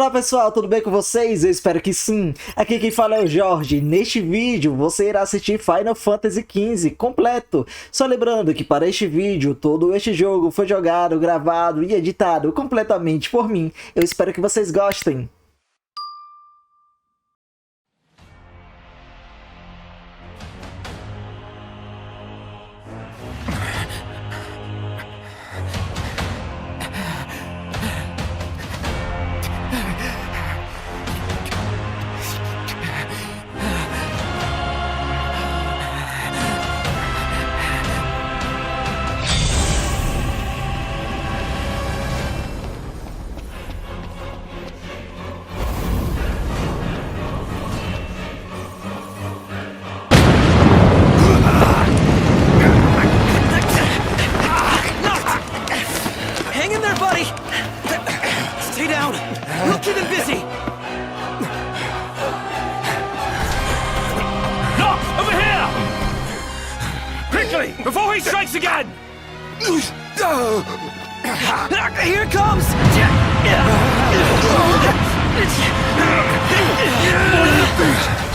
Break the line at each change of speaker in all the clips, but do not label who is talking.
Olá pessoal, tudo bem com vocês? Eu espero que sim. Aqui quem fala é o Jorge. Neste vídeo você irá assistir Final Fantasy XV completo. Só lembrando que para este vídeo todo este jogo foi jogado, gravado e editado completamente por mim. Eu espero que vocês gostem.
Before he strikes again! Here it comes!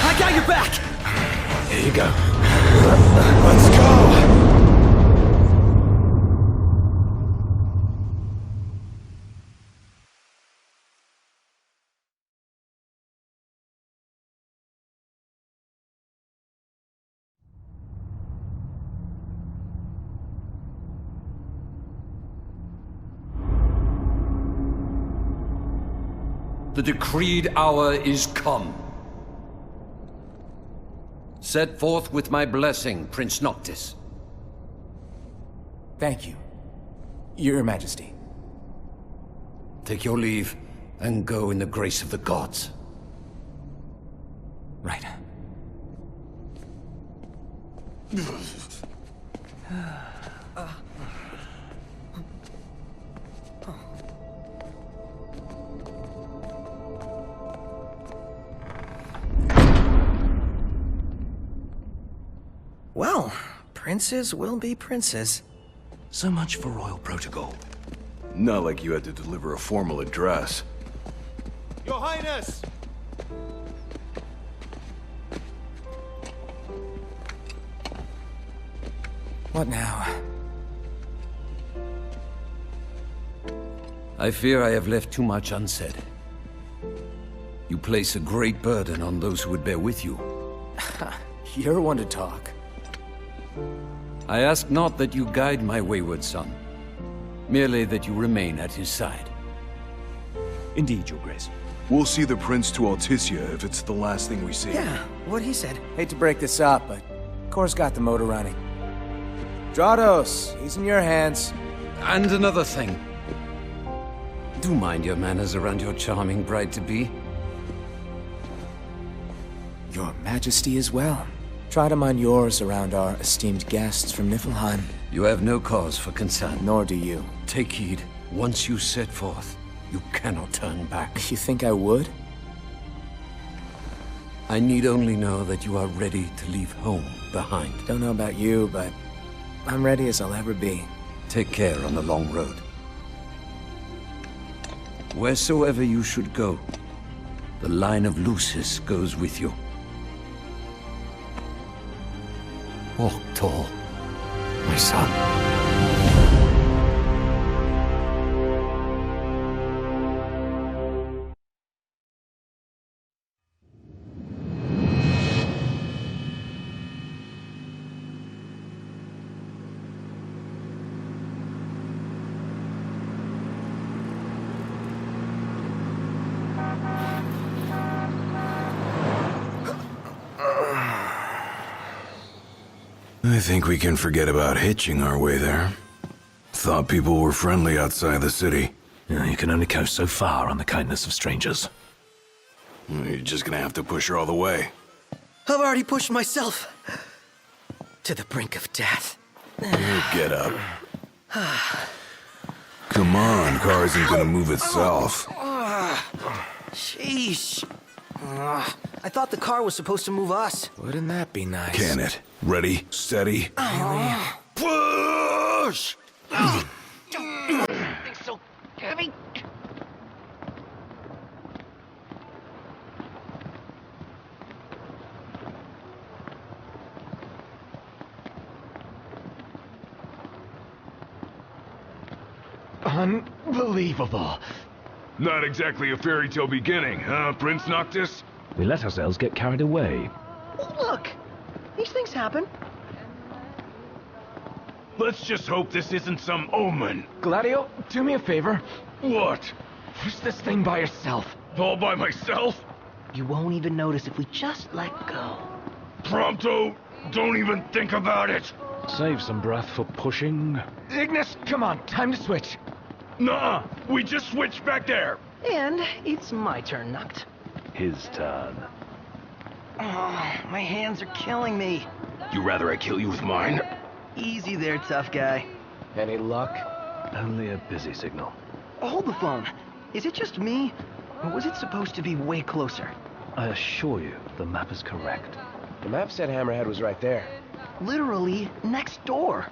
I got your back! Here you go. Let's go!
The decreed hour is come. Set forth with my blessing, Prince Noctis.
Thank you, Your Majesty.
Take your leave, and go in the grace of the gods.
Right.
Well, princes will be princes.
So much for royal protocol.
Not like you had to deliver a formal address.
Your Highness!
What now?
I fear I have left too much unsaid. You place a great burden on those who would bear with you.
You're one to talk.
I ask not that you guide my wayward son, merely that you remain at his side.
Indeed, Your Grace.
We'll see the prince to Alticia if it's the last thing we see.
Yeah, what he said.
Hate to break this up, but Kor's got the motor running. Stratos, he's in your hands.
And another thing. Do mind your manners around your charming bride-to-be.
Your Majesty as well. Try to mind yours around our esteemed guests from Niflheim.
You have no cause for concern.
Nor do you.
Take heed. Once you set forth, you cannot turn back.
You think I would?
I need only know that you are ready to leave home behind.
Don't know about you, but I'm ready as I'll ever be.
Take care on the long road. Wheresoever you should go, the line of Lucis goes with you. Walk tall, my son.
I think we can forget about hitching our way there. Thought people were friendly outside the city.
Yeah, you can only go so far on the kindness of strangers.
You're just gonna have to push her all the way.
I've already pushed myself to the brink of death.
Get up. Come on, car isn't gonna move itself.
Sheesh. I thought the car was supposed to move us.
Wouldn't that be nice?
Can it? Ready, steady. Push!
So heavy.
Unbelievable.
Not exactly a fairy tale beginning, huh, Prince Noctis?
We let ourselves get carried away.
Look, these things happen.
Let's just hope this isn't some omen.
Gladio, do me a favor.
What?
Push this thing by yourself.
All by myself?
You won't even notice if we just let go.
Prompto, don't even think about it.
Save some breath for pushing.
Ignis, come on, time to switch.
Nuh-uh, we just switched back there.
And it's my turn, Noct.
His turn.
Oh, my hands are killing me.
You rather I kill you with mine?
Easy there, tough guy.
Any luck?
Only a busy signal.
Hold the phone. Is it just me? Or was it supposed to be way closer?
I assure you, the map is correct.
The map said Hammerhead was right there.
Literally next door.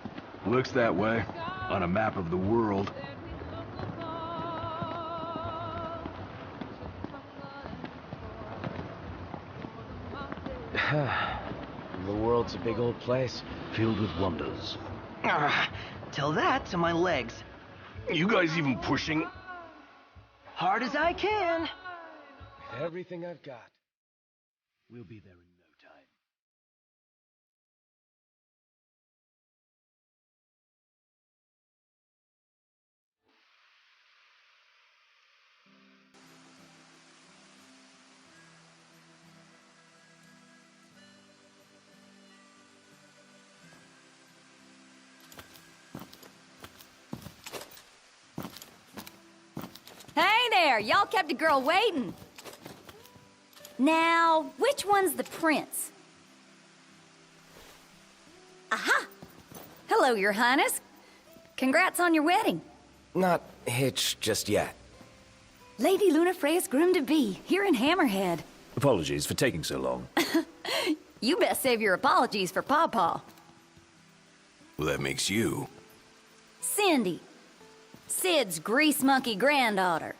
Looks that way, on a map of the world.
The world's a big old place.
Filled with wonders.
Tell that to my legs.
You guys even pushing?
Hard as I can.
With everything I've got.
We'll be there in no time.
Hey there, y'all kept a girl waiting. Now, which one's the prince? Aha! Hello, Your Highness. Congrats on your wedding.
Not hitched just yet.
Lady Lunafreya's groom-to-be, here in Hammerhead.
Apologies for taking so long.
You best save your apologies for Pawpaw.
Well, that makes you.
Cindy. Sid's grease monkey granddaughter.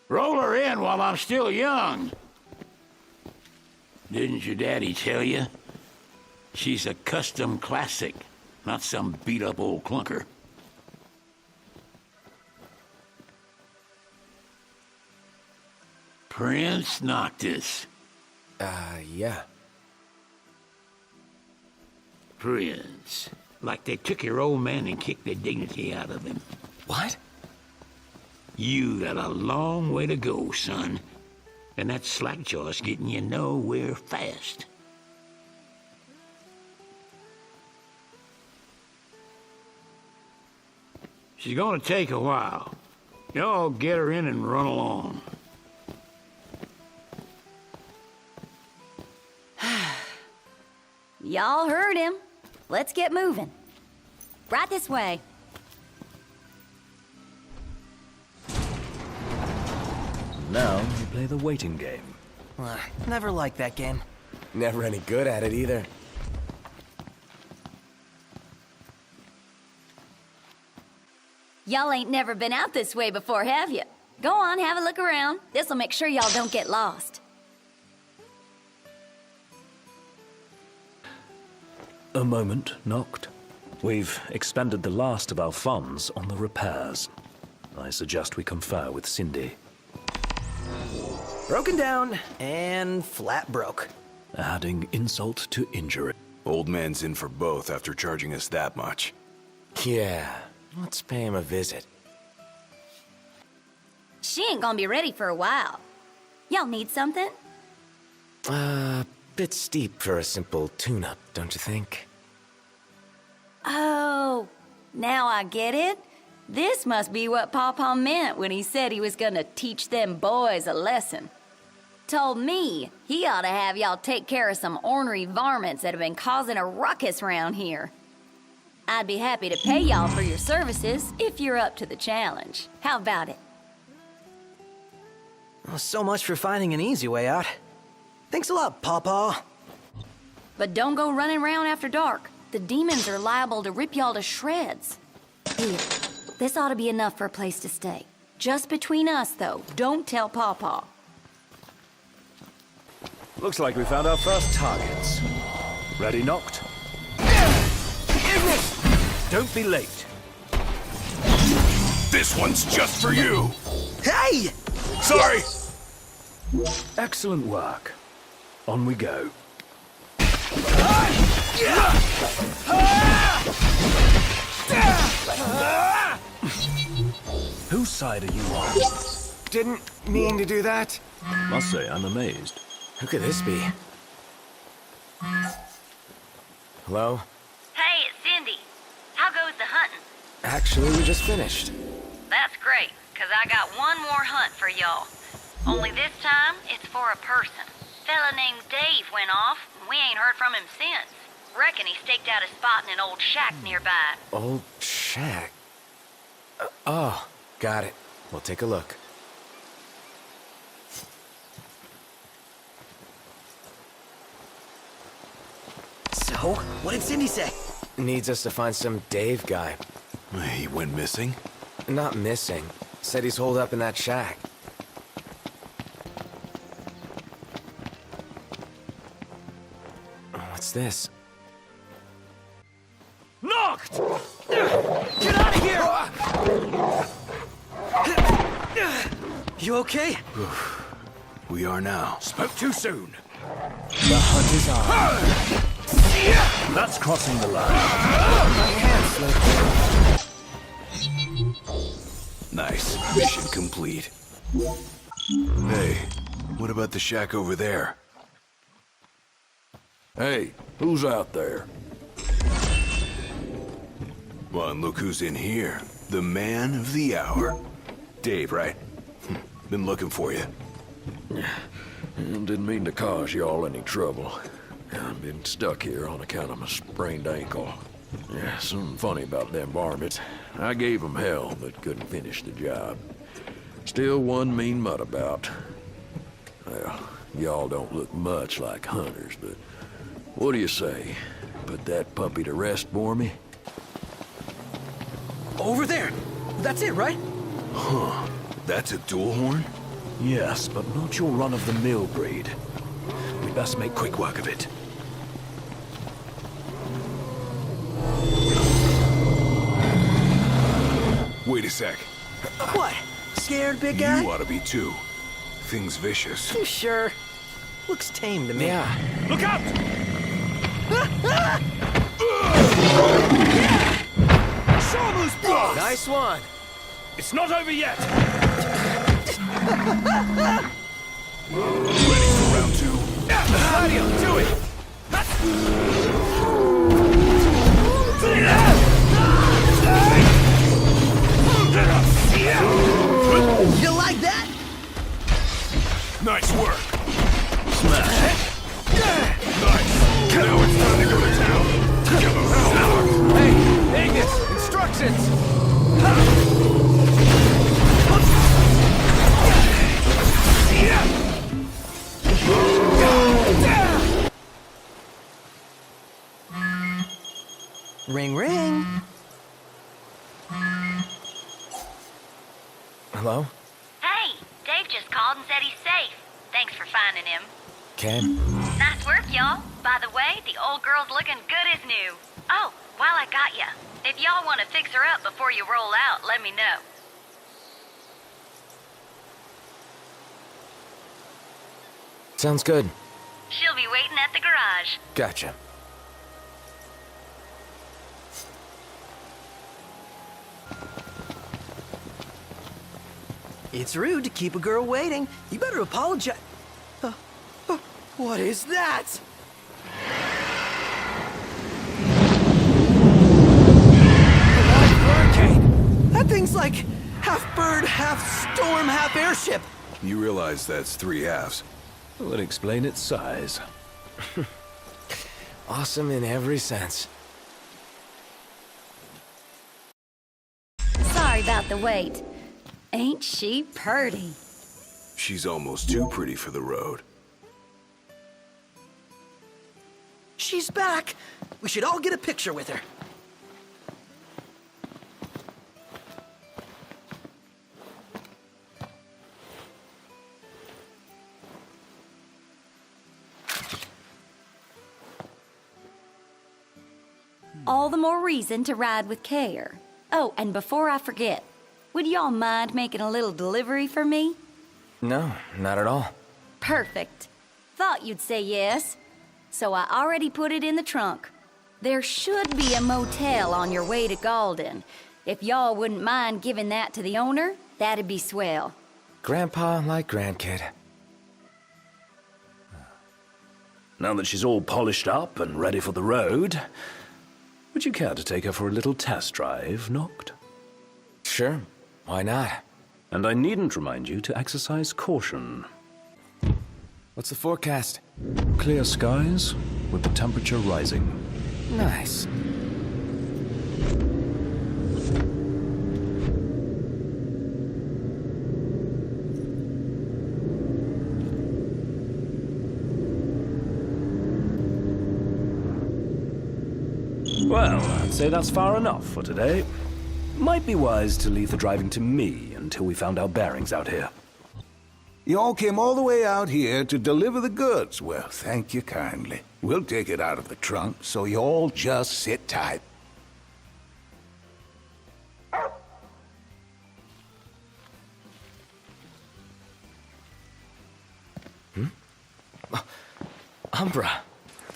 Roll her in while I'm still young. Didn't your daddy tell you? She's a custom classic, not some beat-up old clunker. Prince Noctis.
Yeah.
Prince. Like they took your old man and kicked the dignity out of him.
What?
You got a long way to go, son. And that slackjaw's getting you nowhere fast. She's gonna take a while. Y'all get her in and run along.
Y'all heard him. Let's get moving. Right this way.
Now we play the waiting game.
Never liked that game.
Never any good at it either.
Y'all ain't never been out this way before, have you? Go on, have a look around. This'll make sure y'all don't get lost.
A moment, Noct. We've expended the last of our funds on the repairs. I suggest we confer with Cindy.
Broken down and flat broke.
Adding insult to injury.
Old man's in for both after charging us that much.
Yeah, let's pay him a visit.
She ain't gonna be ready for a while. Y'all need something?
Bit steep for a simple tune-up, don't you think?
Oh, now I get it. This must be what Pawpaw meant when he said he was gonna teach them boys a lesson. Told me he ought to have y'all take care of some ornery varmints that have been causing a ruckus round here. I'd be happy to pay y'all for your services if you're up to the challenge. How about it?
Well, so much for finding an easy way out. Thanks a lot, Pawpaw.
But don't go running around after dark. The demons are liable to rip y'all to shreds. Here, this ought to be enough for a place to stay. Just between us, though. Don't tell Pawpaw.
Looks like we found our first targets. Ready, Noct? Don't be late.
This one's just for you.
Hey!
Sorry.
Excellent work. On we go. Whose side are you on?
Didn't mean to do that.
Must say, I'm amazed.
Who could this be? Hello?
Hey, it's Cindy. How goes the hunting?
Actually, we just finished.
That's great, 'cause I got one more hunt for y'all. Only this time, it's for a person. Fella named Dave went off, and we ain't heard from him since. Reckon he staked out a spot in an old shack nearby.
Old shack. Oh, got it. We'll take a look.
So, what did Cindy say?
Needs us to find some Dave guy.
He went missing?
Not missing. Said he's holed up in that shack. What's this?
Knocked! Get out of here! You okay?
We are now.
Spoke too soon.
The hunt is on.
That's crossing the line.
My hand slipped.
Nice. Mission complete. Hey, what about the shack over there?
Hey, who's out there?
Well, and look who's in here. The man of the hour. Dave, right? Been looking for you.
Didn't mean to cause y'all any trouble. I've been stuck here on account of my sprained ankle. Yeah, something funny about them varmints. I gave them hell, but couldn't finish the job. Still one mean mutt about. Well, y'all don't look much like hunters, but what do you say? Put that puppy to rest for me?
Over there. That's it, right?
Huh. That's a dual horn?
Yes, but not your run-of-the-mill breed. We best make quick work of it.
Wait a sec.
What? Scared, big guy?
You ought to be too. Thing's vicious.
You sure? Looks tame to me.
Yeah.
Look out!
Show him who's boss!
Nice one.
It's not over yet!
Ready for round two?
Claudio, do it!
You like that?
Nice work. Smash. Nice. Now it's time to go to town.
Hey, Ignis, instructions!
Ring, ring.
Hello?
Hey, Dave just called and said he's safe. Thanks for finding him.
Ken?
Nice work, y'all. By the way, the old girl's looking good as new. Oh, while I got ya, if y'all want to fix her up before you roll out, let me know.
Sounds good.
She'll be waiting at the garage.
Gotcha.
It's rude to keep a girl waiting. You better apologize. What is that? A live hurricane. That thing's like half bird, half storm, half airship.
You realize that's 3 halves.
Would explain its size.
Awesome in every sense.
Sorry about the wait. Ain't she purty?
She's almost too pretty for the road.
She's back. We should all get a picture with her.
All the more reason to ride with care. Oh, and before I forget, would y'all mind making a little delivery for me?
No, not at all.
Perfect. Thought you'd say yes. So I already put it in the trunk. There should be a motel on your way to Galden. If y'all wouldn't mind giving that to the owner, that'd be swell.
Grandpa like grandkid.
Now that she's all polished up and ready for the road, would you care to take her for a little test drive, Noct?
Sure, why not?
And I needn't remind you to exercise caution.
What's the forecast?
Clear skies, with the temperature rising.
Nice.
Well, I'd say that's far enough for today. Might be wise to leave the driving to me until we found our bearings out here.
You all came all the way out here to deliver the goods. Well, thank you kindly. We'll take it out of the trunk, so you all just sit tight.
Umbra.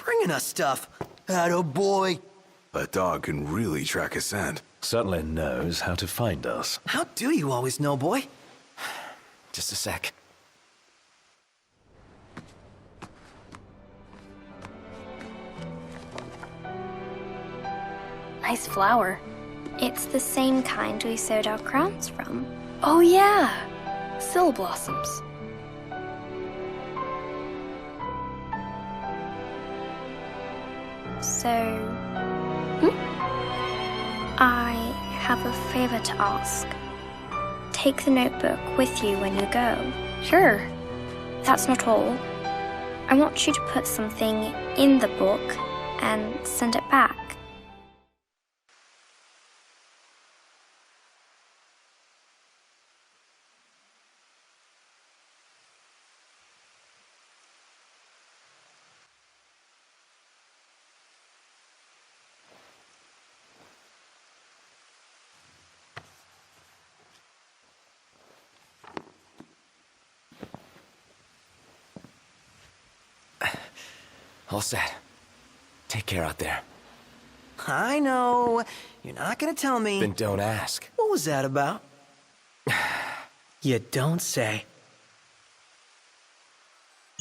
Bringing us stuff. Atta boy.
That dog can really track a scent.
Certainly knows how to find us.
How do you always know, boy?
Just a sec.
Nice flower. It's the same kind we sewed our crowns from. Oh yeah! Sill blossoms. So... I have a favor to ask. Take the notebook with you when you go. Sure. That's not all. I want you to put something in the book and send it back.
All set. Take care out there.
I know. You're not gonna tell me.
Then don't ask.
What was that about? You don't say.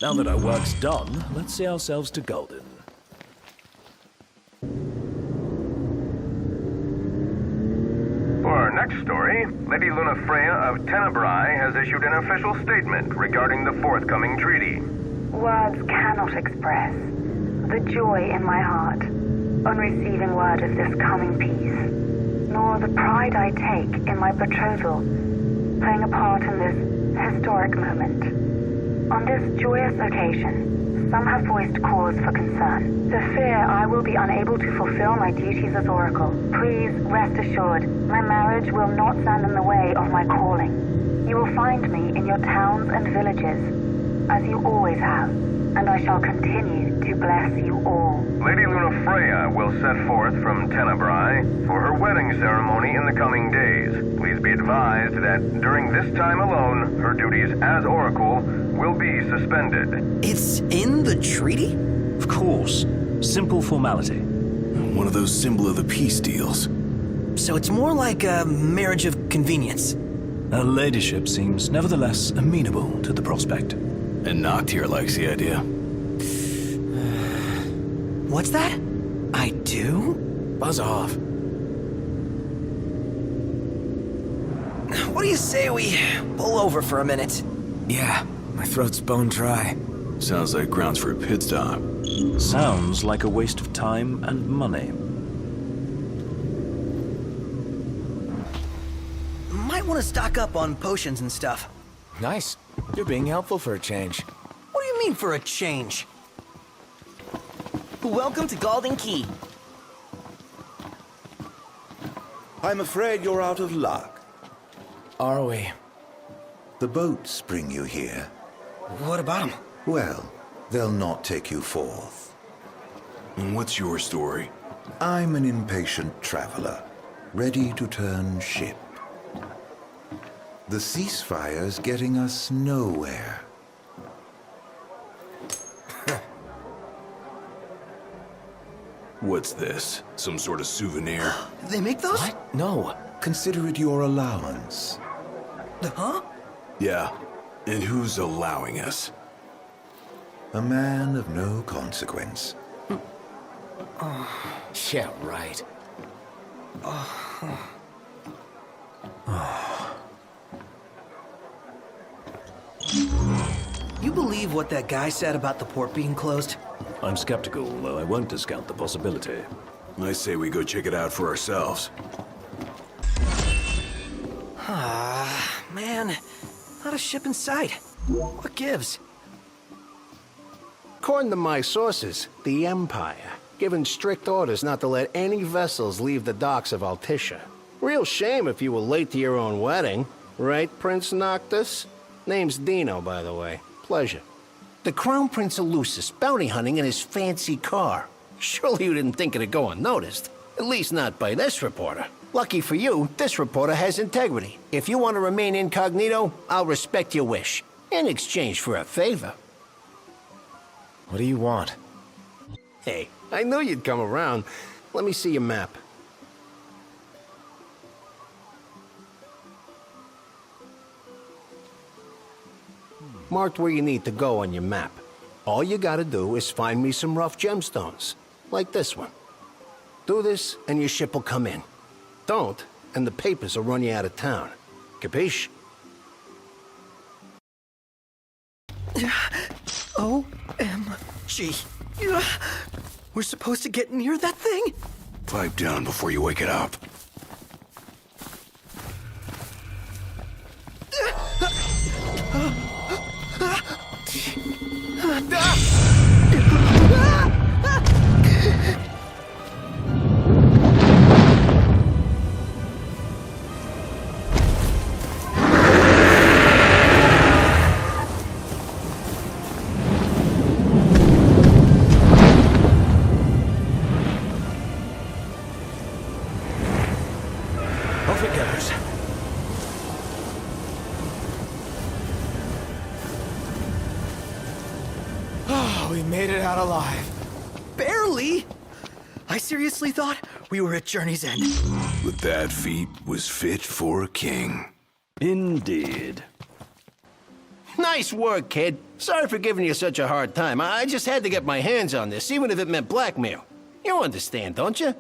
Now that our work's done, let's see ourselves to Galden.
For our next story, Lady Luna Freya of Tenebrae has issued an official statement regarding the forthcoming treaty.
Words cannot express the joy in my heart on receiving word of this coming peace, nor the pride I take in my betrothal playing a part in this historic moment. On this joyous occasion, some have voiced cause for concern. The fear I will be unable to fulfill my duties as Oracle. Please rest assured, my marriage will not stand in the way of my calling. You will find me in your towns and villages, as you always have, and I shall continue to bless you all.
Lady Luna Freya will set forth from Tenebrae for her wedding ceremony in the coming days. Please be advised that during this time alone, her duties as Oracle will be suspended.
It's in the treaty?
Of course. Simple formality.
One of those symbol of the peace deals.
So it's more like a marriage of convenience.
Her ladyship seems nevertheless amenable to the prospect.
And Noct here likes the idea.
What's that? I do?
Buzz off.
What do you say we pull over for a minute?
Yeah, my throat's bone dry.
Sounds like grounds for a pit stop.
Sounds like a waste of time and money.
Might want to stock up on potions and stuff.
Nice. You're being helpful for a change.
What do you mean for a change? Welcome to Galden Key.
I'm afraid you're out of luck.
Are we?
The boats bring you here.
What about them?
Well, they'll not take you forth.
And what's your story?
I'm an impatient traveler, ready to turn ship. The ceasefire's getting us nowhere.
What's this? Some sort of souvenir?
They make those?
What? No.
Consider it your allowance.
Huh?
Yeah. And who's allowing us?
A man of no consequence.
Yeah, right.
You believe what that guy said about the port being closed?
I'm skeptical, though I won't discount the possibility.
I say we go check it out for ourselves.
Man, not a ship in sight. What gives?
According to my sources, the Empire, given strict orders not to let any vessels leave the docks of Altissia. Real shame if you were late to your own wedding. Right, Prince Noctis? Name's Dino, by the way. Pleasure. The Crown Prince of Lucis bounty hunting in his fancy car. Surely you didn't think it'd go unnoticed. At least not by this reporter. Lucky for you, this reporter has integrity. If you want to remain incognito, I'll respect your wish. In exchange for a favor.
What do you want?
Hey, I knew you'd come around. Let me see your map. Marked where you need to go on your map. All you gotta do is find me some rough gemstones, like this one. Do this, and your ship will come in. Don't, and the papers will run you out of town. Capiche?
OMG. We're supposed to get near that thing?
Pipe down before you wake it up.
Off it goes.
Oh, we made it out alive. Barely! I seriously thought we were at Journey's End.
But that feat was fit for a king.
Indeed.
Nice work, kid. Sorry for giving you such a hard time. I just had to get my hands on this, even if it meant blackmail. You understand, don't you?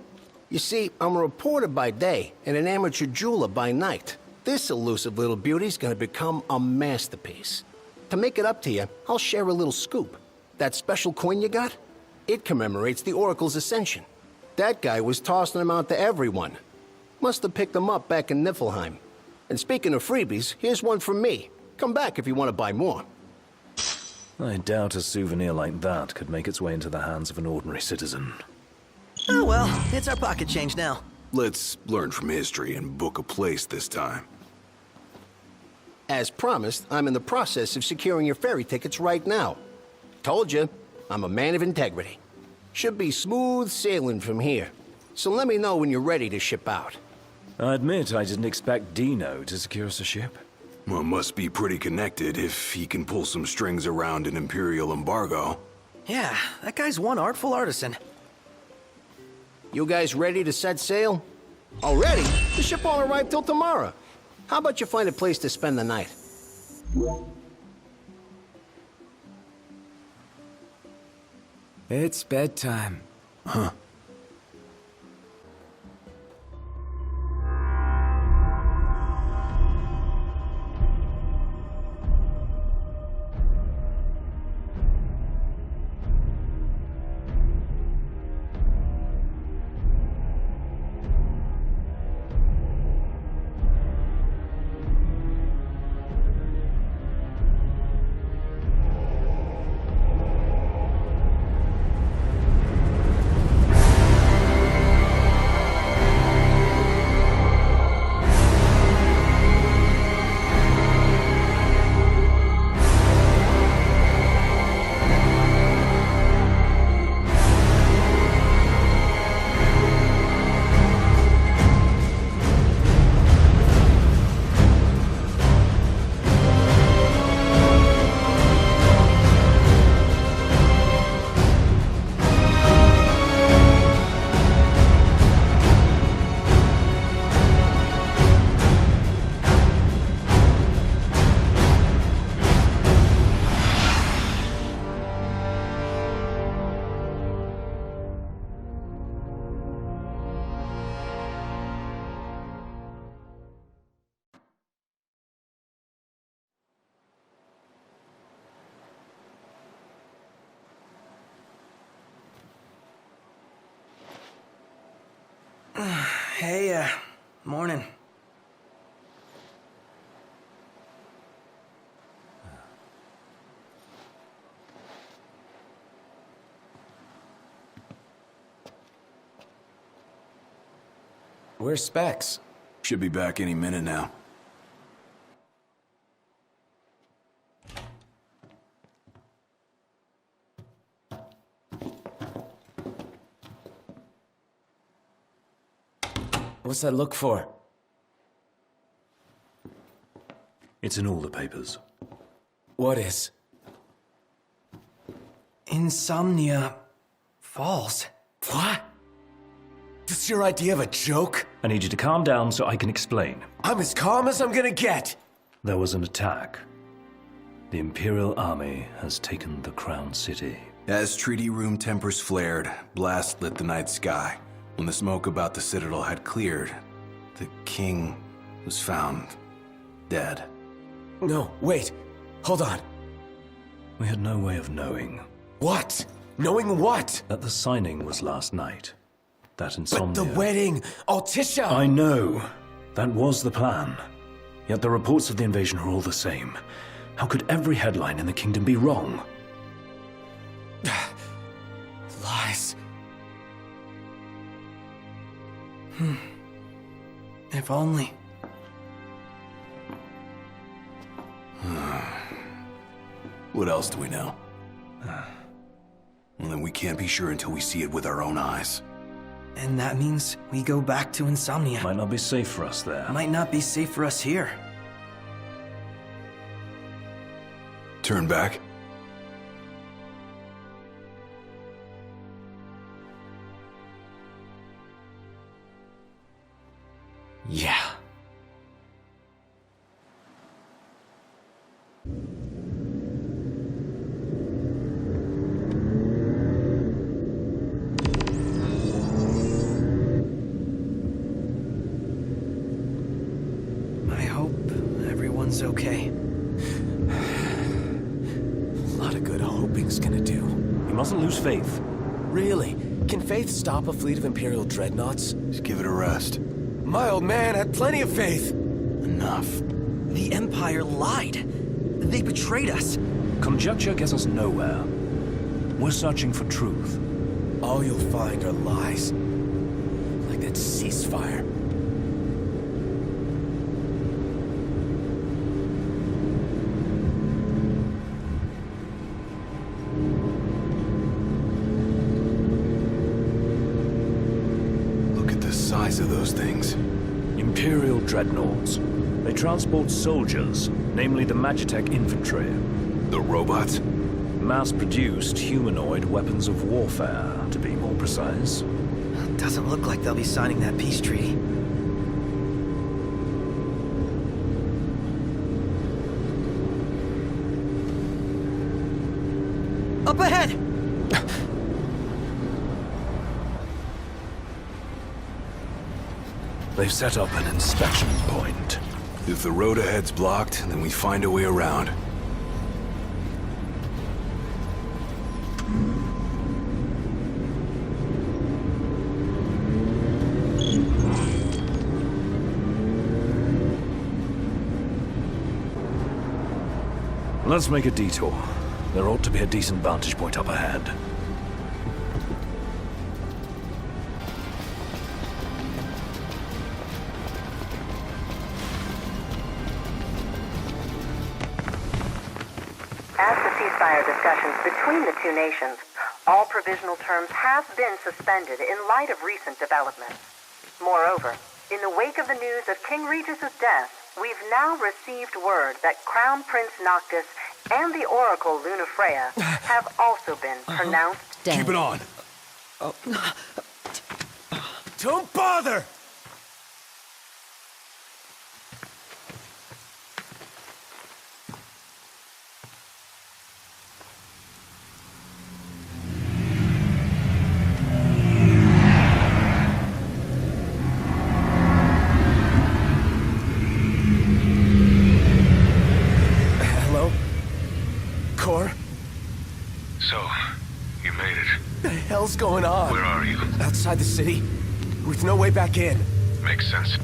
You see, I'm a reporter by day and an amateur jeweler by night. This elusive little beauty's gonna become a masterpiece. To make it up to you, I'll share a little scoop. That special coin you got? It commemorates the Oracle's ascension. That guy was tossing them out to everyone. Must have picked them up back in Niflheim. And speaking of freebies, here's one from me. Come back if you want to buy more.
I doubt a souvenir like that could make its way into the hands of an ordinary citizen.
Oh well, it's our pocket change now.
Let's learn from history and book a place this time.
As promised, I'm in the process of securing your ferry tickets right now. Told you, I'm a man of integrity. Should be smooth sailing from here. So let me know when you're ready to ship out.
I admit I didn't expect Dino to secure us a ship.
Well, must be pretty connected if he can pull some strings around an Imperial embargo.
Yeah, that guy's one artful artisan.
You guys ready to set sail? Already? The ship won't arrive till tomorrow. How about you find a place to spend the night?
It's bedtime.
Huh.
Hey, morning.
Where's Specs?
Should be back any minute now.
What's that look for?
It's in all the papers.
What is?
Insomnia Falls.
What? This your idea of a joke?
I need you to calm down so I can explain.
I'm as calm as I'm gonna get!
There was an attack. The Imperial Army has taken the Crown City.
As treaty room tempers flared, blast lit the night sky. When the smoke about the Citadel had cleared, the king was found dead.
No, wait. Hold on.
We had no way of knowing.
What? Knowing what?
That the signing was last night. That insomnia...
But the wedding! Altisha!
I know. That was the plan. Yet the reports of the invasion are all the same. How could every headline in the kingdom be wrong?
Lies.
If only.
What else do we know? Well, then we can't be sure until we see it with our own eyes.
And that means we go back to Insomnia.
Might not be safe for us there.
Might not be safe for us here.
Turn back?
Yeah.
I hope everyone's okay.
A lot of good hoping's gonna do.
You mustn't lose faith.
Really? Can faith stop a fleet of Imperial dreadnoughts?
Just give it a rest.
My old man had plenty of faith.
Enough.
The Empire lied. They betrayed us.
Conjecture gets us nowhere. We're searching for truth.
All you'll find are lies. Like that ceasefire.
Look at the size of those things.
Imperial dreadnoughts. They transport soldiers, namely the Magitech infantry.
The robots?
Mass-produced humanoid weapons of warfare, to be more precise.
Doesn't look like they'll be signing that peace treaty. Up ahead!
They've set up an inspection point.
If the road ahead's blocked, then we find a way around.
Let's make a detour. There ought to be a decent vantage point up ahead.
As the ceasefire discussions between the two nations, all provisional terms have been suspended in light of recent developments. Moreover, in the wake of the news of King Regis's death, we've now received word that Crown Prince Noctis and the Oracle Lunafreya have also been pronounced dead.
Keep it on!
Don't bother!
You made it.
What the hell's going on?
Where are you?
Outside the city, with no way back in.
Makes sense.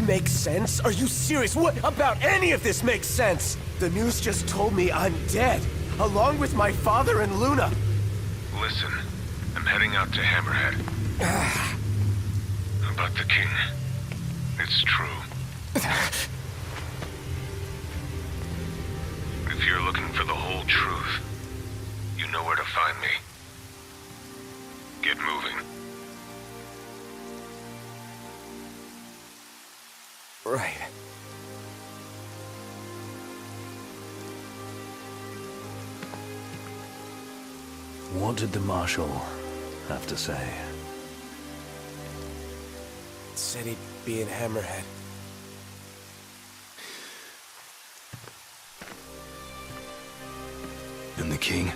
Makes sense? Are you serious? What about any of this makes sense? The news just told me I'm dead, along with my father and Luna.
Listen, I'm heading out to Hammerhead. About the king. It's true. If you're looking for the whole truth, you know where to find me. Get moving.
Right.
What did the Marshal have to say?
Said he'd be in Hammerhead.
And the king?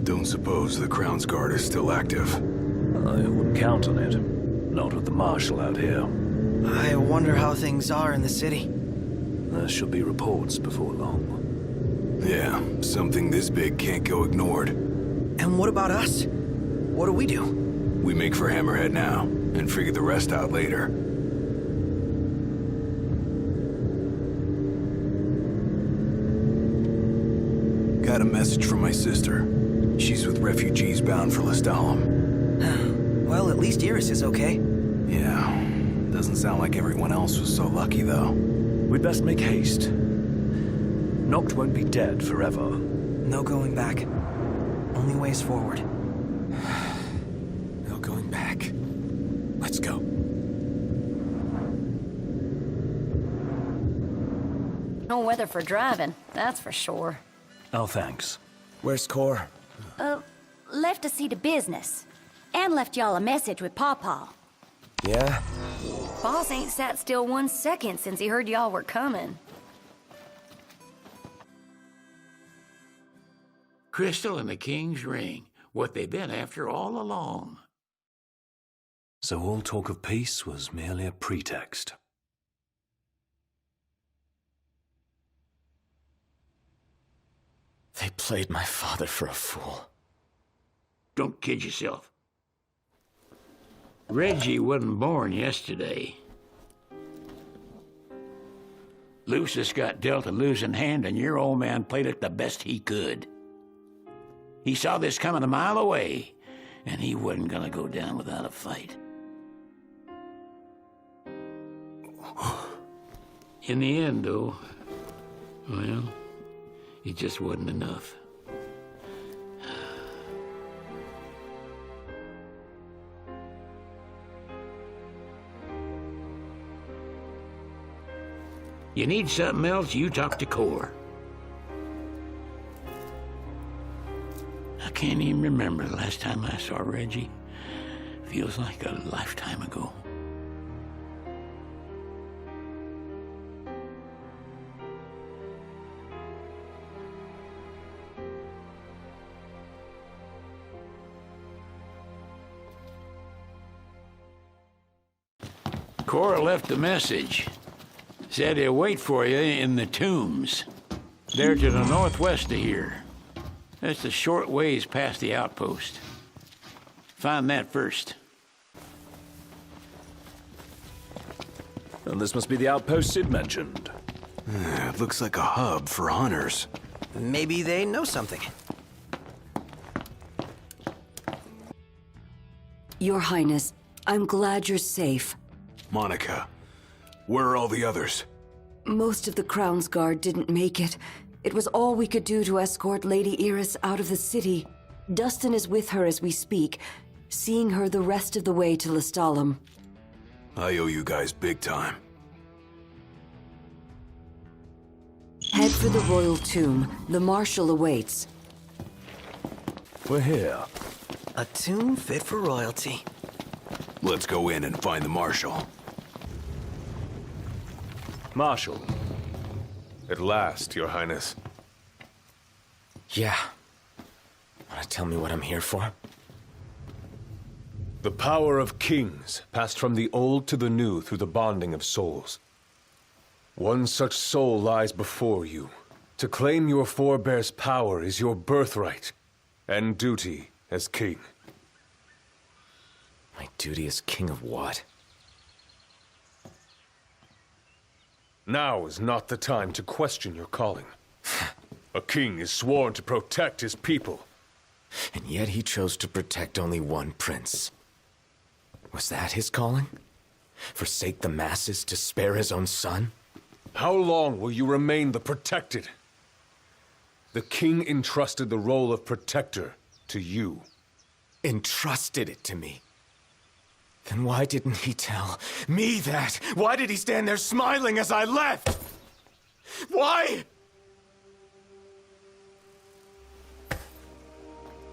Don't suppose the Crown's Guard is still active?
I wouldn't count on it. Not with the Marshal out here.
I wonder how things are in the city.
There should be reports before long.
Yeah, something this big can't go ignored.
And what about us? What do?
We make for Hammerhead now, and figure the rest out later. Got a message from my sister. She's with refugees bound for Lestalem.
Well, at least Iris is okay.
Yeah. Doesn't sound like everyone else was so lucky, though.
We'd best make haste. Noct won't be dead forever.
No going back. Only ways forward. No going back. Let's go.
No weather for driving, that's for sure.
Oh, thanks.
Where's Cor?
Left to see to business. And left y'all a message with Pawpaw.
Yeah?
Boss ain't sat still 1 second since he heard y'all were coming.
Crystal and the King's Ring. What they've been after all along.
So all talk of peace was merely a pretext.
They played my father for a fool.
Don't kid yourself. Reggie wasn't born yesterday. Lucius got dealt a losing hand, and your old man played it the best he could. He saw this coming a mile away, and he wasn't gonna go down without a fight. In the end, though, well, it just wasn't enough. You need something else, you talk to Cor. I can't even remember the last time I saw Reggie. Feels like a lifetime ago. Cora left a message. Said he'll wait for you in the tombs. They're to the northwest of here. That's a short ways past the outpost. Find that first.
And this must be the outpost Sid mentioned.
It looks like a hub for hunters.
Maybe they know something.
Your Highness, I'm glad you're safe.
Monica, where are all the others?
Most of the Crown's Guard didn't make it. It was all we could do to escort Lady Iris out of the city. Dustin is with her as we speak, seeing her the rest of the way to Lestalem.
I owe you guys big time.
Head for the royal tomb. The Marshal awaits.
We're here.
A tomb fit for royalty.
Let's go in and find the Marshal.
Marshal. At last, Your Highness.
Yeah. Wanna tell me what I'm here for?
The power of kings passed from the old to the new through the bonding of souls. One such soul lies before you. To claim your forebear's power is your birthright and duty as king.
My duty as king of what?
Now is not the time to question your calling. A king is sworn to protect his people.
And yet he chose to protect only one prince. Was that his calling? Forsake the masses to spare his own son?
How long will you remain the protected? The king entrusted the role of protector to you.
Entrusted it to me? Then why didn't he tell me that? Why did he stand there smiling as I left? Why?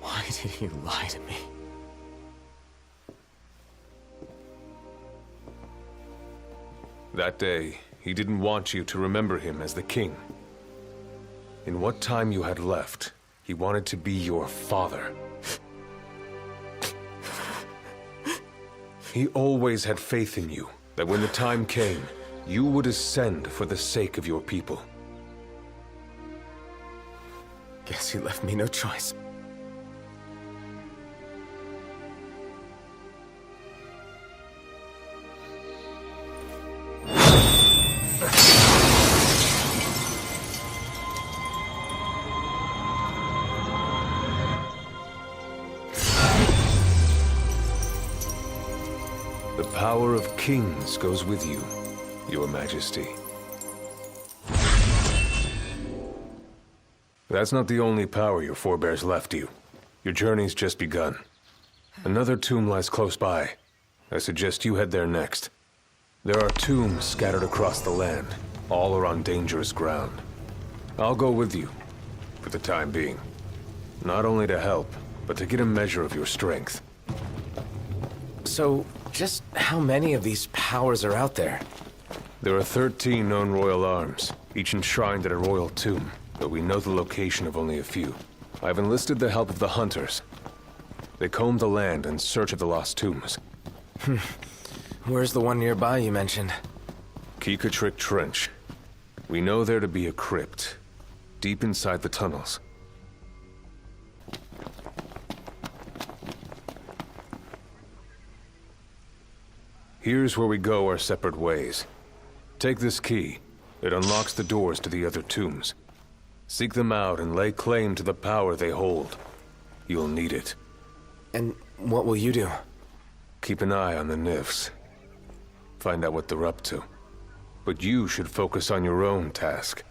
Why did he lie to me?
That day, he didn't want you to remember him as the king. In what time you had left, he wanted to be your father. He always had faith in you, that when the time came, you would ascend for the sake of your people.
Guess he left me no choice.
The power of kings goes with you, Your Majesty. That's not the only power your forebears left you. Your journey's just begun. Another tomb lies close by. I suggest you head there next. There are tombs scattered across the land. All are on dangerous ground. I'll go with you, for the time being. Not only to help, but to get a measure of your strength.
So, just how many of these powers are out there?
There are 13 known royal arms, each enshrined at a royal tomb, but we know the location of only a few. I've enlisted the help of the hunters. They comb the land in search of the lost tombs.
Where's the one nearby you mentioned?
Kikatrick Trench. We know there to be a crypt, deep inside the tunnels. Here's where we go our separate ways. Take this key. It unlocks the doors to the other tombs. Seek them out and lay claim to the power they hold. You'll need it.
And what will you do?
Keep an eye on the Nifs. Find out what they're up to. But you should focus on your own task.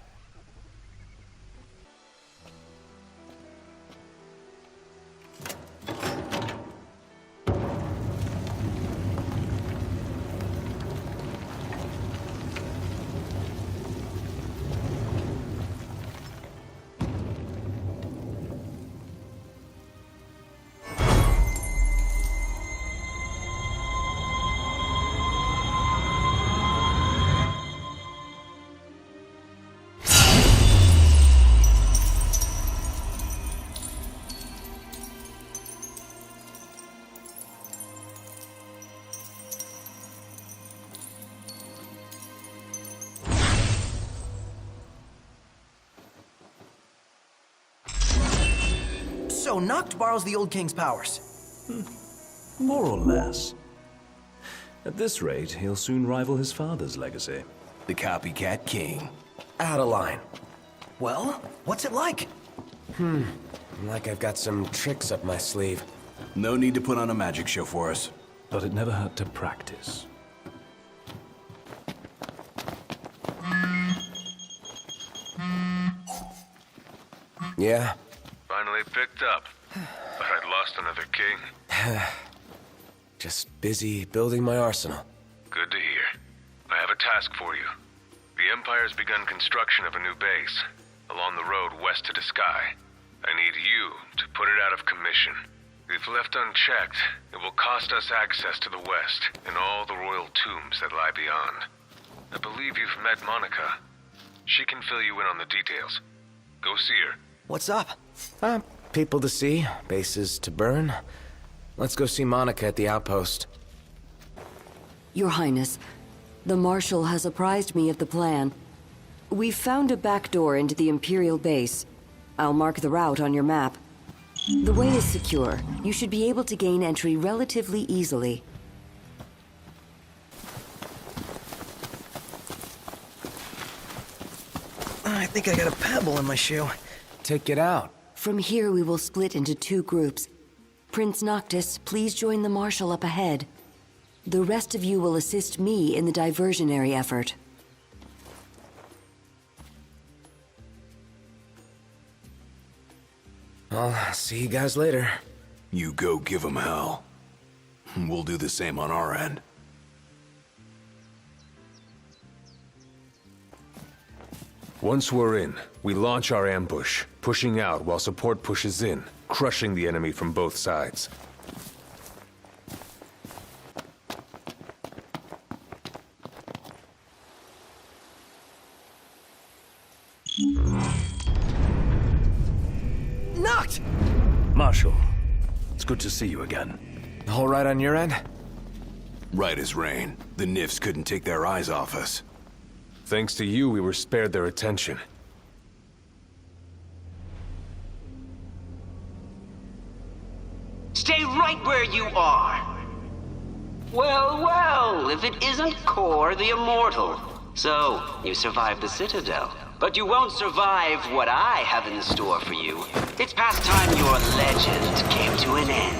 So Noct borrows the old king's powers.
More or less. At this rate, he'll soon rival his father's legacy.
The copycat king.
Out of line. Well, what's it like?
Like I've got some tricks up my sleeve.
No need to put on a magic show for us.
But it never hurt to practice.
Yeah?
Finally picked up. But I'd lost another king.
Just busy building my arsenal.
Good to hear. I have a task for you. The Empire's begun construction of a new base, along the road west to the sky. I need you to put it out of commission. If left unchecked, it will cost us access to the west and all the royal tombs that lie beyond. I believe you've met Monica. She can fill you in on the details. Go see her.
What's up?
People to see, bases to burn. Let's go see Monica at the outpost.
Your Highness, the Marshal has apprised me of the plan. We've found a back door into the Imperial base. I'll mark the route on your map. The way is secure. You should be able to gain entry relatively easily.
I think I got a pebble in my shoe.
Take it out.
From here, we will split into 2 groups. Prince Noctis, please join the Marshal up ahead. The rest of you will assist me in the diversionary effort.
I'll see you guys later.
You go give them hell. We'll do the same on our end.
Once we're in, we launch our ambush, pushing out while support pushes in, crushing the enemy from both sides.
Knocked!
Marshal, it's good to see you again.
All right on your end?
Right as rain. The Nifs couldn't take their eyes off us.
Thanks to you, we were spared their attention.
Stay right where you are. Well, well, if it isn't Kor the Immortal. So, you survived the Citadel. But you won't survive what I have in store for you. It's past time your legend came to an end.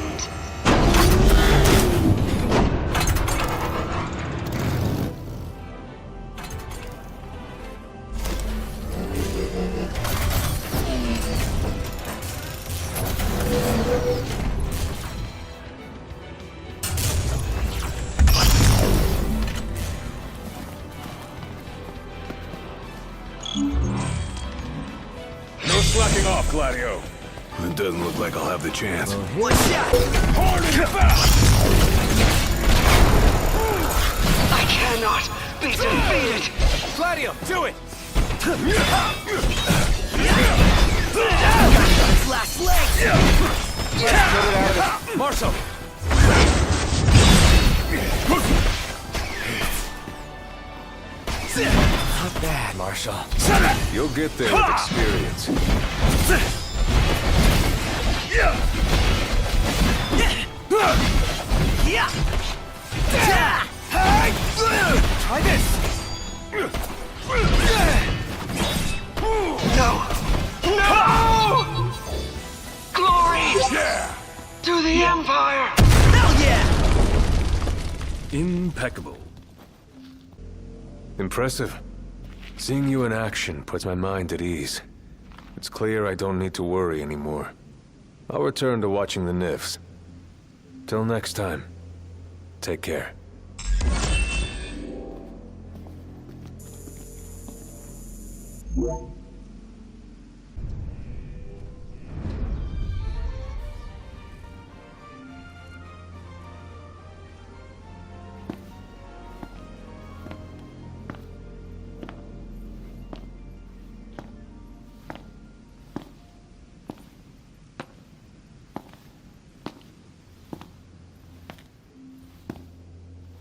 No slacking off, Gladio.
It doesn't look like I'll have the chance.
One shot!
Hard and fast!
I cannot be defeated!
Gladio, do it!
Last leg!
Marshal! Not bad, Marshal.
You'll get there with experience.
Try this!
No! No! Glory! To the Empire!
Hell yeah!
Impeccable.
Impressive. Seeing you in action puts my mind at ease. It's clear I don't need to worry anymore. I'll return to watching the Nifs. Till next time, take care.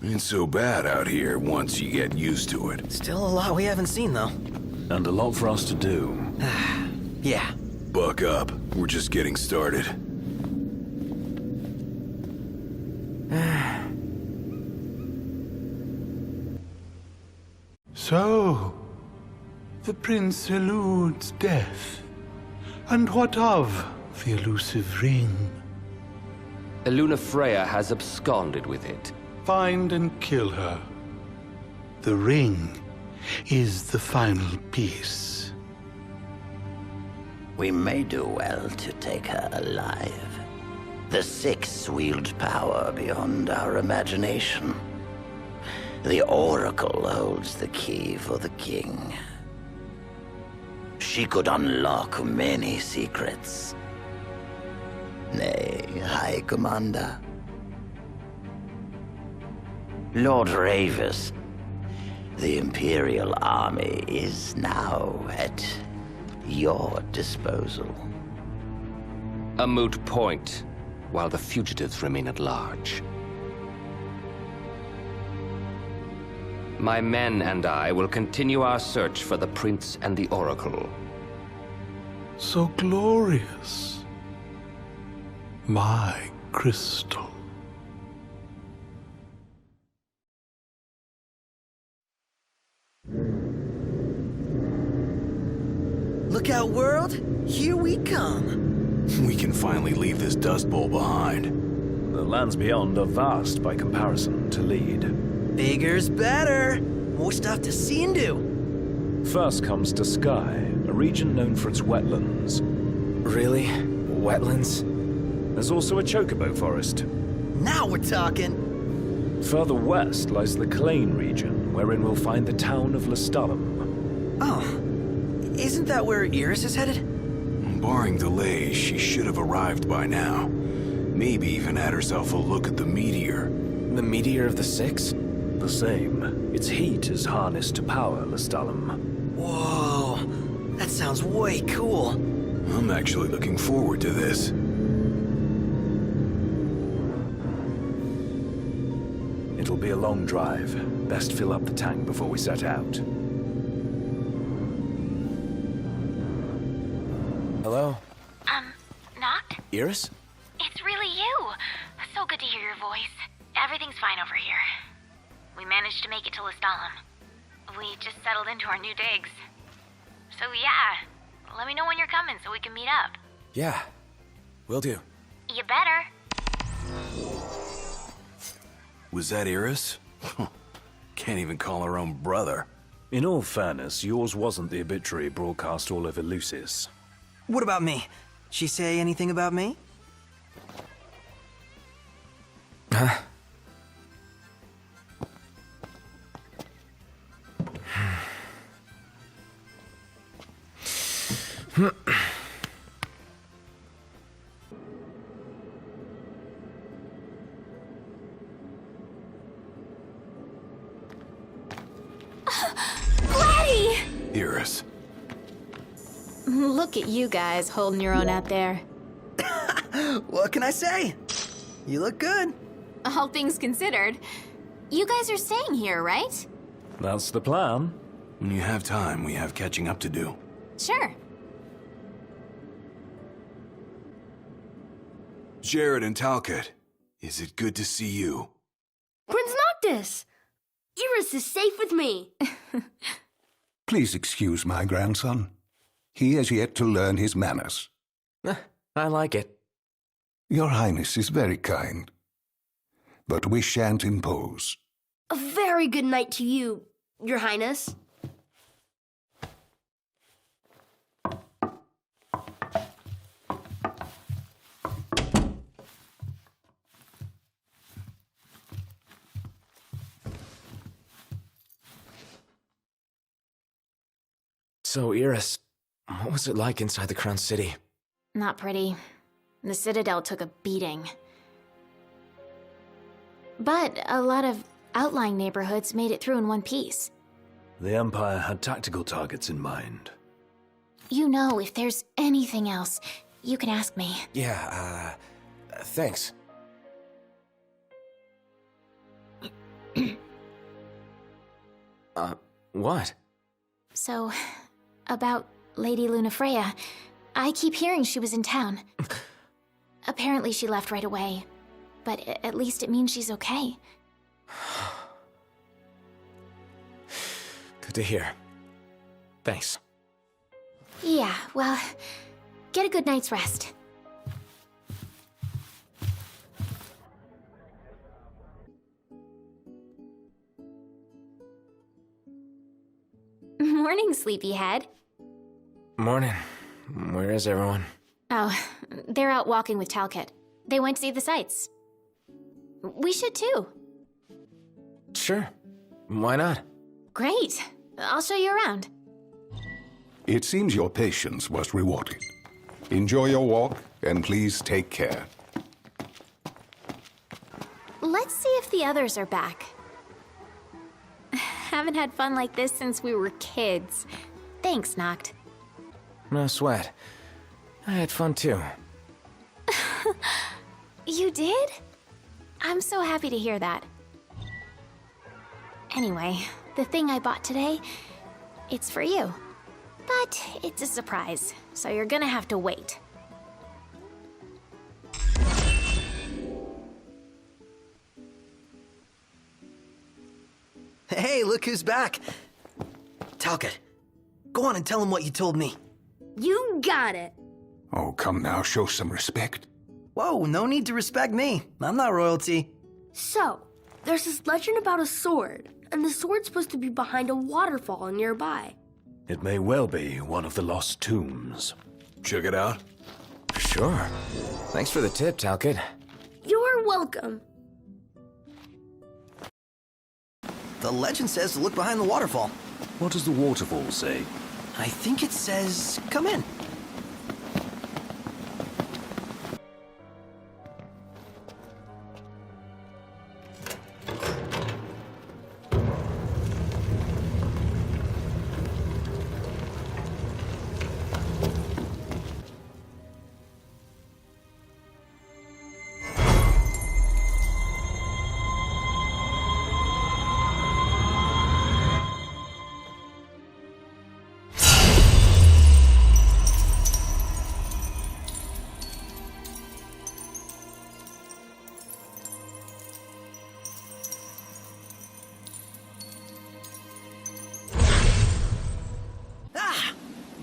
Ain't so bad out here once you get used to it.
Still a lot we haven't seen, though.
And a lot for us to do.
Yeah.
Buck up. We're just getting started.
So, the prince eludes death. And what of the elusive ring?
Lunafreya has absconded with it.
Find and kill her. The ring is the final piece.
We may do well to take her alive. The Six wield power beyond our imagination. The Oracle holds the key for the king. She could unlock many secrets. Nay, High Commander. Lord Ravis, the Imperial Army is now at your disposal.
A moot point, while the fugitives remain at large. My men and I will continue our search for the Prince and the Oracle.
So glorious. My crystal.
Look out, world! Here we come!
We can finally leave this dust bowl behind.
The lands beyond are vast by comparison to lead.
Bigger's better! More stuff to see and do!
First comes to Sky, a region known for its wetlands.
Really? Wetlands?
There's also a chocobo forest.
Now we're talking!
Further west lies the Clane region, wherein we'll find the town of Lestalem.
Oh. Isn't that where Iris is headed?
Barring delays, she should have arrived by now. Maybe even had herself a look at the meteor.
The meteor of the Six?
The same. Its heat is harnessed to power Lestalem.
Whoa. That sounds way cool.
I'm actually looking forward to this.
It'll be a long drive. Best fill up the tank before we set out.
Hello?
Noct?
Iris?
It's really you. So good to hear your voice. Everything's fine over here. We managed to make it to Lestalem. We just settled into our new digs. So yeah, let me know when you're coming so we can meet up.
Yeah, will do.
You better.
Was that Iris? Can't even call her own brother.
In all fairness, yours wasn't the obituary broadcast all over Lucis.
What about me? She say anything about me? Huh?
Gladdy!
Iris.
Look at you guys holding your own out there.
What can I say? You look good.
All things considered. You guys are staying here, right?
That's the plan.
When you have time, we have catching up to do.
Sure.
Jared and Talcott, is it good to see you?
Prince Noctis! Iris is safe with me.
Please excuse my grandson. He has yet to learn his manners.
I like it.
Your Highness is very kind. But we shan't impose.
A very good night to you, Your Highness.
So, Iris, what was it like inside the Crown City?
Not pretty. The Citadel took a beating. But a lot of outlying neighborhoods made it through in one piece.
The Empire had tactical targets in mind.
You know, if there's anything else, you can ask me.
Yeah, thanks. What?
So, about Lady Lunafreya, I keep hearing she was in town. Apparently she left right away, but at least it means she's okay.
Good to hear. Thanks.
Yeah, well, get a good night's rest.
Morning, sleepyhead.
Morning. Where is everyone?
Oh, they're out walking with Talcott. They went to see the sights. We should too.
Sure. Why not?
Great. I'll show you around.
It seems your patience was rewarded. Enjoy your walk, and please take care.
Let's see if the others are back. Haven't had fun like this since we were kids. Thanks, Noct.
No sweat. I had fun too.
You did? I'm so happy to hear that. Anyway, the thing I bought today, it's for you. But it's a surprise, so you're gonna have to wait.
Hey, look who's back. Talcott, go on and tell him what you told me.
You got it.
Oh, come now, show some respect.
Whoa, no need to respect me. I'm not royalty.
So, there's this legend about a sword, and the sword's supposed to be behind a waterfall nearby.
It may well be one of the lost tombs.
Check it out?
Sure. Thanks for the tip, Talcott.
You're welcome.
The legend says to look behind the waterfall.
What does the waterfall say?
I think it says, come in.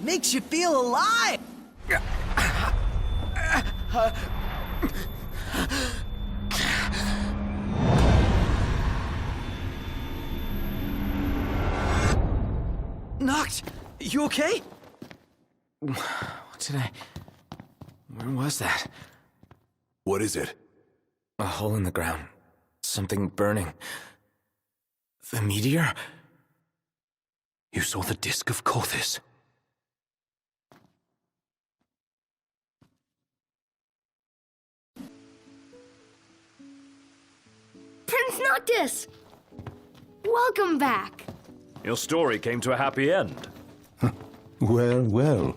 Makes you feel alive! Noct, you okay?
What did I... Where was that?
What is it?
A hole in the ground. Something burning. The meteor?
You saw the disc of Kothis.
Prince Noctis! Welcome back.
Your story came to a happy end.
Well, well.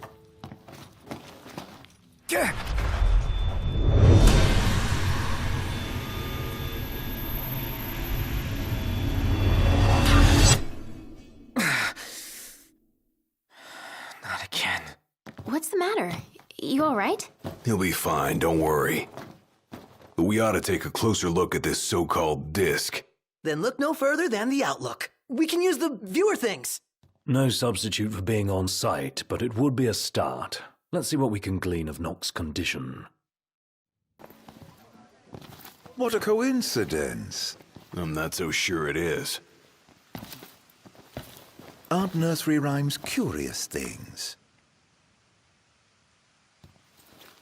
Not again.
What's the matter? You all right?
He'll be fine, don't worry. But we ought to take a closer look at this so-called disc.
Then look no further than the Outlook. We can use the viewer things.
No substitute for being on site, but it would be a start. Let's see what we can glean of Noct's condition.
What a coincidence.
I'm not so sure it is.
Aren't nursery rhymes curious things?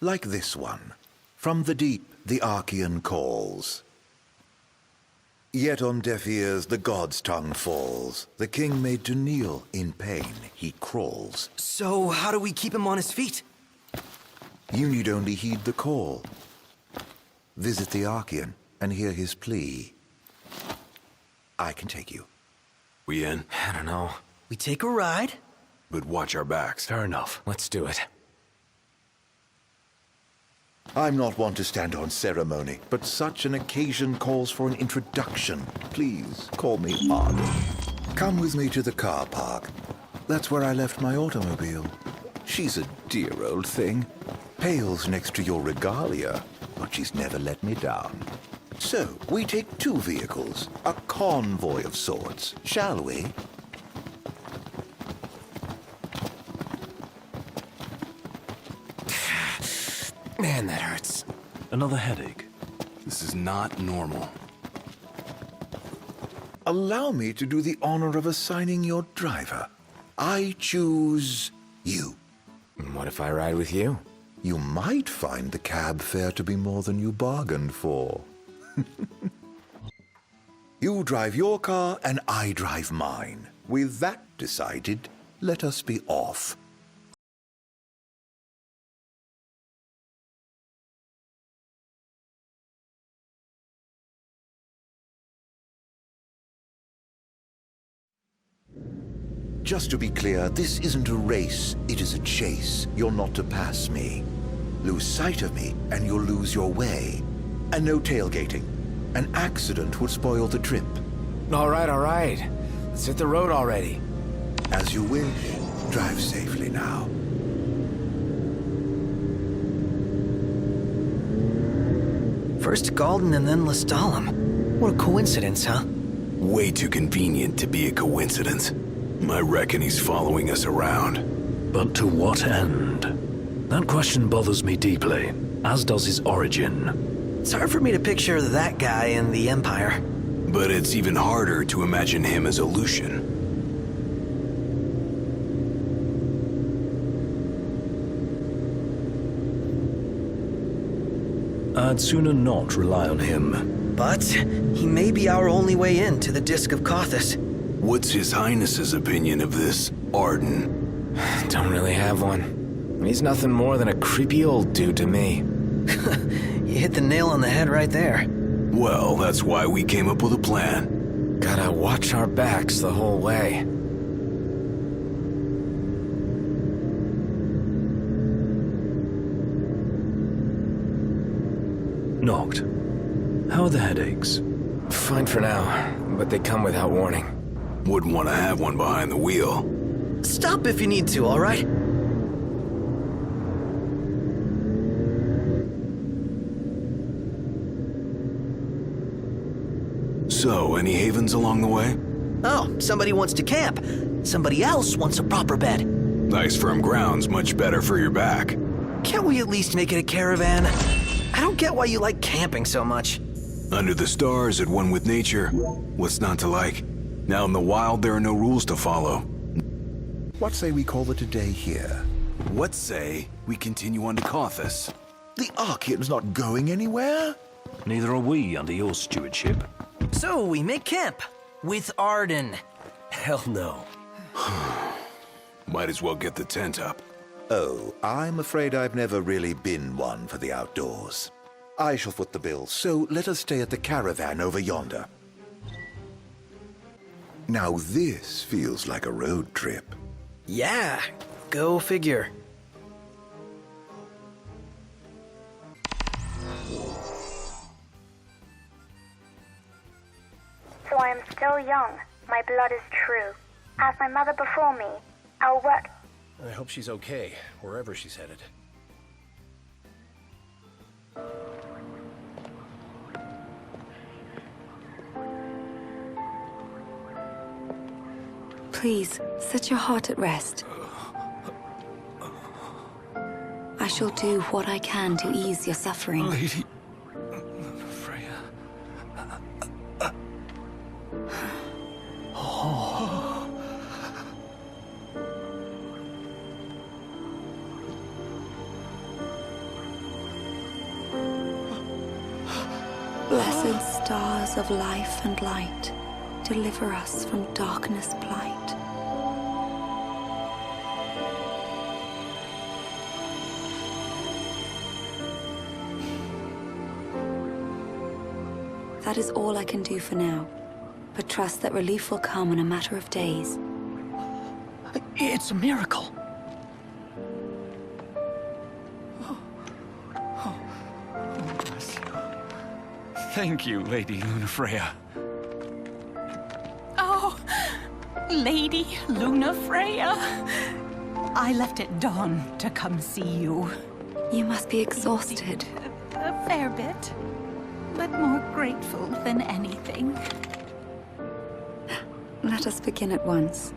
Like this one. From the deep, the Archean calls. Yet on deaf ears the god's tongue falls. The king made to kneel, in pain he crawls.
So how do we keep him on his feet?
You need only heed the call. Visit the Archean and hear his plea. I can take you.
We in?
I don't know.
We take a ride?
But watch our backs.
Fair enough. Let's do it.
I'm not one to stand on ceremony, but such an occasion calls for an introduction. Please call me Arden. Come with me to the car park. That's where I left my automobile. She's a dear old thing. Pales next to your regalia, but she's never let me down. So, we take two vehicles, a convoy of sorts, shall we?
Man, that hurts.
Another headache.
This is not normal.
Allow me to do the honor of assigning your driver. I choose you.
What if I ride with you?
You might find the cab fare to be more than you bargained for. You drive your car and I drive mine. With that decided, let us be off. Just to be clear, this isn't a race, it is a chase. You're not to pass me. Lose sight of me, and you'll lose your way. And no tailgating. An accident would spoil the trip.
All right. Let's hit the road already.
As you wish. Drive safely now.
First Galden and then Lestalem. What a coincidence, huh?
Way too convenient to be a coincidence. I reckon he's following us around.
But to what end? That question bothers me deeply, as does his origin.
It's hard for me to picture that guy in the Empire.
But it's even harder to imagine him as a Lucian.
I'd sooner not rely on him.
But he may be our only way in to the Disc of Cauthis.
What's His Highness's opinion of this Arden?
Don't really have one. He's nothing more than a creepy old dude to me.
You hit the nail on the head right there.
Well, that's why we came up with a plan.
Gotta watch our backs the whole way.
Noct, how are the headaches?
Fine for now, but they come without warning.
Wouldn't want to have one behind the wheel.
Stop if you need to, all right?
So, any havens along the way?
Oh, somebody wants to camp. Somebody else wants a proper bed.
Nice firm ground's much better for your back.
Can't we at least make it a caravan? I don't get why you like camping so much.
Under the stars, at one with nature. What's not to like? Now in the wild, there are no rules to follow.
What say we call it a day here?
What say we continue on to Cauthis?
The Archean's not going anywhere?
Neither are we under your stewardship.
So we make camp with Arden.
Hell no.
Might as well get the tent up.
Oh, I'm afraid I've never really been one for the outdoors. I shall foot the bill, so let us stay at the caravan over yonder. Now this feels like a road trip.
Yeah, go figure.
So I am still young. My blood is true. As my mother before me, I'll work.
I hope she's okay, wherever she's headed.
Please, set your heart at rest. I shall do what I can to ease your suffering.
Lady...
Blessed stars of life and light, deliver us from darkness blight. That is all I can do for now, but trust that relief will come in a matter of days.
It's a miracle.
Thank you, Lady Lunafreya.
Oh, Lady Lunafreya. I left at dawn to come see you.
You must be exhausted.
A fair bit, but more grateful than anything.
Let us begin at once.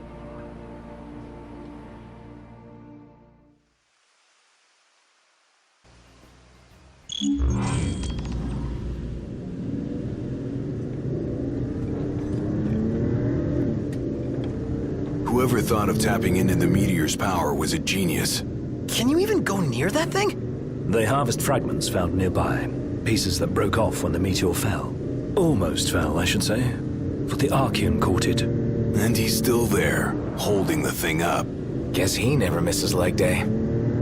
Whoever thought of tapping into the meteor's power was a genius.
Can you even go near that thing?
They harvest fragments found nearby, pieces that broke off when the meteor fell. Almost fell, I should say, for the Archean caught it.
And he's still there, holding the thing up.
Guess he never misses leg day.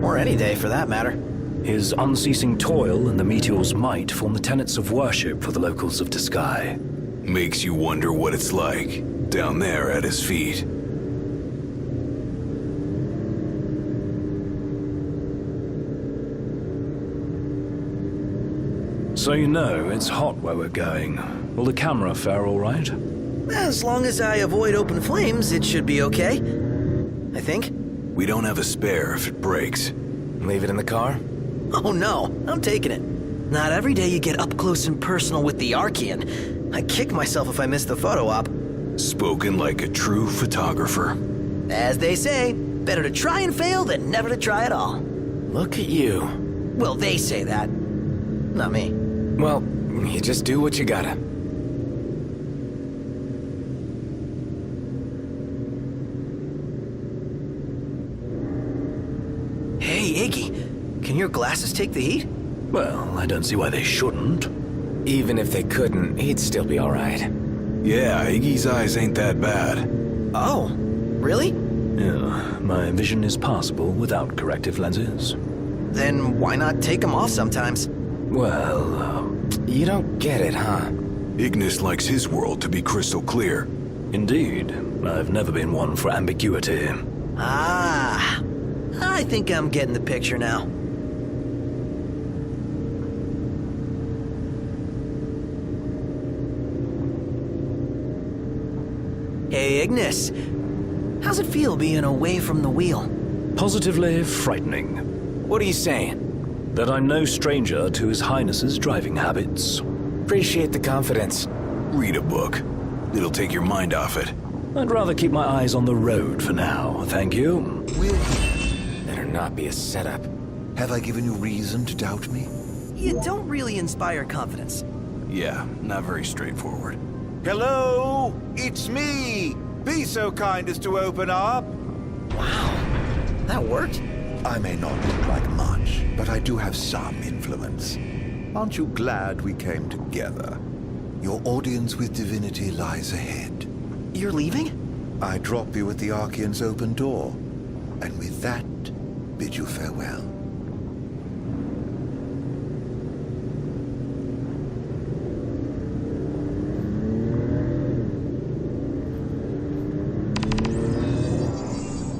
Or any day, for that matter.
His unceasing toil and the meteor's might form the tenets of worship for the locals of the sky.
Makes you wonder what it's like, down there at his feet.
So you know, it's hot where we're going. Will the camera fare all right?
As long as I avoid open flames, it should be okay. I think.
We don't have a spare if it breaks.
Leave it in the car?
Oh no, I'm taking it. Not every day you get up close and personal with the Archean. I'd kick myself if I missed the photo op.
Spoken like a true photographer.
As they say, better to try and fail than never to try at all.
Look at you.
Well, they say that. Not me.
Well, you just do what you gotta.
Hey, Iggy, can your glasses take the heat?
Well, I don't see why they shouldn't.
Even if they couldn't, he'd still be alright.
Yeah, Iggy's eyes ain't that bad.
Oh, really?
Yeah, my vision is passable without corrective lenses.
Then why not take them off sometimes?
Well,
you don't get it, huh?
Ignis likes his world to be crystal clear.
Indeed. I've never been one for ambiguity.
Ah, I think I'm getting the picture now. Hey, Ignis. How's it feel being away from the wheel?
Positively frightening.
What are you saying?
That I'm no stranger to His Highness's driving habits.
Appreciate the confidence.
Read a book. It'll take your mind off it.
I'd rather keep my eyes on the road for now, thank you.
Better not be a setup.
Have I given you reason to doubt me?
You don't really inspire confidence.
Yeah, not very straightforward.
Hello? It's me! Be so kind as to open up.
Wow, that worked.
I may not look like much, but I do have some influence. Aren't you glad we came together? Your audience with divinity lies ahead.
You're leaving?
I drop you at the Archean's open door, and with that, bid you farewell.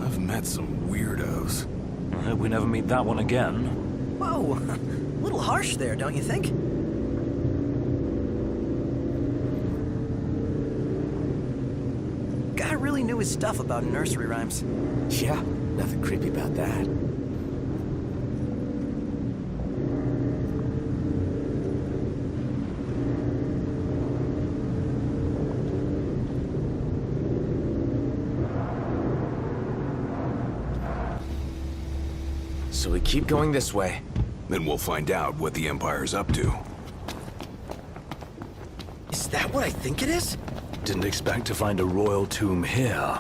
I've met some weirdos.
I hope we never meet that one again.
Whoa, a little harsh there, don't you think? Guy really knew his stuff about nursery rhymes.
Yeah, nothing creepy about that. So we keep going this way.
Then we'll find out what the Empire's up to.
Is that what I think it is?
Didn't expect to find a royal tomb here.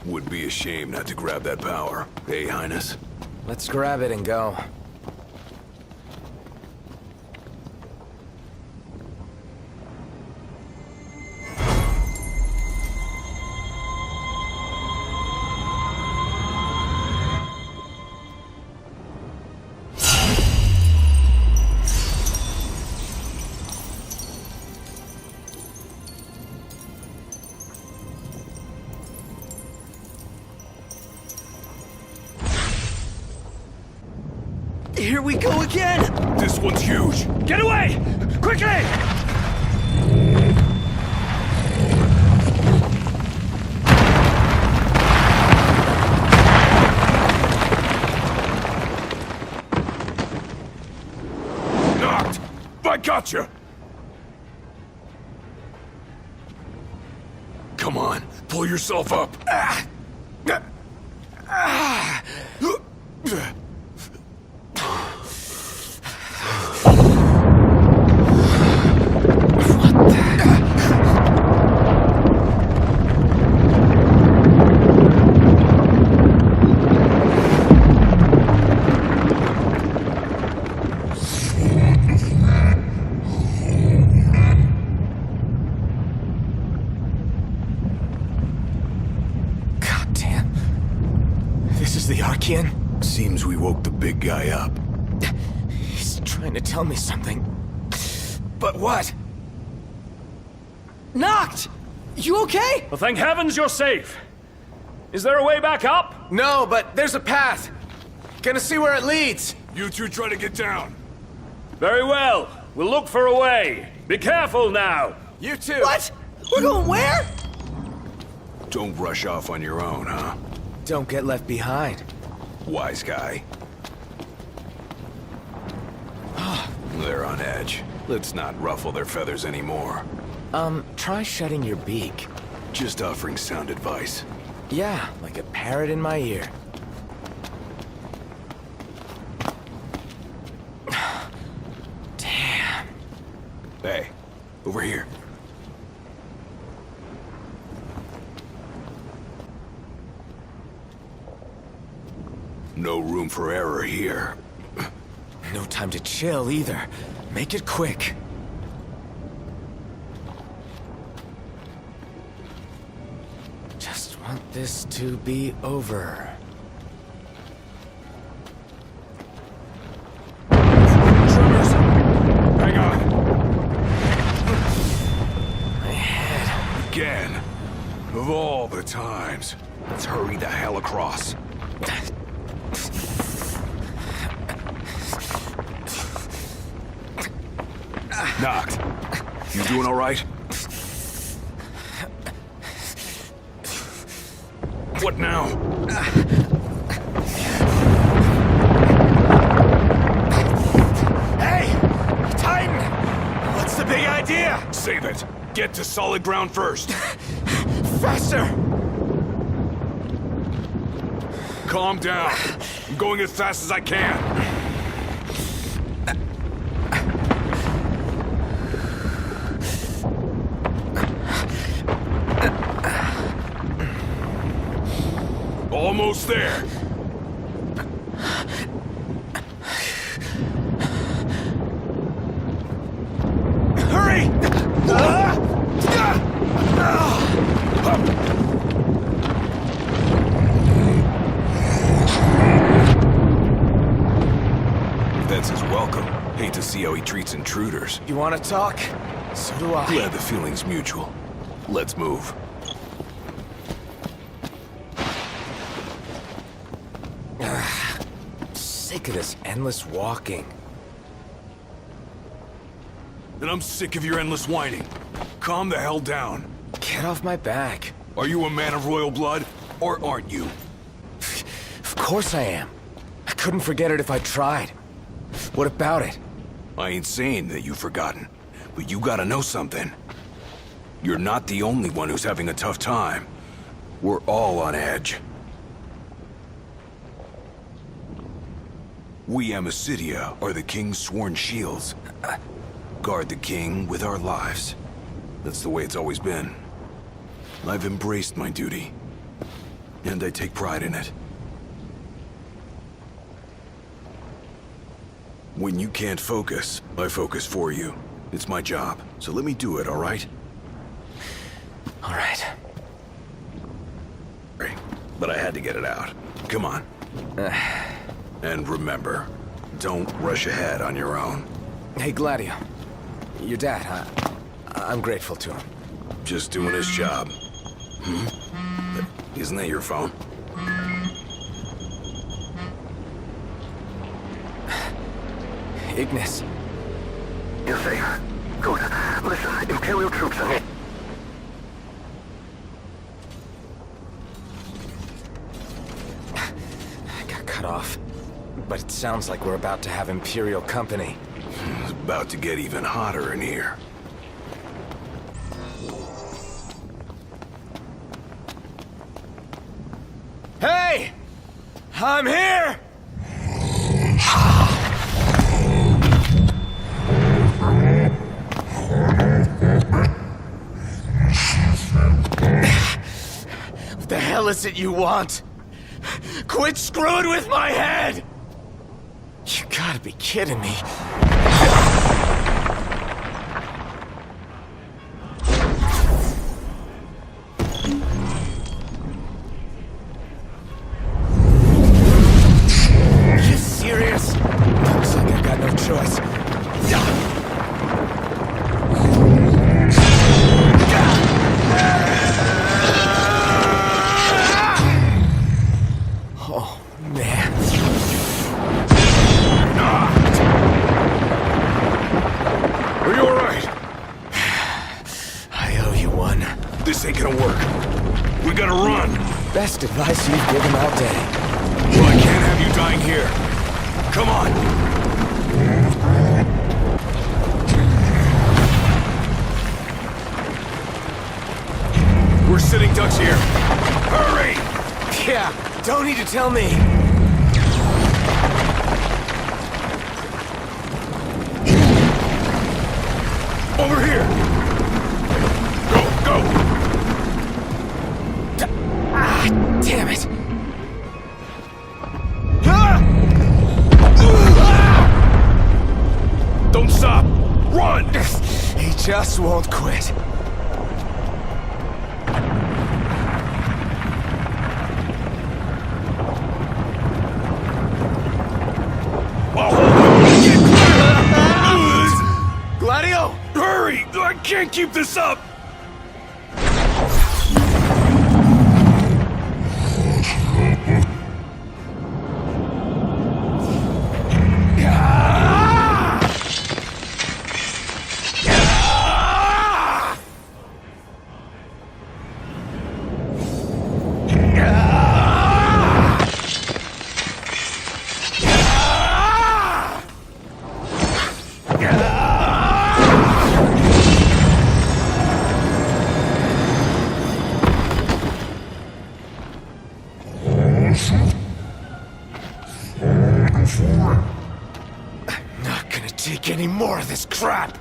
Would be a shame not to grab that power. Hey, Highness.
Let's grab it and go.
Here we go again!
This one's huge!
Get away! Quickly!
Knocked! I gotcha! Come on, pull yourself up.
guy up.
He's trying to tell me something. But what? Knocked! You okay?
Well, thank heavens you're safe. Is there a way back up?
No, but there's a path. Gonna see where it leads.
You two try to get down.
Very well. We'll look for a way. Be careful now.
You too.
What? We're going where?
Don't rush off on your own, huh?
Don't get left behind.
Wise guy. They're on edge. Let's not ruffle their feathers anymore.
Try shutting your beak.
Just offering sound advice.
Yeah, like a parrot in my ear. Damn.
Hey, over here. No room for error here.
No time to chill either. Make it quick. Just want this to be over.
Tremors! Hang on.
My head.
Again. Of all the times. Let's hurry the hell across. Knocked. You doing all right? What now?
Hey! Titan! What's the big idea?
Save it. Get to solid ground first.
Faster!
Calm down. I'm going as fast as I can. Almost there.
Hurry!
That's his welcome. Hate to see how he treats intruders.
You want to talk? So do I.
Glad the feeling's mutual. Let's move.
Sick of this endless walking.
Then I'm sick of your endless whining. Calm the hell down.
Get off my back.
Are you a man of royal blood, or aren't you?
Of course I am. I couldn't forget it if I tried. What about it?
I ain't saying that you've forgotten, but you gotta know something. You're not the only one who's having a tough time. We're all on edge. We Amicitia are the king's sworn shields. Guard the king with our lives. That's the way it's always been. I've embraced my duty, and I take pride in it. When you can't focus, I focus for you. It's my job, so let me do it, all right?
All right.
But I had to get it out. Come on. And remember, don't rush ahead on your own.
Hey, Gladio. Your dad, I'm grateful to him.
Just doing his job. Isn't that your phone?
Ignis.
You're safe. Good. Listen, Imperial troops are...
I got cut off. But it sounds like we're about to have Imperial company.
It's about to get even hotter in here.
Hey! I'm here! What the hell is it you want? Quit screwing with my head! You gotta be kidding me. You serious? choice. Oh, man.
Are you alright?
I owe you one.
This ain't gonna work. We gotta run.
Best advice you've given all day.
Well, I can't have you dying here. Come on. We're sitting ducks here. Hurry!
Yeah, don't need to tell me.
Over here! Go!
Damn it!
Don't stop! Run!
He just won't quit. Gladio!
Hurry! I can't keep this up!
Not gonna take any more of this crap!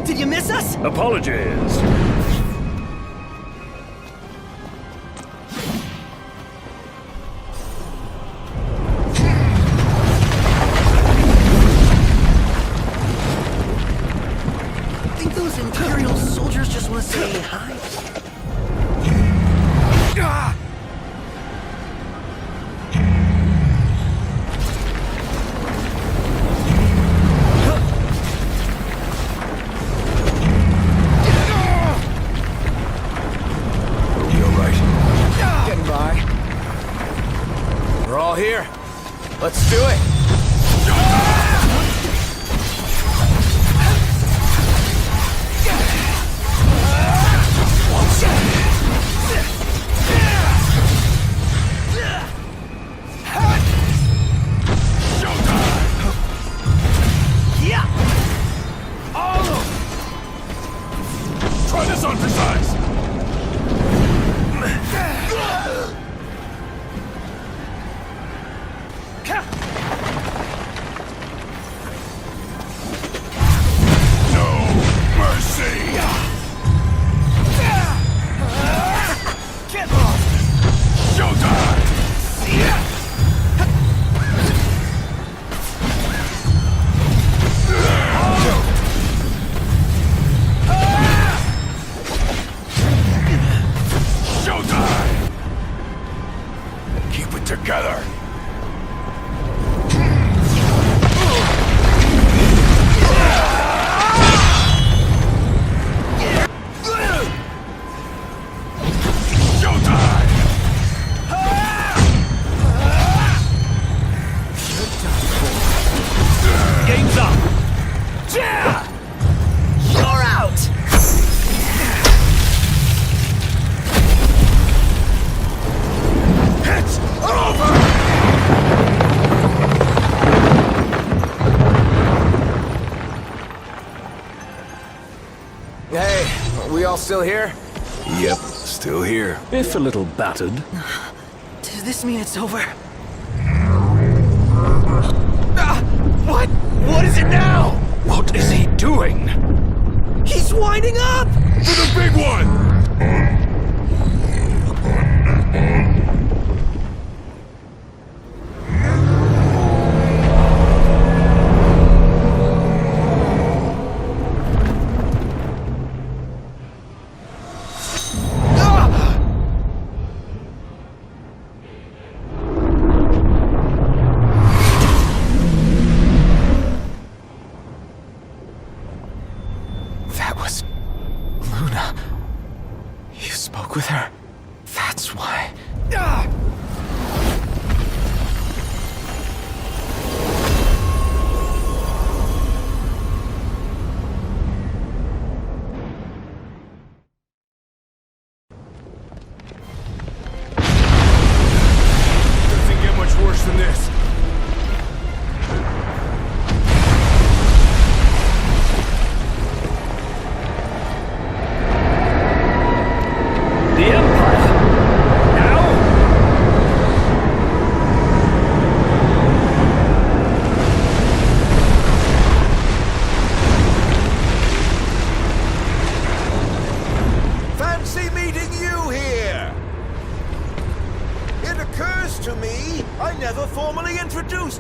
Did you miss us?
Apologies.
Think those Imperial soldiers just want to say hi?
We're all here. Let's do it.
Hey, we all still here?
Yep, still here.
If a little battered.
Does this mean it's over?
What? What is it now?
What is he doing?
He's winding up!
For the big one!
With her. That's why.
Doesn't get much worse than this.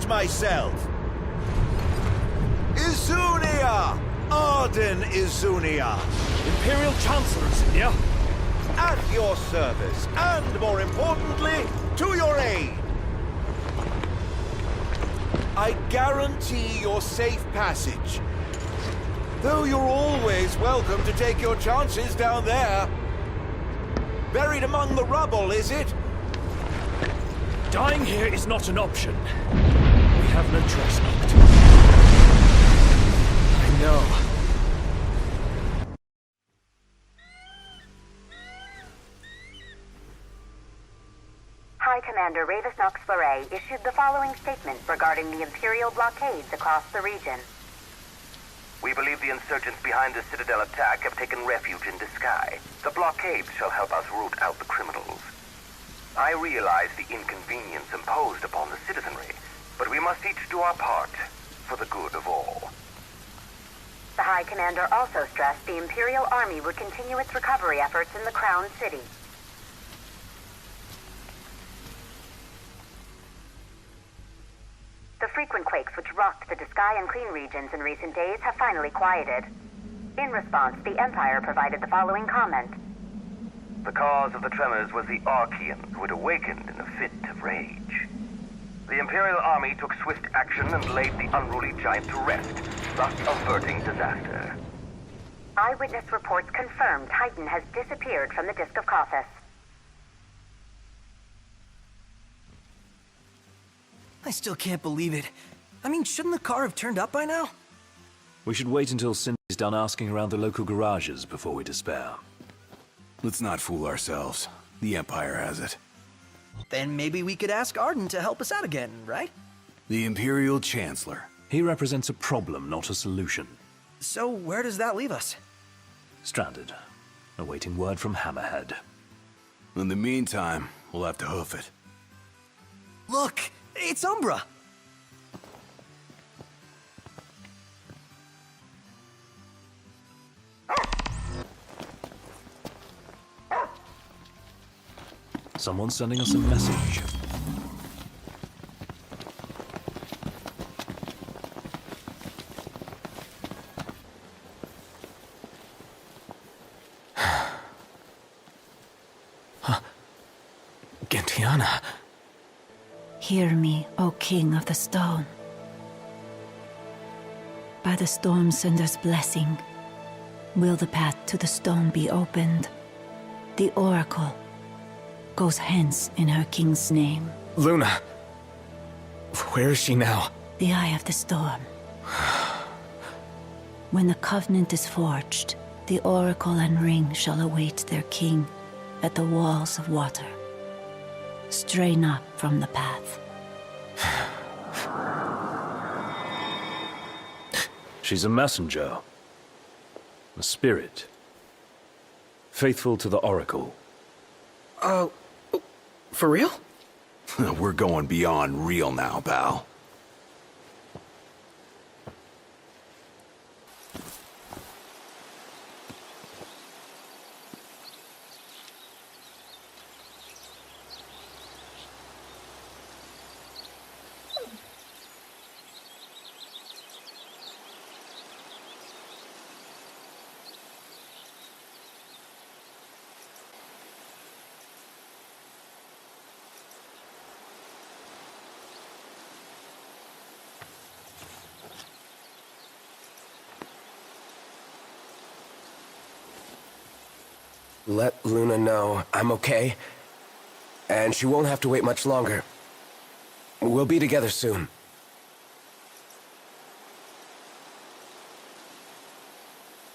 Myself. Izunia! Arden Izunia!
Imperial Chancellors, yeah?
At your service, and more importantly, to your aid. I guarantee your safe passage. Though you're always welcome to take your chances down there. Buried among the rubble, is it?
Dying here is not an option. We have no choice, Noct.
I know.
High Commander Ravis Nox Fleury issued the following statement regarding the Imperial blockades across the region.
We believe the insurgents behind the Citadel attack have taken refuge in Disguise. The blockades shall help us root out the criminals. I realize the inconvenience imposed upon the citizenry, but we must each do our part for the good of all.
The High Commander also stressed the Imperial Army would continue its recovery efforts in the Crown City. The frequent quakes which rocked the Disguise and Clean regions in recent days have finally quieted. In response, the Empire provided the following comment.
The cause of the tremors was the Archean, who had awakened in a fit of rage. The Imperial Army took swift action and laid the unruly giant to rest, thus averting disaster.
Eyewitness reports confirm Titan has disappeared from the Disk of Kothis.
I still can't believe it. I mean, shouldn't the car have turned up by now?
We should wait until Cindy's done asking around the local garages before we despair.
Let's not fool ourselves. The Empire has it.
Then maybe we could ask Arden to help us out again, right?
The Imperial Chancellor.
He represents a problem, not a solution.
So where does that leave us?
Stranded, awaiting word from Hammerhead.
In the meantime, we'll have to hoof it.
Look! It's Umbra!
Someone's sending us a message.
Gentiana.
Hear me, O King of the Stone. By the Stormsender's blessing, will the path to the stone be opened. The Oracle goes hence in her king's name.
Luna. Where is she now?
The Eye of the Storm. When the Covenant is forged, the Oracle and Ring shall await their king at the walls of water. Stray not from the path.
She's a messenger. A spirit. Faithful to the Oracle.
For real?
We're going beyond real now, pal.
Let Luna know I'm okay, and she won't have to wait much longer. We'll be together soon.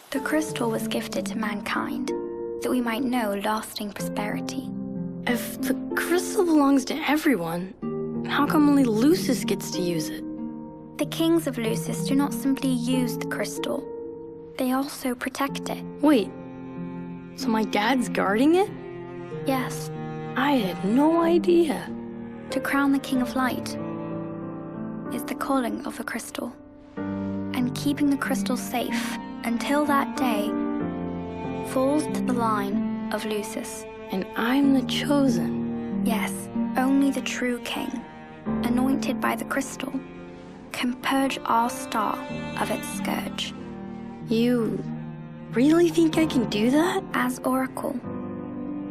The crystal was gifted to mankind, that we might know lasting prosperity.
If the crystal belongs to everyone, how come only Lucis gets to use it?
The kings of Lucis do not simply use the crystal, they also protect it.
Wait, so my dad's guarding it?
Yes.
I had no idea.
To crown the King of Light is the calling of the crystal, and keeping the crystal safe until that day falls to the line of Lucis.
And I'm the chosen.
Yes, only the true king, anointed by the crystal, can purge our star of its scourge.
You really think I can do that?
As Oracle,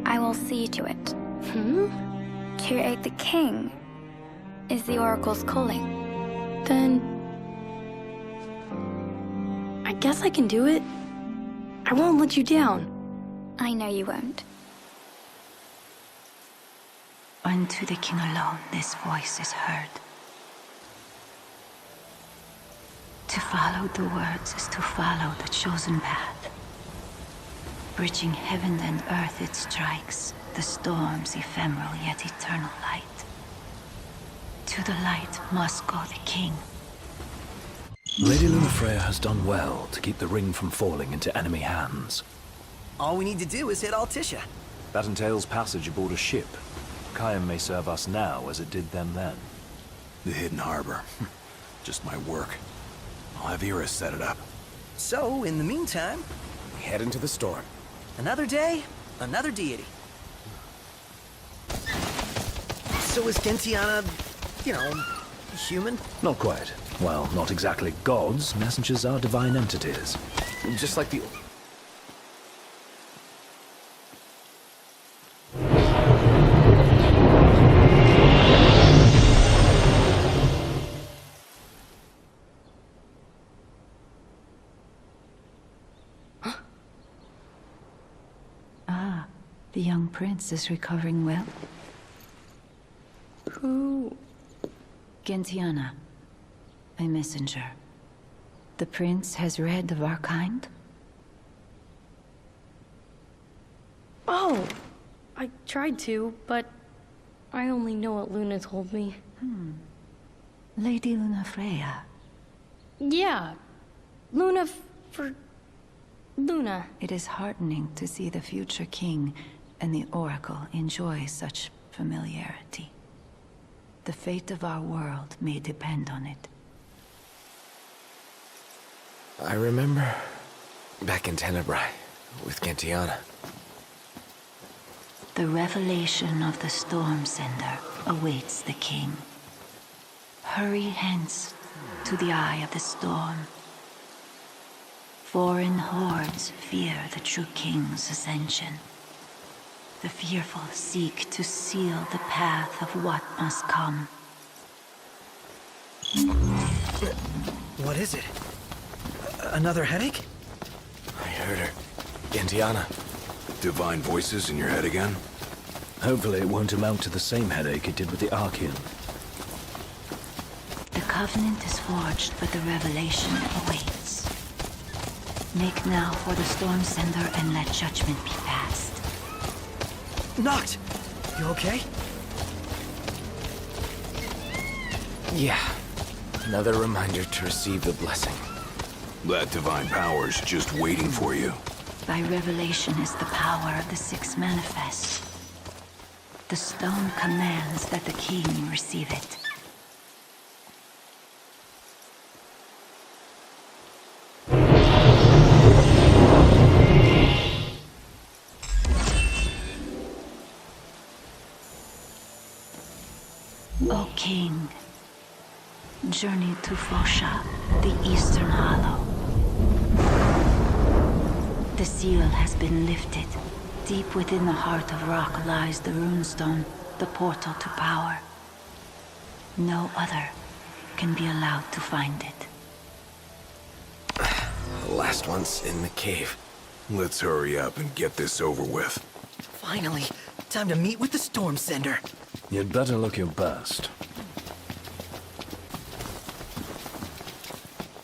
I will see to it. To aid the king is the Oracle's calling.
Then I guess I can do it. I won't let you down.
I know you won't.
Unto the king alone this voice is heard. To follow the words is to follow the chosen path. Bridging heaven and earth it strikes, the storm's ephemeral yet eternal light. To the light must go the king.
Lady Lunafreya has done well to keep the ring from falling into enemy hands.
All we need to do is hit Altissia.
That entails passage aboard a ship. Kayam may serve us now as it did them then.
The hidden harbor. Just my work. I'll have Iris set it up.
So, in the meantime,
we head into the storm.
Another day, another deity. So is Gentiana, human?
Not quite. Well, not exactly gods. Messengers are divine entities.
Just like the...
The young prince is recovering well.
Who?
Gentiana, a messenger. The prince has read of our kind?
Oh, I tried to, but I only know what Luna told me.
Lady Lunafreya.
Yeah, Luna for Luna.
It is heartening to see the future king and the Oracle enjoy such familiarity. The fate of our world may depend on it.
I remember back in Tenebrae with Gentiana.
The revelation of the Storm Sender awaits the king. Hurry hence to the eye of the storm. Foreign hordes fear the true king's ascension. The fearful seek to seal the path of what must come.
What is it? Another headache?
I heard her. Gentiana.
Divine voices in your head again?
Hopefully it won't amount to the same headache it did with the Archean.
The covenant is forged, but the revelation awaits. Make now for the Storm Sender and let judgment be passed.
Noct! You okay?
Yeah. Another reminder to receive the blessing.
That divine power's just waiting for you.
By revelation is the power of the six manifest. The stone commands that the king receive it. O king, journey to Fosha, the eastern hollow. The seal has been lifted. Deep within the heart of rock lies the runestone, the portal to power. No other can be allowed to find it.
The last one's in the cave.
Let's hurry up and get this over with.
Finally, time to meet with the Storm Sender.
You'd better look your best.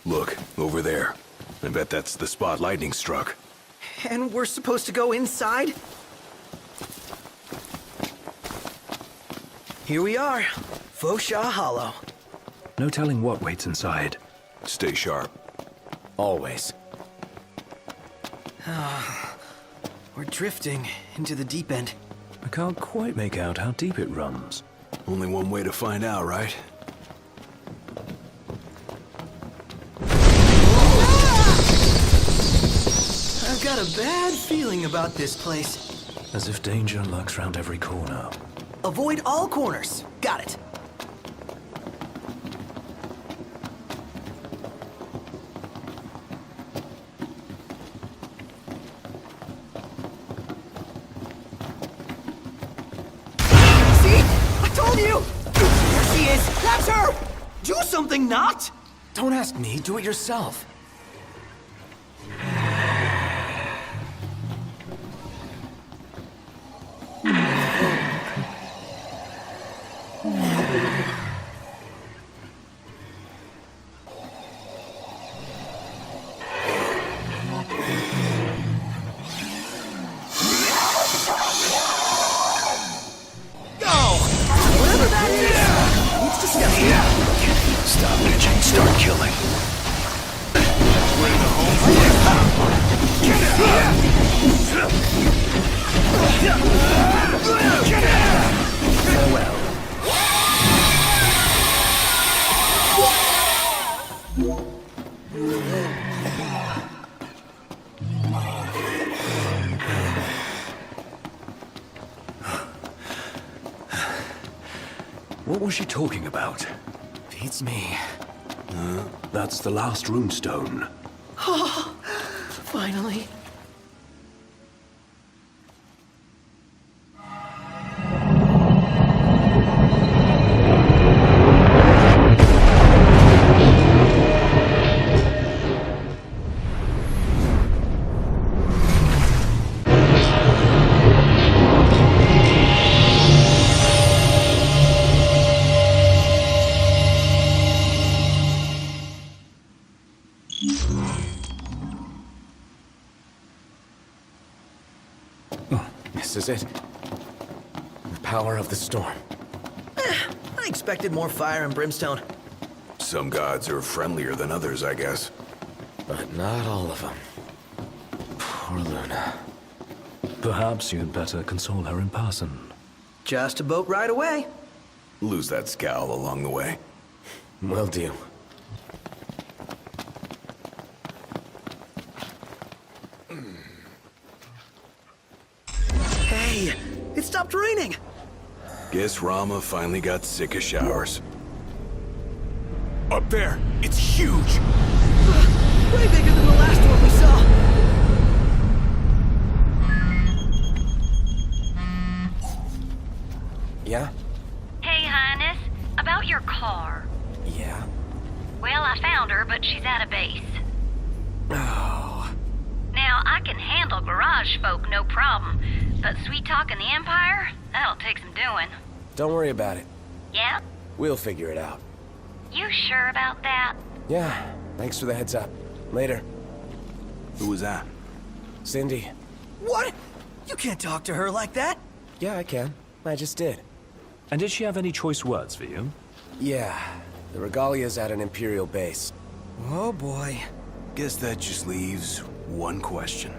Look, over there. I bet that's the spot lightning struck.
And we're supposed to go inside? Here we are, Fosha Hollow.
No telling what waits inside.
Stay sharp.
Always.
We're drifting into the deep end.
I can't quite make out how deep it runs.
Only one way to find out, right?
I've got a bad feeling about this place.
As if danger lurks round every corner.
Avoid all corners. Got it. See? I told you! There she is! That's her! Do something, Noct!
Don't ask me, do it yourself.
Stop bitching, start killing. Farewell. What was she talking about?
Beats me.
That's the last runestone.
Oh, finally.
This is it. The power of the storm.
I expected more fire and brimstone.
Some gods are friendlier than others, I guess.
But not all of them. Poor Luna.
Perhaps you'd better console her in person.
Just a boat ride away.
Lose that scowl along the way.
Will do.
Hey, it stopped raining.
Guess Rama finally got sick of showers.
Up there! It's huge!
Way bigger than the last one we saw.
Yeah?
Hey, Highness. About your car.
Yeah?
Well, I found her, but she's out of base.
Oh.
Now, I can handle garage folk, no problem. But sweet-talking the Empire? That'll take some doing.
Don't worry about it.
Yeah?
We'll figure it out.
You sure about that?
Yeah. Thanks for the heads up. Later.
Who was that?
Cindy.
What? You can't talk to her like that.
Yeah, I can. I just did.
And did she have any choice words for you?
Yeah. The regalia's at an Imperial base.
Oh boy.
Guess that just leaves one question.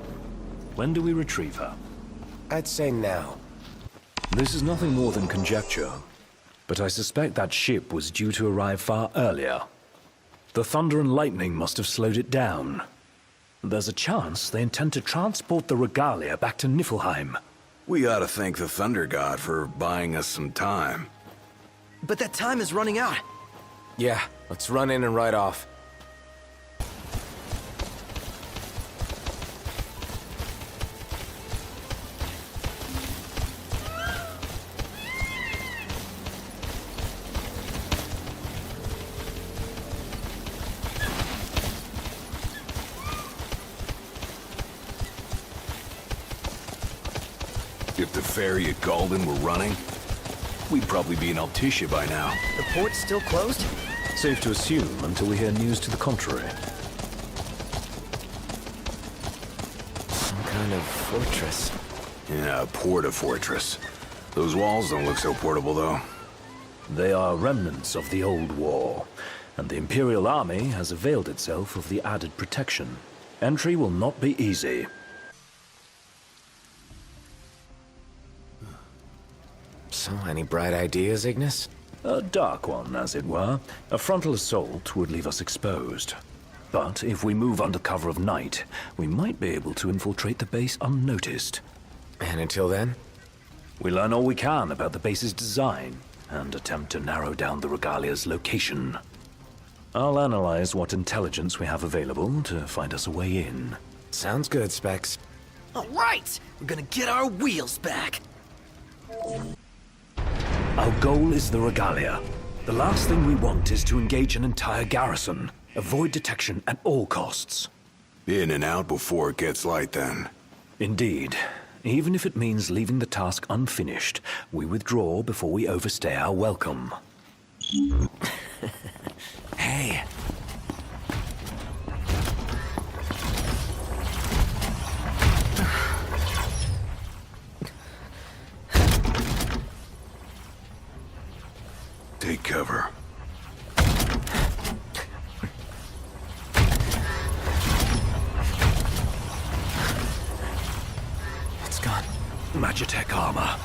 When do we retrieve her?
I'd say now.
This is nothing more than conjecture, but I suspect that ship was due to arrive far earlier. The thunder and lightning must have slowed it down. There's a chance they intend to transport the regalia back to Niflheim.
We ought to thank the Thunder God for buying us some time.
But that time is running out.
Yeah, let's run in and ride off.
If the ferry at Galden were running, we'd probably be in Altissia by now.
The port's still closed?
Safe to assume until we hear news to the contrary.
Some kind of fortress.
Yeah, a porta-fortress. Those walls don't look so portable, though.
They are remnants of the old war, and the Imperial Army has availed itself of the added protection. Entry will not be easy.
So, any bright ideas, Ignis?
A dark one, as it were. A frontal assault would leave us exposed. But if we move under cover of night, we might be able to infiltrate the base unnoticed.
And until then?
We learn all we can about the base's design, and attempt to narrow down the regalia's location. I'll analyze what intelligence we have available to find us a way in.
Sounds good, Specs.
All right! We're gonna get our wheels back!
Our goal is the regalia. The last thing we want is to engage an entire garrison. Avoid detection at all costs.
In and out before it gets light, then.
Indeed. Even if it means leaving the task unfinished, we withdraw before we overstay our welcome.
Hey.
Take cover.
It's gone.
Magitech armor.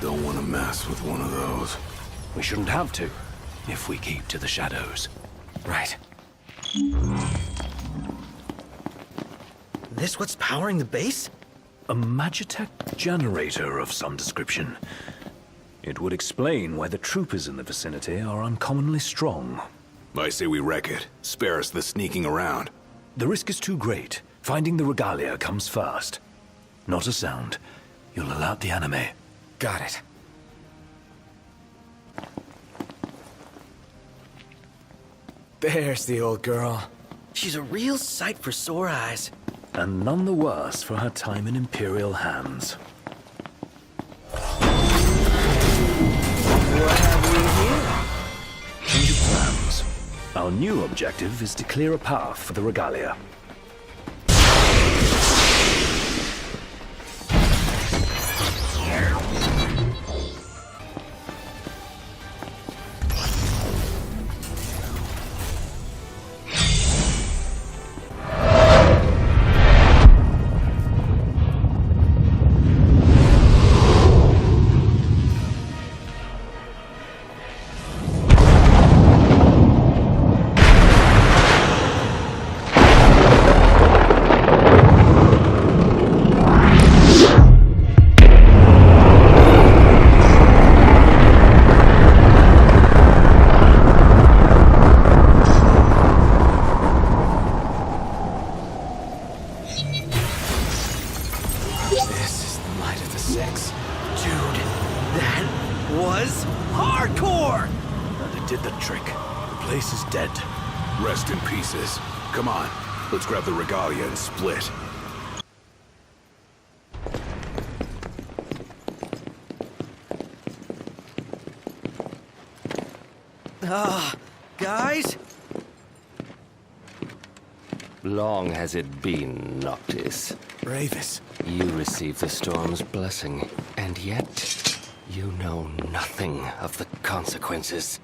Don't want to mess with one of those.
We shouldn't have to, if we keep to the shadows.
Right.
This what's powering the base?
A Magitech generator of some description. It would explain why the troopers in the vicinity are uncommonly strong.
I say we wreck it. Spare us the sneaking around.
The risk is too great. Finding the regalia comes first. Not a sound. You'll alert the enemy.
Got it. There's the old girl.
She's a real sight for sore eyes.
And none the worse for her time in Imperial hands.
What have we here?
Change of plans. Our new objective is to clear a path for the regalia.
Rest in pieces. Come on, let's grab the regalia and split.
Guys?
Long has it been, Noctis.
Ravis.
You received the storm's blessing, and yet you know nothing of the consequences.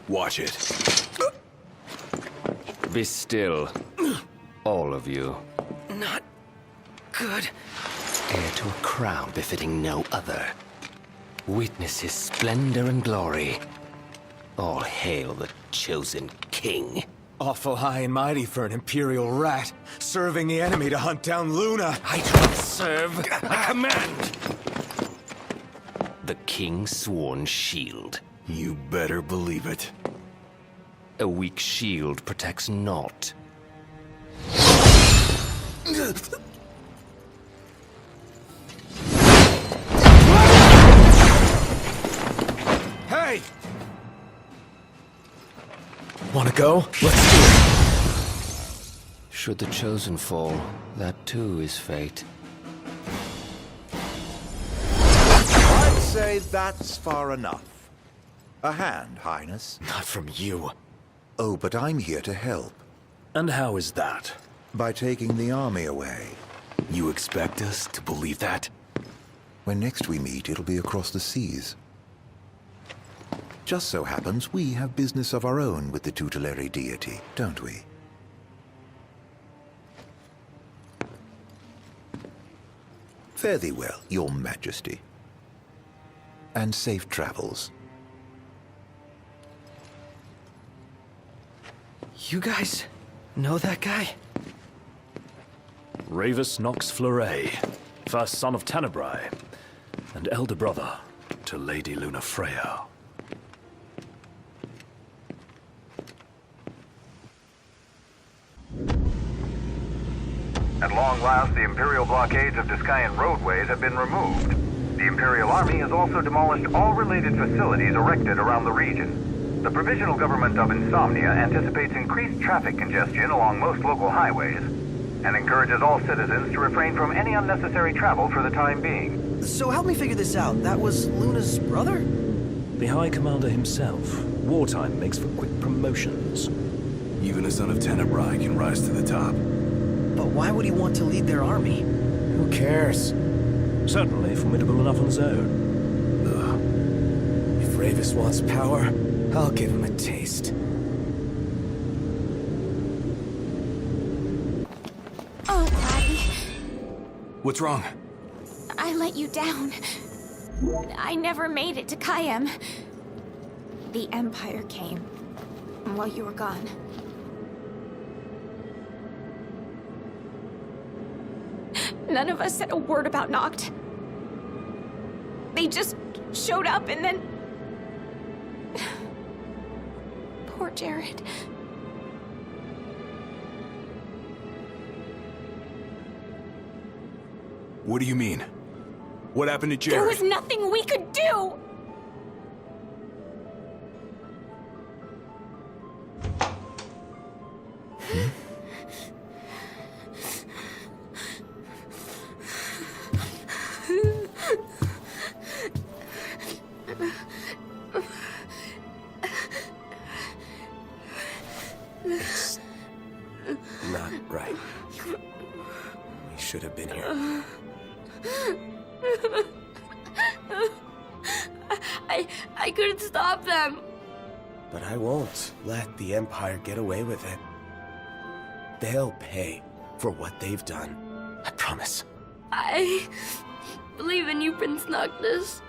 Watch it.
Be still, all of you.
Not good.
Heir to a crown befitting no other. Witness his splendor and glory. All hail the chosen king.
Awful high and mighty for an imperial rat, serving the enemy to hunt down Luna. I don't serve, I command!
The king's sworn shield.
You better believe it.
A weak shield protects naught.
Hey! Wanna go? Let's do it!
Should the chosen fall, that too is fate.
I'd say that's far enough. A hand, Highness.
Not from you.
Oh, but I'm here to help.
And how is that?
By taking the army away.
You expect us to believe that?
When next we meet, it'll be across the seas. Just so happens we have business of our own with the tutelary deity, don't we? Fare thee well, your majesty. And safe travels.
You guys know that guy?
Ravus Nox Fleuret, first son of Tenebrae, and elder brother to Lady Lunafreya.
At long last, the Imperial blockades of Discayan roadways have been removed. The Imperial Army has also demolished all related facilities erected around the region. The Provisional Government of Insomnia anticipates increased traffic congestion along most local highways, and encourages all citizens to refrain from any unnecessary travel for the time being.
So help me figure this out. That was Luna's brother?
The High Commander himself. Wartime makes for quick promotions.
Even a son of Tenebrae can rise to the top.
But why would he want to lead their army?
Who cares?
Certainly formidable enough on his own.
If Ravus wants power, I'll give him a taste.
Oh, Daddy.
What's wrong?
I let you down. I never made it to Kayem. The Empire came while you were gone. None of us said a word about Noct. They just showed up and then... Poor Jared.
What do you mean? What happened to Jared?
There was nothing we could do!
It's not right. We should have been here.
I couldn't stop them.
But I won't let the Empire get away with it. They'll pay for what they've done. I promise.
I believe in you, Prince Noctis.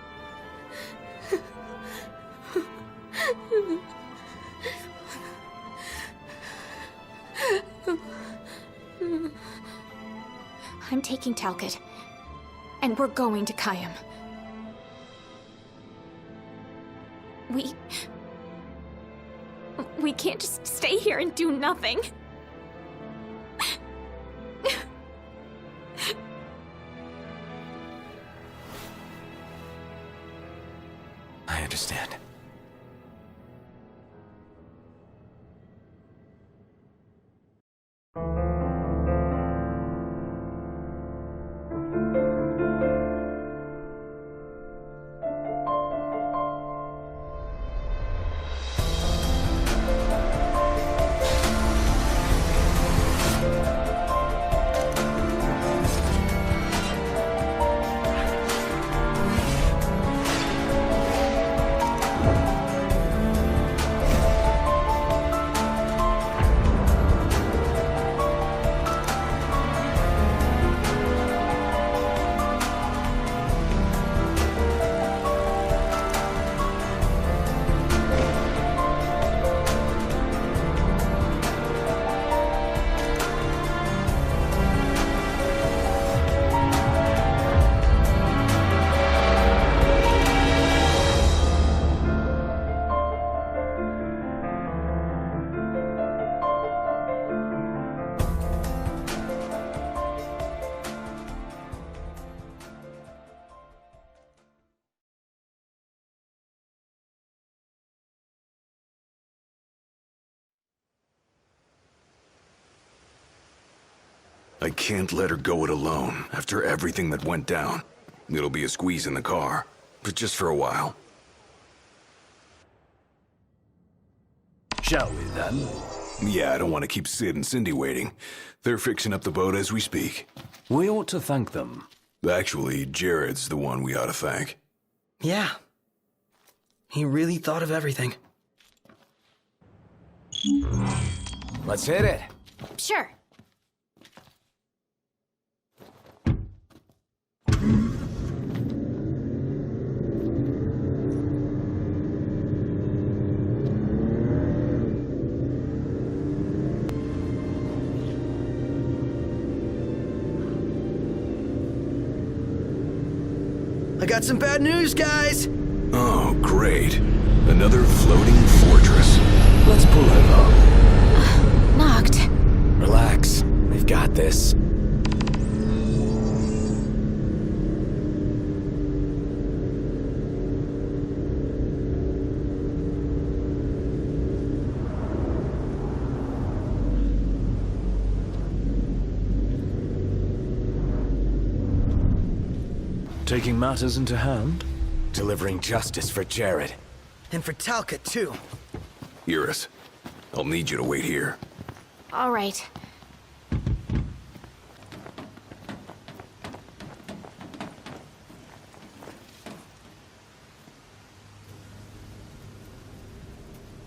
I'm taking Talcott, and we're going to Kayem. We can't just stay here and do nothing.
I understand.
I can't let her go it alone after everything that went down. It'll be a squeeze in the car, but just for a while.
Shall we, then?
Yeah, I don't want to keep Sid and Cindy waiting. They're fixing up the boat as we speak.
We ought to thank them.
Actually, Jared's the one we ought to thank.
Yeah. He really thought of everything.
Let's hit it.
Sure.
I got some bad news, guys!
Oh, great. Another floating fortress.
Let's pull over.
Knocked.
Relax. We've got this.
Taking matters into hand?
Delivering justice for Jared.
And for Talca, too.
Iris, I'll need you to wait here.
All right.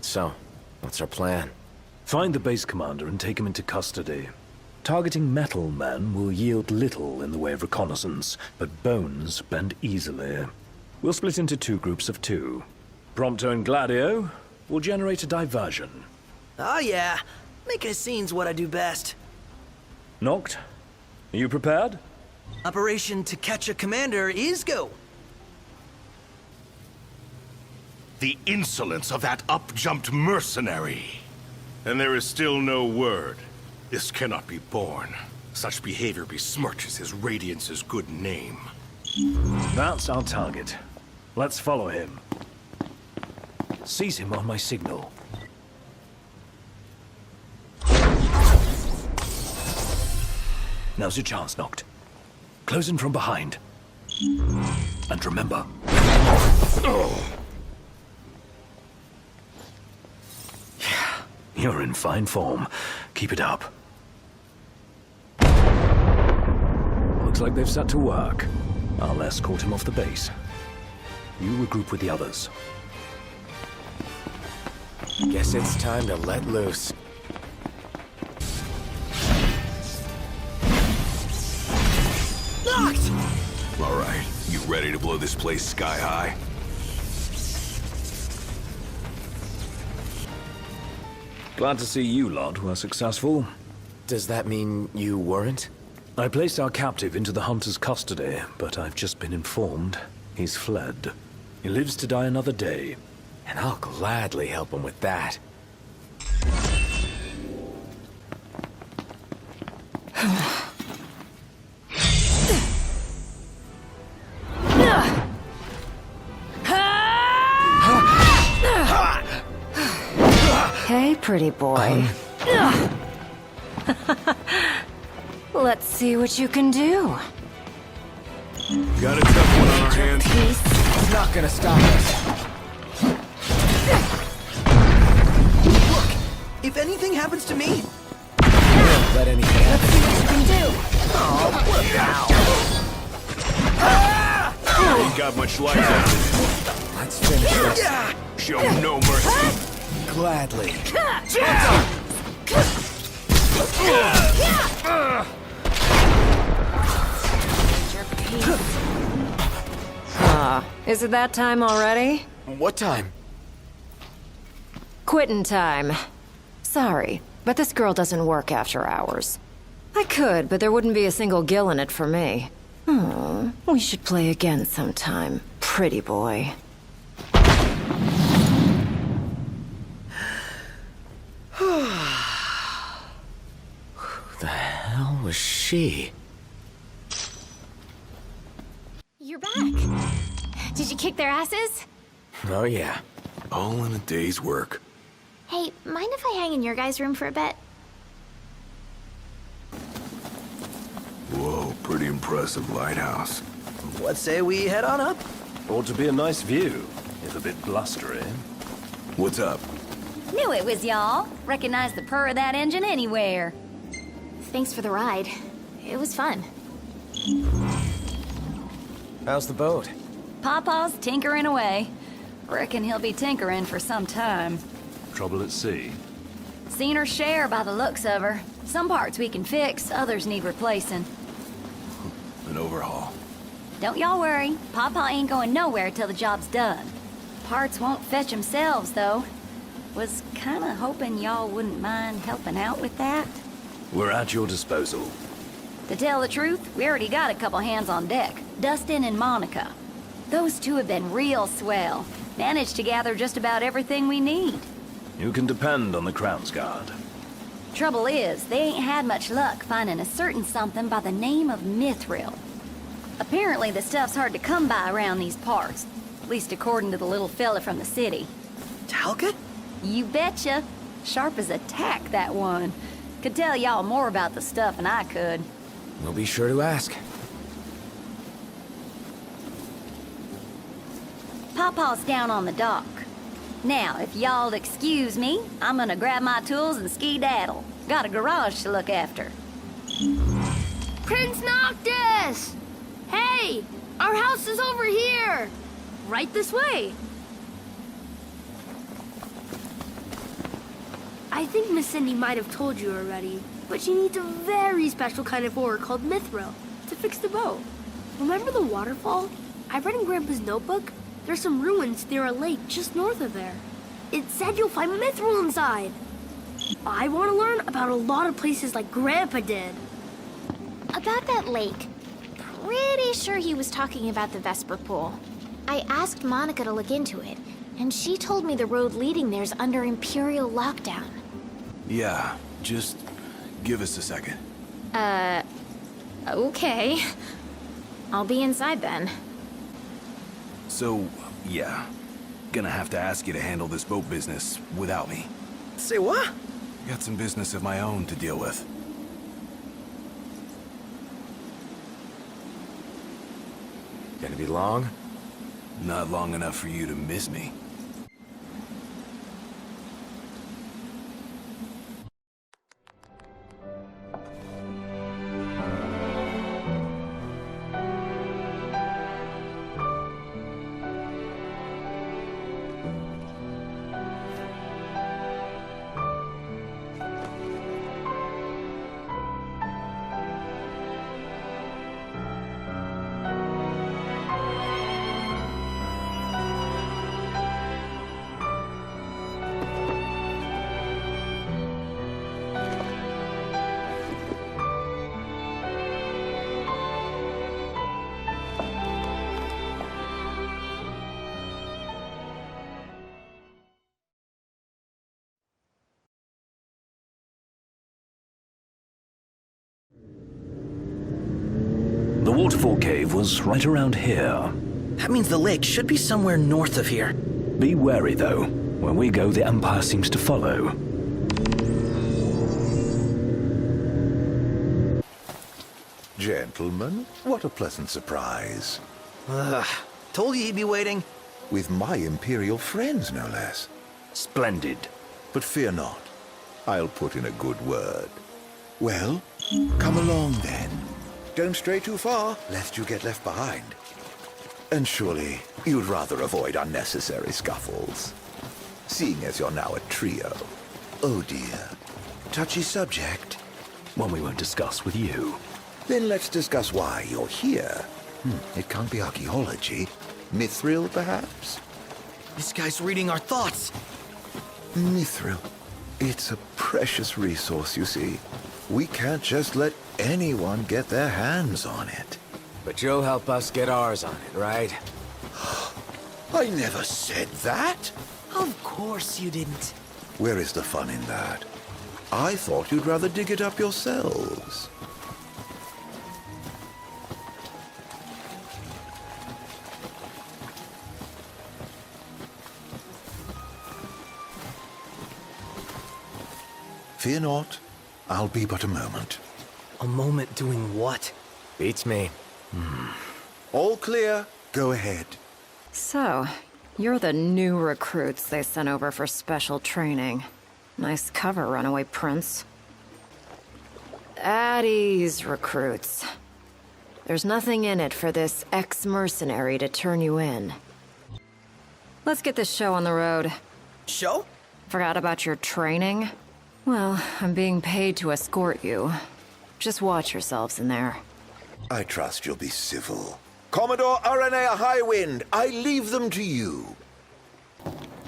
So, what's our plan?
Find the base commander and take him into custody. Targeting metal men will yield little in the way of reconnaissance, but bones bend easily. We'll split into 2 groups of 2. Prompto and Gladio will generate a diversion.
Oh yeah, making a scene's what I do best.
Noct, are you prepared?
Operation To Catch a Commander is go.
The insolence of that up-jumped mercenary. And there is still no word. This cannot be borne. Such behavior besmirches his Radiance's good name.
That's our target. Let's follow him. Seize him on my signal. Now's your chance, Noct. Close in from behind. And remember... Yeah, you're in fine form. Keep it up. Looks like they've set to work. I'll escort him off the base. You regroup with the others.
Guess it's time to let loose.
Knocked!
All right, you ready to blow this place sky high?
Glad to see you lot were successful.
Does that mean you weren't?
I placed our captive into the hunter's custody, but I've just been informed he's fled. He lives to die another day.
And I'll gladly help him with that.
Hey, pretty boy. Let's see what you can do.
Got a tough one on our hands.
It's not gonna stop us.
Look, if anything happens to me...
Don't let anything happen.
Let's see what you can do. Oh, look out.
Ain't got much life left.
Let's finish this.
Show no mercy.
Gladly.
Is it that time already?
What time?
Quitting time. Sorry, but this girl doesn't work after hours. I could, but there wouldn't be a single gill in it for me. We should play again sometime, pretty boy.
Who the hell was she?
You're back. Did you kick their asses?
Oh yeah.
All in a day's work.
Hey, mind if I hang in your guys' room for a bit?
Pretty impressive lighthouse.
What say we head on up?
Ought to be a nice view, if a bit blustery.
What's up?
Knew it was y'all. Recognize the purr of that engine anywhere.
Thanks for the ride. It was fun.
How's the boat?
Pawpaw's tinkering away. Reckon he'll be tinkering for some time.
Trouble at sea.
Seen her share by the looks of her. Some parts we can fix, others need replacing.
An overhaul.
Don't y'all worry. Pawpaw ain't going nowhere till the job's done. Parts won't fetch themselves, though. Was kinda hoping y'all wouldn't mind helping out with that.
We're at your disposal.
To tell the truth, we already got a couple hands on deck. Dustin and Monica. Those two have been real swell. Managed to gather just about everything we need.
You can depend on the Crown's Guard.
Trouble is, they ain't had much luck finding a certain something by the name of mithril. Apparently the stuff's hard to come by around these parts. At least according to the little fella from the city.
Talcott?
You betcha. Sharp as a tack, that one. Could tell y'all more about the stuff than I could.
We'll be sure to ask.
Pawpaw's down on the dock. Now, if y'all'll excuse me, I'm gonna grab my tools and ski-daddle. Got a garage to look after.
Prince Noctis! Hey! Our house is over here! Right this way. I think Miss Cindy might have told you already, but she needs a very special kind of ore called mithril to fix the boat. Remember the waterfall? I read in Grandpa's notebook. There's some ruins near a lake just north of there. It said you'll find mithril inside. I want to learn about a lot of places like Grandpa did.
About that lake. Pretty sure he was talking about the Vesper Pool. I asked Monica to look into it, and she told me the road leading there's under Imperial lockdown.
Yeah, just give us a second.
Okay. I'll be inside then.
So, yeah. Gonna have to ask you to handle this boat business without me.
Say what?
Got some business of my own to deal with.
Gonna be long?
Not long enough for you to miss me.
The waterfall cave was right around here.
That means the lake should be somewhere north of here.
Be wary, though. When we go, the Empire seems to follow.
Gentlemen, what a pleasant surprise.
Told you he'd be waiting.
With my Imperial friends, no less.
Splendid.
But fear not. I'll put in a good word. Well, come along then. Don't stray too far, lest you get left behind. And surely you'd rather avoid unnecessary scuffles. Seeing as you're now a trio. Oh dear. Touchy subject.
One we won't discuss with you.
Then let's discuss why you're here. It can't be archaeology. Mithril, perhaps?
This guy's reading our thoughts.
Mithril. It's a precious resource, you see. We can't just let anyone get their hands on it.
But you'll help us get ours on it, right?
I never said that.
Of course you didn't.
Where is the fun in that? I thought you'd rather dig it up yourselves. Fear not. I'll be but a moment.
A moment doing what?
Beats me.
All clear. Go ahead.
So, you're the new recruits they sent over for special training. Nice cover, runaway prince. At ease, recruits. There's nothing in it for this ex-mercenary to turn you in. Let's get this show on the road.
Show?
Forgot about your training? Well, I'm being paid to escort you. Just watch yourselves in there.
I trust you'll be civil. Commodore Aranea Highwind, I leave them to you.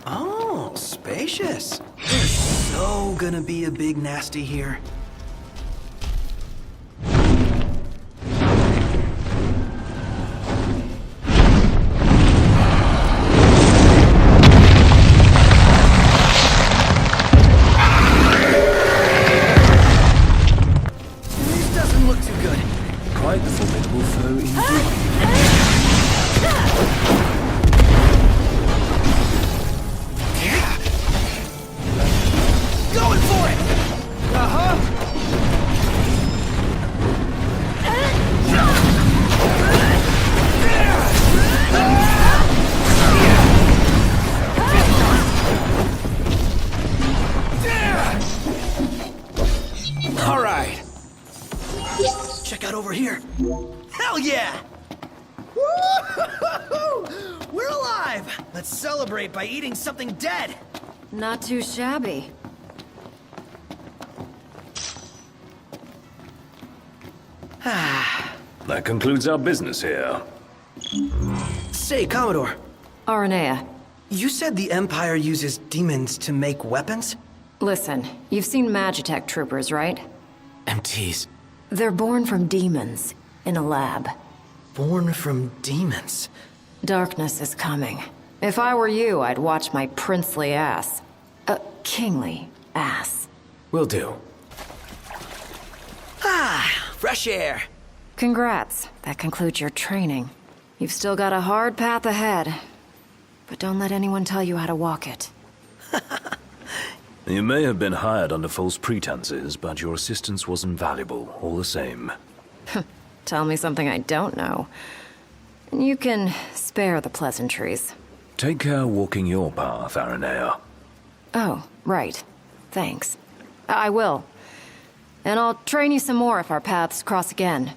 Oh, spacious. There's so gonna be a big nasty here. This doesn't look too good.
Quite the formidable foe indeed.
Going for it! All right. Check out over here. Hell yeah! Woo-hoo-hoo-hoo! We're alive! Let's celebrate by eating something dead!
Not too shabby.
That concludes our business here.
Say, Commodore.
Aranea.
You said the Empire uses demons to make weapons?
Listen, you've seen Magitech troopers, right?
MTs.
They're born from demons, in a lab.
Born from demons?
Darkness is coming. If I were you, I'd watch my princely ass. Kingly ass.
Will do.
Ah, fresh air.
Congrats. That concludes your training. You've still got a hard path ahead. But don't let anyone tell you how to walk it.
You may have been hired under false pretenses, but your assistance was invaluable, all the same.
Tell me something I don't know. And you can spare the pleasantries.
Take care walking your path, Aranea.
Oh, right. Thanks. I will. And I'll train you some more if our paths cross again.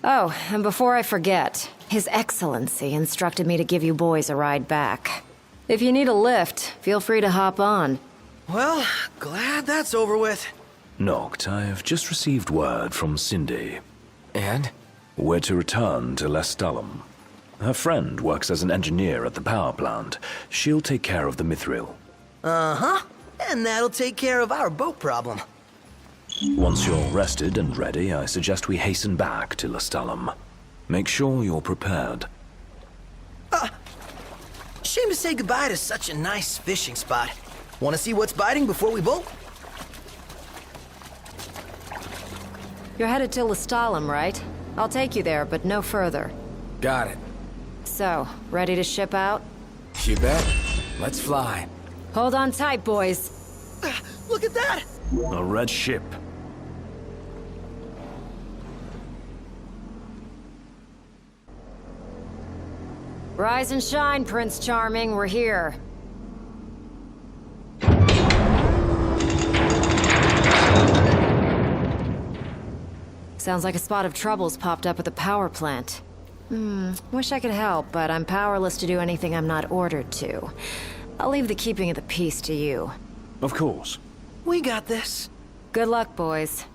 Oh, and before I forget, His Excellency instructed me to give you boys a ride back. If you need a lift, feel free to hop on.
Well, glad that's over with.
Noct, I've just received word from Cindy.
And?
We're to return to Lestalem. Her friend works as an engineer at the power plant. She'll take care of the mithril.
Uh-huh. And that'll take care of our boat problem.
Once you're rested and ready, I suggest we hasten back to Lestalem. Make sure you're prepared.
Shame to say goodbye to such a nice fishing spot. Want to see what's biting before we bolt?
You're headed to Lestalem, right? I'll take you there, but no further.
Got it.
So, ready to ship out?
You bet. Let's fly.
Hold on tight, boys.
Look at that!
A red ship.
Rise and shine, Prince Charming. We're here. Sounds like a spot of trouble's popped up at the power plant. Wish I could help, but I'm powerless to do anything I'm not ordered to. I'll leave the keeping of the peace to you.
Of course.
We got this.
Good luck, boys.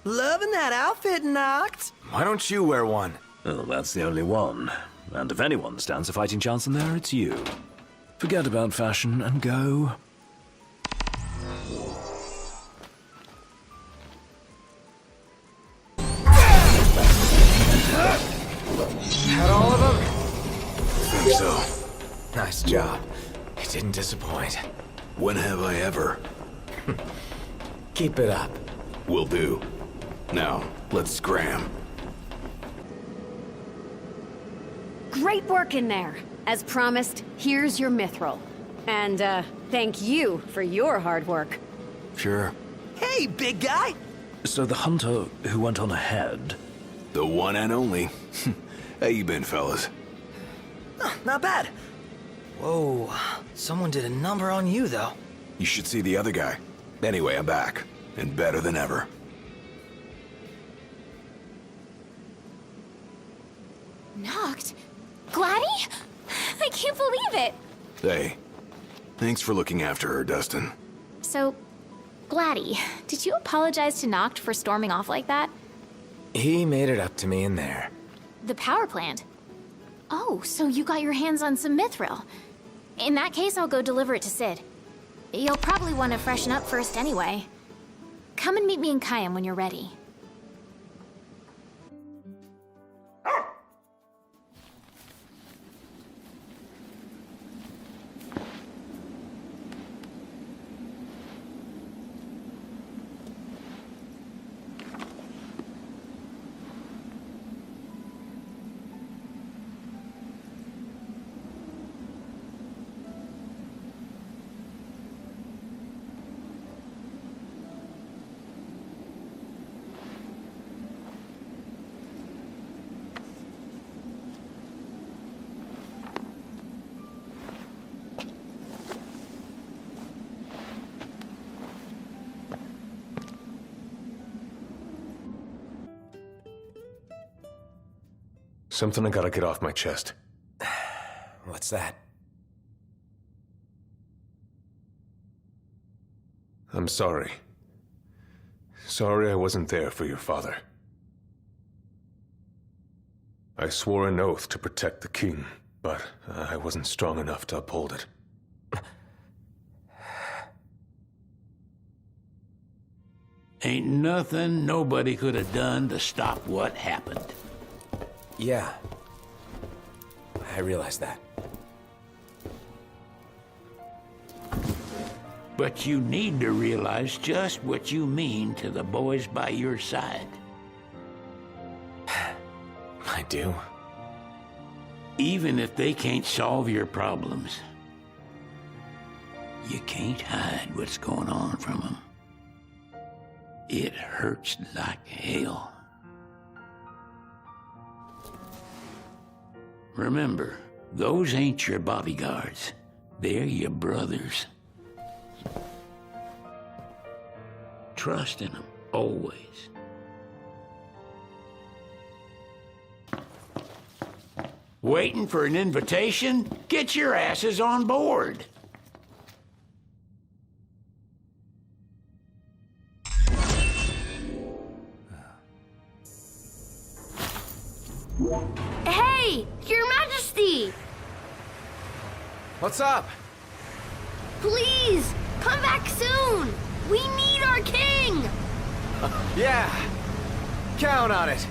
Loving that outfit, Noct.
Why don't you wear one?
Well, that's the only one. And if anyone stands a fighting chance in there, it's you. Forget about fashion and go.
Had all of them? I think so. Nice job.
didn't disappoint.
When have I ever?
Keep it up.
Will do. Now, let's scram.
Great work in there. As promised, here's your mithril. And, thank you for your hard work.
Sure.
Hey, big guy!
So the hunter who went on ahead...
The one and only. How you been, fellas?
Not bad. Whoa, someone did a number on you, though.
You should see the other guy. Anyway, I'm back. And better than ever.
Knocked? Gladdy? I can't believe it!
Hey, thanks for looking after her, Dustin.
So, Gladdy, did you apologize to Noct for storming off like that?
He made it up to me in there.
The power plant? Oh, so you got your hands on some mithril. In that case, I'll go deliver it to Sid. You'll probably want to freshen up first anyway. Come and meet me in Kayam when you're ready.
Something I gotta get off my chest.
What's that?
I'm sorry. Sorry I wasn't there for your father. I swore an oath to protect the king, but I wasn't strong enough to uphold it.
Ain't nothing nobody could have done to stop what happened.
Yeah. I realize that.
But you need to realize just what you mean to the boys by your side.
I do.
Even if they can't solve your problems, you can't hide what's going on from them. It hurts like hell. Remember, those ain't your bodyguards. They're your brothers. Trust in them, always. Waiting for an invitation? Get your asses on board.
Hey, Your Majesty!
What's up?
Please, come back soon! We need our king!
Yeah, count on it.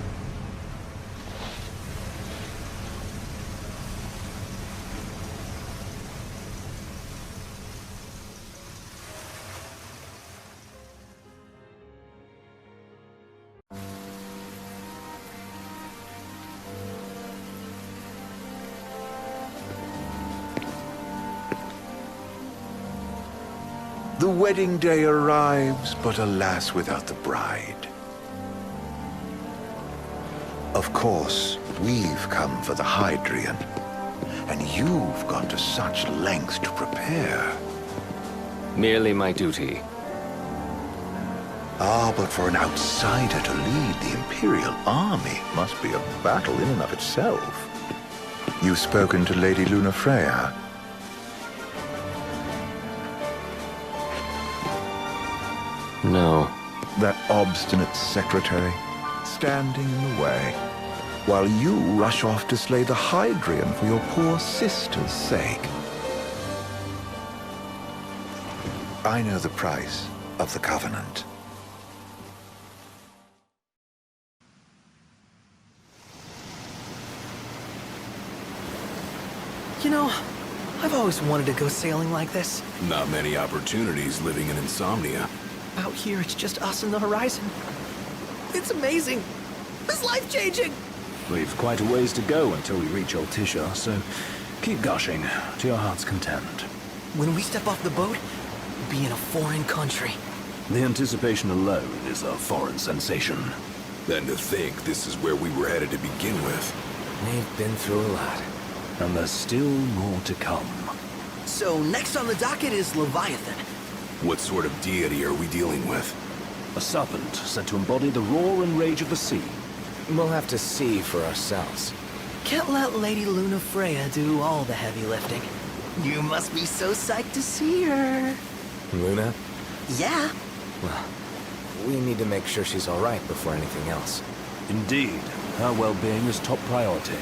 The wedding day arrives, but alas, without the bride. Of course, we've come for the Hydrian, and you've gone to such lengths to prepare.
Merely my duty.
Ah, but for an outsider to lead the Imperial army must be a battle in and of itself. You've spoken to Lady Lunafreya.
No.
That obstinate secretary, standing in the way, while you rush off to slay the Hydrian for your poor sister's sake. I know the price of the Covenant.
You know, I've always always wanted to go sailing like this.
Not many opportunities living in insomnia.
Out here, it's just us and the horizon. It's amazing. It's life-changing.
We've quite a ways to go until we reach Altisha, so keep gushing to your heart's content.
When we step off the boat, we'll be in a foreign country.
The anticipation alone is a foreign sensation.
Then to think this is where we were headed to begin with.
We've been through a lot.
And there's still more to come.
So next on the docket is Leviathan.
What sort of deity are we dealing with?
A serpent said to embody the roar and rage of the sea.
We'll have to see for ourselves.
Can't let Lady Luna Freya do all the heavy lifting. You must be so psyched to see her.
Luna?
Yeah.
Well, we need to make sure she's all right before anything else.
Indeed. Her well-being is top priority.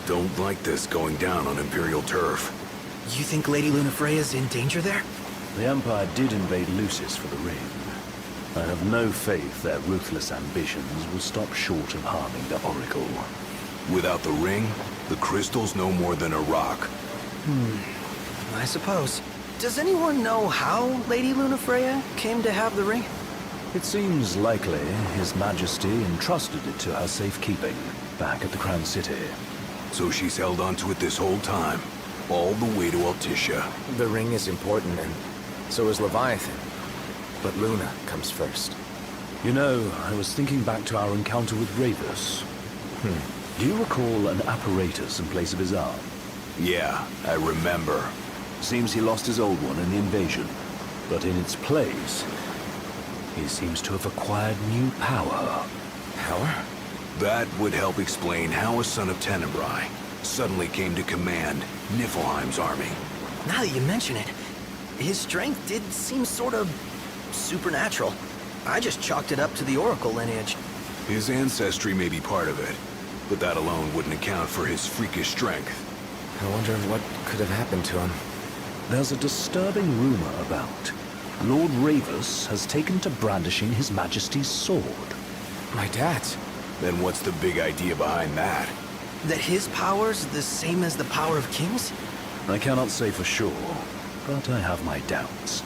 Don't like this going down on Imperial turf.
You think Lady Luna Freya's in danger there?
The Empire did invade Lucis for the ring. I have no faith their ruthless ambitions will stop short of harming the Oracle.
Without the ring, the crystal's no more than a rock.
I suppose. Does anyone know how Lady Luna Freya came to have the ring?
It seems likely His Majesty entrusted it to her safekeeping back at the Crown City.
So she's held onto it this whole time, all the way to Altisha.
The ring is important, and so is Leviathan. But Luna comes first.
You know, I was thinking back to our encounter with Ravus. Do you recall an apparatus in place of his arm?
Yeah, I remember.
Seems he lost his old one in the invasion. But in its place, he seems to have acquired new power.
Power?
That would help explain how a son of Tenebrae suddenly came to command Niflheim's army.
Now that you mention it, his strength did seem sort of supernatural. I just chalked it up to the Oracle lineage.
His ancestry may be part of it, but that alone wouldn't account for his freakish strength.
I wonder what could have happened to him.
There's a disturbing rumor about Lord Ravus has taken to brandishing His Majesty's sword.
My dad's.
Then what's the big idea behind that?
That his power's the same as the power of kings?
I cannot say for sure, but I have my doubts.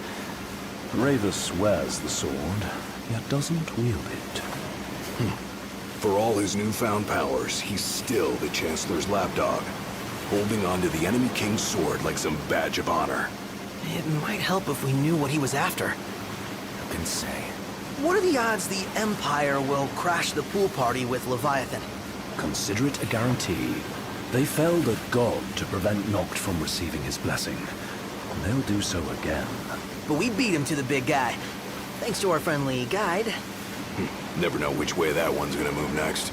Ravus wears the sword, yet doesn't wield it.
For all his newfound powers, he's still the Chancellor's lapdog, holding on to the enemy king's sword like some badge of honor.
It might help if we knew what he was after.
Who can say?
What are the odds the Empire will crash the pool party with Leviathan?
Consider it a guarantee. They felled a god to prevent Noct from receiving his blessing. And they'll do so again.
But we beat him to the big guy. Thanks to our friendly guide.
Never know which way that one's gonna move next.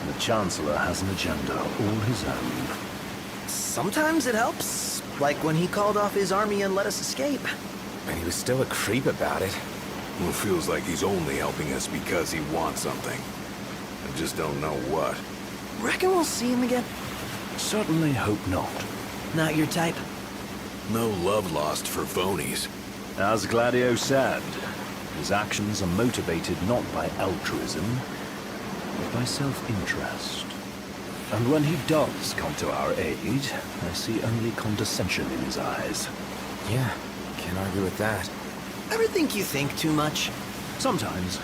The Chancellor has an agenda all his own.
Sometimes it helps. Like when he called off his army and let us escape.
And he was still a creep about it.
Well, it feels like he's only helping us because he wants something. I just don't know what.
Reckon we'll see him again?
Certainly hope not.
Not your type?
No love lost for phonies.
As Gladio said, his actions are motivated not by altruism, but by self-interest. And when he does come to our aid, I see only condescension in his eyes.
Yeah, can't argue with that.
Ever think you think too much?
Sometimes,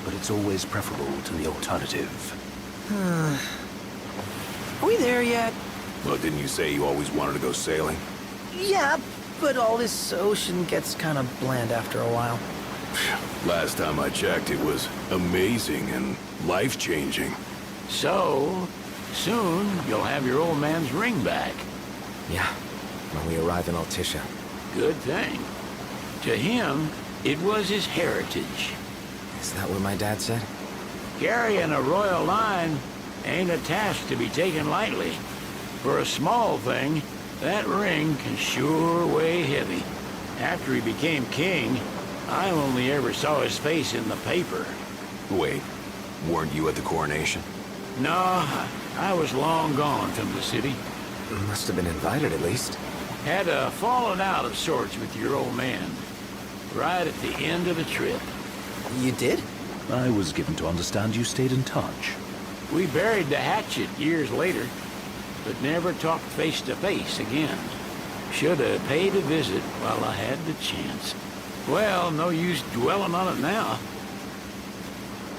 but it's always preferable to the alternative.
Are we there yet?
Well, didn't you say you always wanted to go sailing?
Yeah, but all this ocean gets kind of bland after a while.
Last time I checked, it was amazing and life-changing.
So, soon you'll have your old man's ring back.
Yeah, when we arrive in Altisha.
Good thing. To him, it was his heritage.
Is that what my dad said?
Carrying a royal line ain't a task to be taken lightly. For a small thing, that ring can sure weigh heavy. After he became king, I only ever saw his face in the paper.
Wait, weren't you at the coronation?
No, I was long gone from the city.
Must have been invited at least.
Had a falling out of sorts with your old man. Right at the end of the trip.
You did?
I was given to understand you stayed in touch.
We buried the hatchet years later, but never talked face to face again. Should have paid a visit while I had the chance. Well, no use dwelling on it now.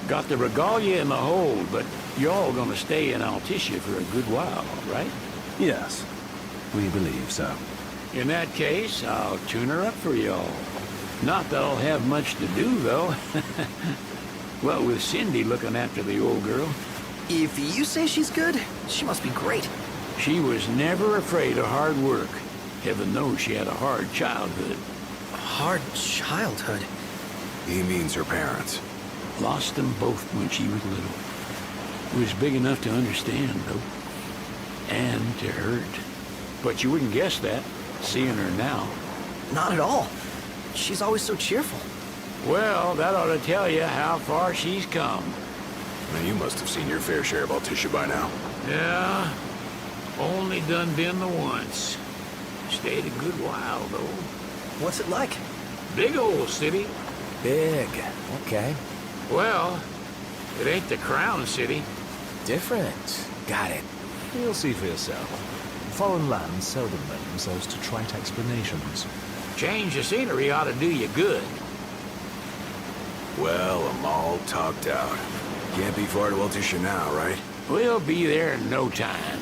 Got the regalia in the hold, but y'all gonna stay in Altitia for a good while, right?
Yes, we believe so.
In that case, I'll tune her up for y'all. Not that I'll have much to do, though. Well, with Cindy looking after the old girl.
If you say she's good, she must be great.
She was never afraid of hard work. Heaven knows she had a hard childhood.
Hard childhood?
He means her parents.
Lost them both when she was little. Was big enough to understand, though. And to hurt. But you wouldn't guess that, seeing her now.
Not at all. She's always so cheerful.
Well, that ought to tell you how far she's come.
Now, you must have seen your fair share of Altitia by now.
Yeah, only done been the once. Stayed a good while, though.
What's it like?
Big old city.
Big, okay.
Well, it ain't the Crown City.
Different. Got it.
You'll see for yourself. Foreign lands seldom lend themselves to trite explanations.
Change of scenery ought to do you good.
Well, I'm all talked out. Can't be far to Altitia now, right?
We'll be there in no time.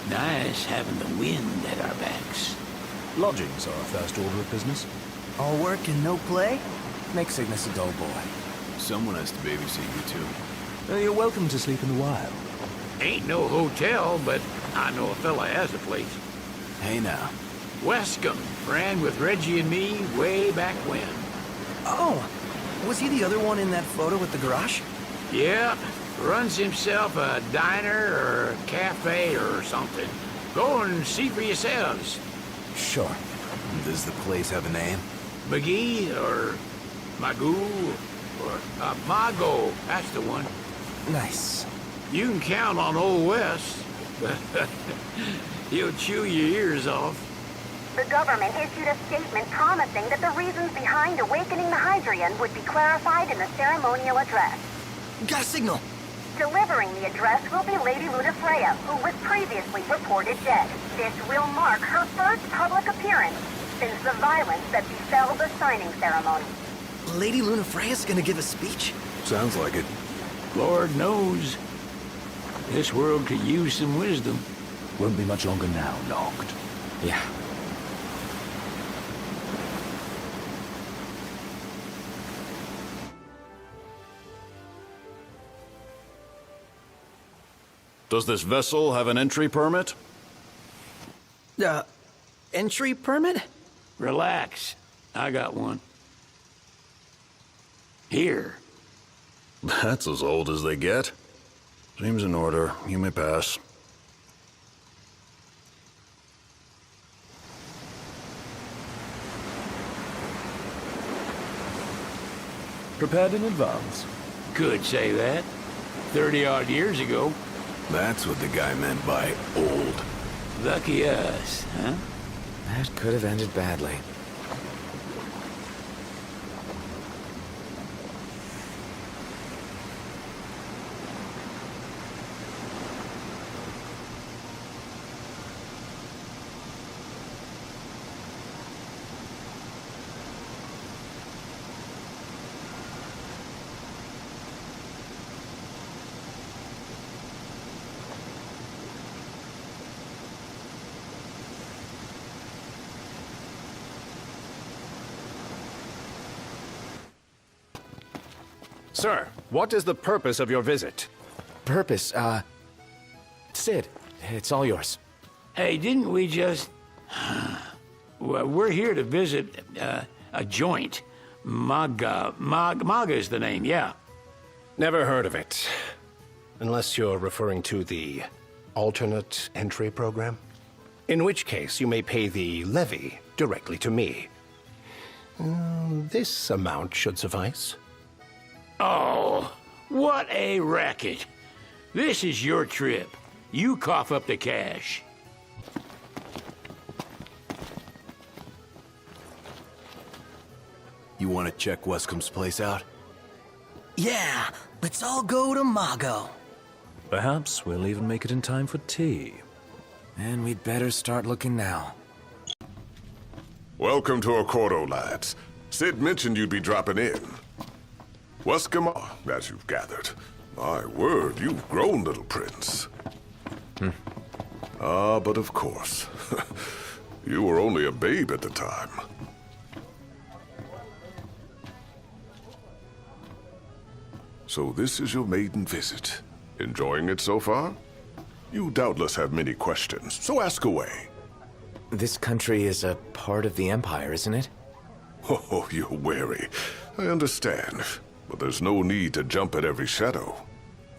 Nice having the wind at our backs.
Lodgings are our first order of business.
All work and no play?
Makes Cygnus a dull boy.
Someone has to babysit you, too.
You're welcome to sleep in the wild.
Ain't no hotel, but I know a fella has a place.
Hey now.
Wescombe ran with Reggie and me way back when.
Oh, was he the other one in that photo with the garage?
Yeah, runs himself a diner or a cafe or something. Go and see for yourselves.
Sure.
Does the place have a name?
McGee or Magoo or Mago, that's the one.
Nice.
You can count on Old West. He'll chew your ears off.
The government issued a statement promising that the reasons behind awakening the Hydrian would be clarified in the ceremonial address.
Got a signal.
Delivering the address will be Lady Lunafreya, who was previously reported dead. This will mark her first public appearance since the violence that befell the signing ceremony.
Lady Lunafreya's gonna give a speech?
Sounds like it.
Lord knows. This world could use some wisdom.
Won't be much longer now, locked.
Yeah.
Does this vessel have an entry permit?
Entry permit?
Relax. I got one. Here.
That's as old as they get. Seems in order. You may pass.
Prepared in advance?
Could say that. 30-odd years ago.
That's what the guy meant by old.
Lucky us, huh?
That could have ended badly.
Sir, what is the purpose of your visit?
Purpose, Sid, it's all yours.
Hey, didn't we just... Well, we're here to visit a joint. Maga is the name, yeah.
Never heard of it. Unless you're referring to the alternate entry program. In which case, you may pay the levy directly to me. This amount should suffice.
Oh, what a racket. This is your trip. You cough up the cash.
You want to check Wescombe's place out?
Yeah, let's all go to Mago.
Perhaps we'll even make it in time for tea.
And we'd better start looking now.
Welcome to Accordo, lads. Sid mentioned you'd be dropping in. Weskama, as you've gathered. My word, you've grown, little prince. Ah, but of course. You were only a babe at the time. So this is your maiden visit. Enjoying it so far? You doubtless have many questions, so ask away.
This country is a part of the Empire, isn't it?
Oh, you're wary. I understand. But there's no need to jump at every shadow.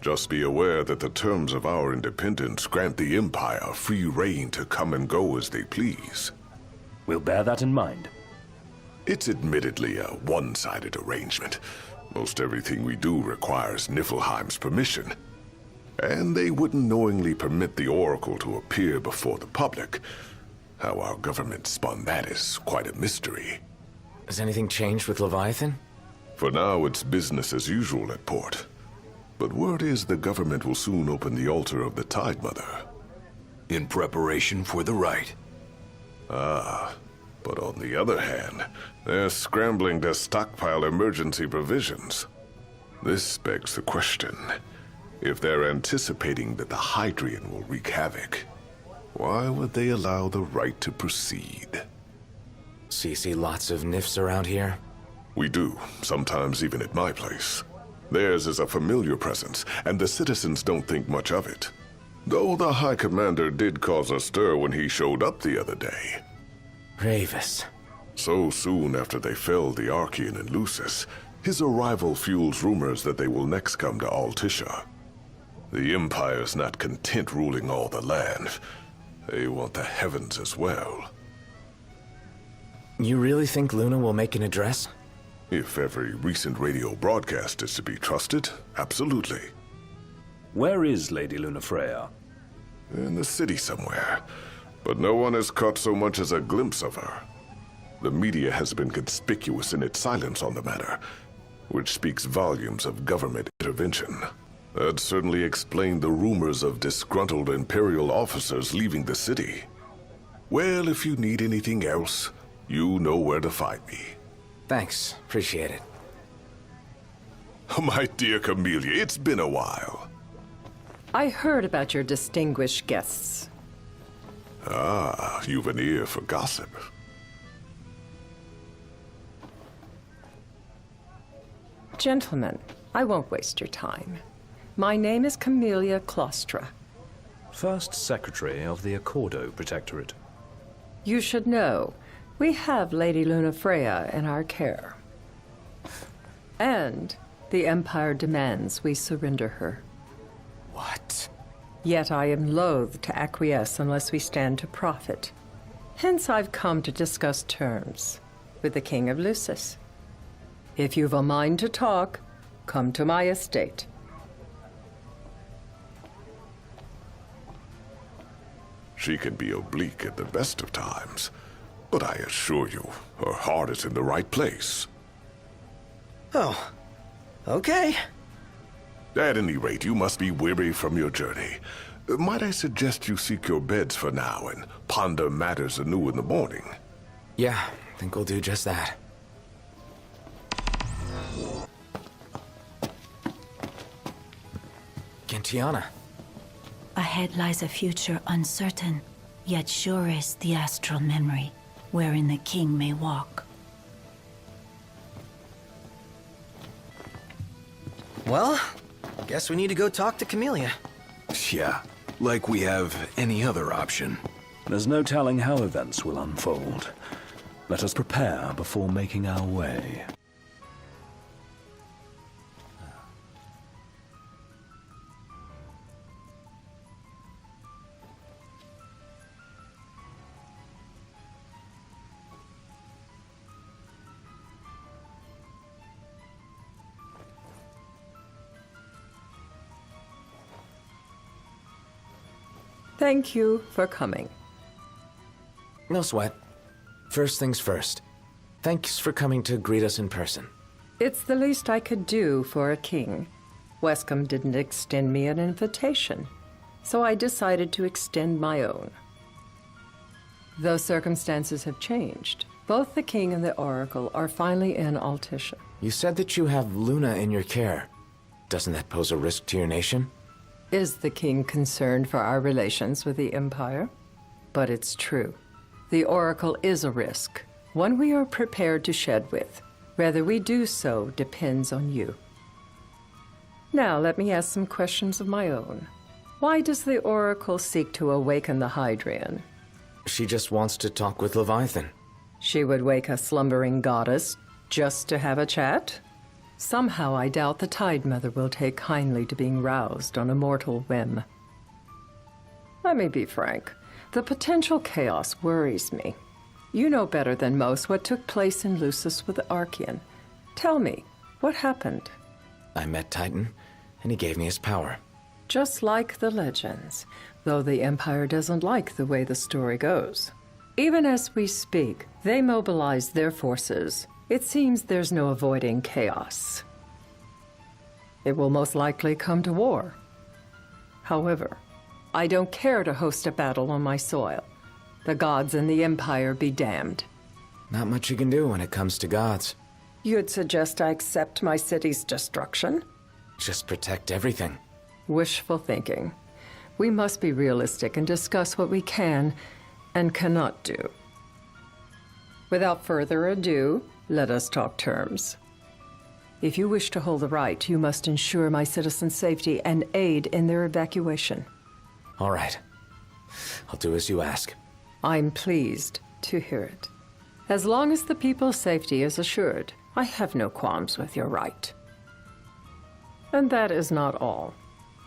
Just be aware that the terms of our independence grant the Empire free reign to come and go as they please.
We'll bear that in mind.
It's admittedly a one-sided arrangement. Most everything we do requires Niflheim's permission. And they wouldn't knowingly permit the Oracle to appear before the public. How our government spun that is quite a mystery.
Has anything changed with Leviathan?
For now, it's business as usual at port. But word is the government will soon open the altar of the Tide Mother.
In preparation for the rite.
Ah, but on the other hand, they're scrambling to stockpile emergency provisions. This begs the question. If they're anticipating that the Hydrian will wreak havoc, why would they allow the rite to proceed?
So you see lots of Nifs around here?
We do, sometimes even at my place. Theirs is a familiar presence, and the citizens don't think much of it. Though the High Commander did cause a stir when he showed up the other day.
Ravis.
So soon after they felled the Archean and Lucis, his arrival fuels rumors that they will next come to Altisha. The Empire's not content ruling all the land. They want the heavens as well.
You really think Luna will make an address?
If every recent radio broadcast is to be trusted, absolutely.
Where is Lady Lunafreya?
In the city somewhere. But no one has caught so much as a glimpse of her. The media has been conspicuous in its silence on the matter, which speaks volumes of government intervention. That certainly explained the rumors of disgruntled Imperial officers leaving the city. Well, if you need anything else, you know where to find me.
Thanks. Appreciate it.
My dear Camellia, it's been a while.
I heard about your distinguished guests.
Ah, you've an ear for gossip.
Gentlemen, I won't waste your time. My name is Camellia Claustra.
First Secretary of the Accordo Protectorate.
You should know, we have Lady Lunafreya in our care. And the Empire demands we surrender her.
What?
Yet I am loath to acquiesce unless we stand to profit. Hence I've come to discuss terms with the King of Lucis. If you've a mind to talk, come to my estate.
She can be oblique at the best of times, but I assure you, her heart is in the right place.
Oh, okay.
At any rate, you must be weary from your journey. Might I suggest you seek your beds for now and ponder matters anew in the morning?
Yeah, I think we'll do just that. Gentiana.
Ahead lies a future uncertain, yet sure is the astral memory, wherein the king may walk.
Well, guess we need to go talk to Camellia.
Yeah, like we have any other option.
There's no telling how events will unfold. Let us prepare before making our way.
Thank you for coming.
No sweat. First things first. Thanks for coming to greet us in person.
It's the least I could do for a king. Wescom didn't extend me an invitation, so I decided to extend my own. Though circumstances have changed, Both the king and the oracle are finally in Altisha.
You said that you have Luna in your care. Doesn't that pose a risk to your nation?
Is the king concerned for our relations with the Empire? But it's true. The oracle is a risk, one we are prepared to shed with. Whether we do so depends on you. Now let me ask some questions of my own. Why does the oracle seek to awaken the Hydrian?
She just wants to talk with Leviathan.
She would wake a slumbering goddess just to have a chat? Somehow I doubt the Tide Mother will take kindly to being roused on a mortal whim. Let me be frank. The potential chaos worries me. You know better than most what took place in Lucis with the Archean. Tell me, what happened?
I met Titan, and he gave me his power.
Just like the legends, though the Empire doesn't like the way the story goes. Even as we speak, they mobilize their forces. It seems there's no avoiding chaos. It will most likely come to war. However, I don't care to host a battle on my soil. The gods and the Empire be damned.
Not much you can do when it comes to gods.
You'd suggest I accept my city's destruction?
Just protect everything.
Wishful thinking. We must be realistic and discuss what we can and cannot do. Without further ado, let us talk terms. If you wish to hold the right, you must ensure my citizens' safety and aid in their evacuation.
All right. I'll do as you ask.
I'm pleased to hear it. As long as the people's safety is assured, I have no qualms with your right. And that is not all.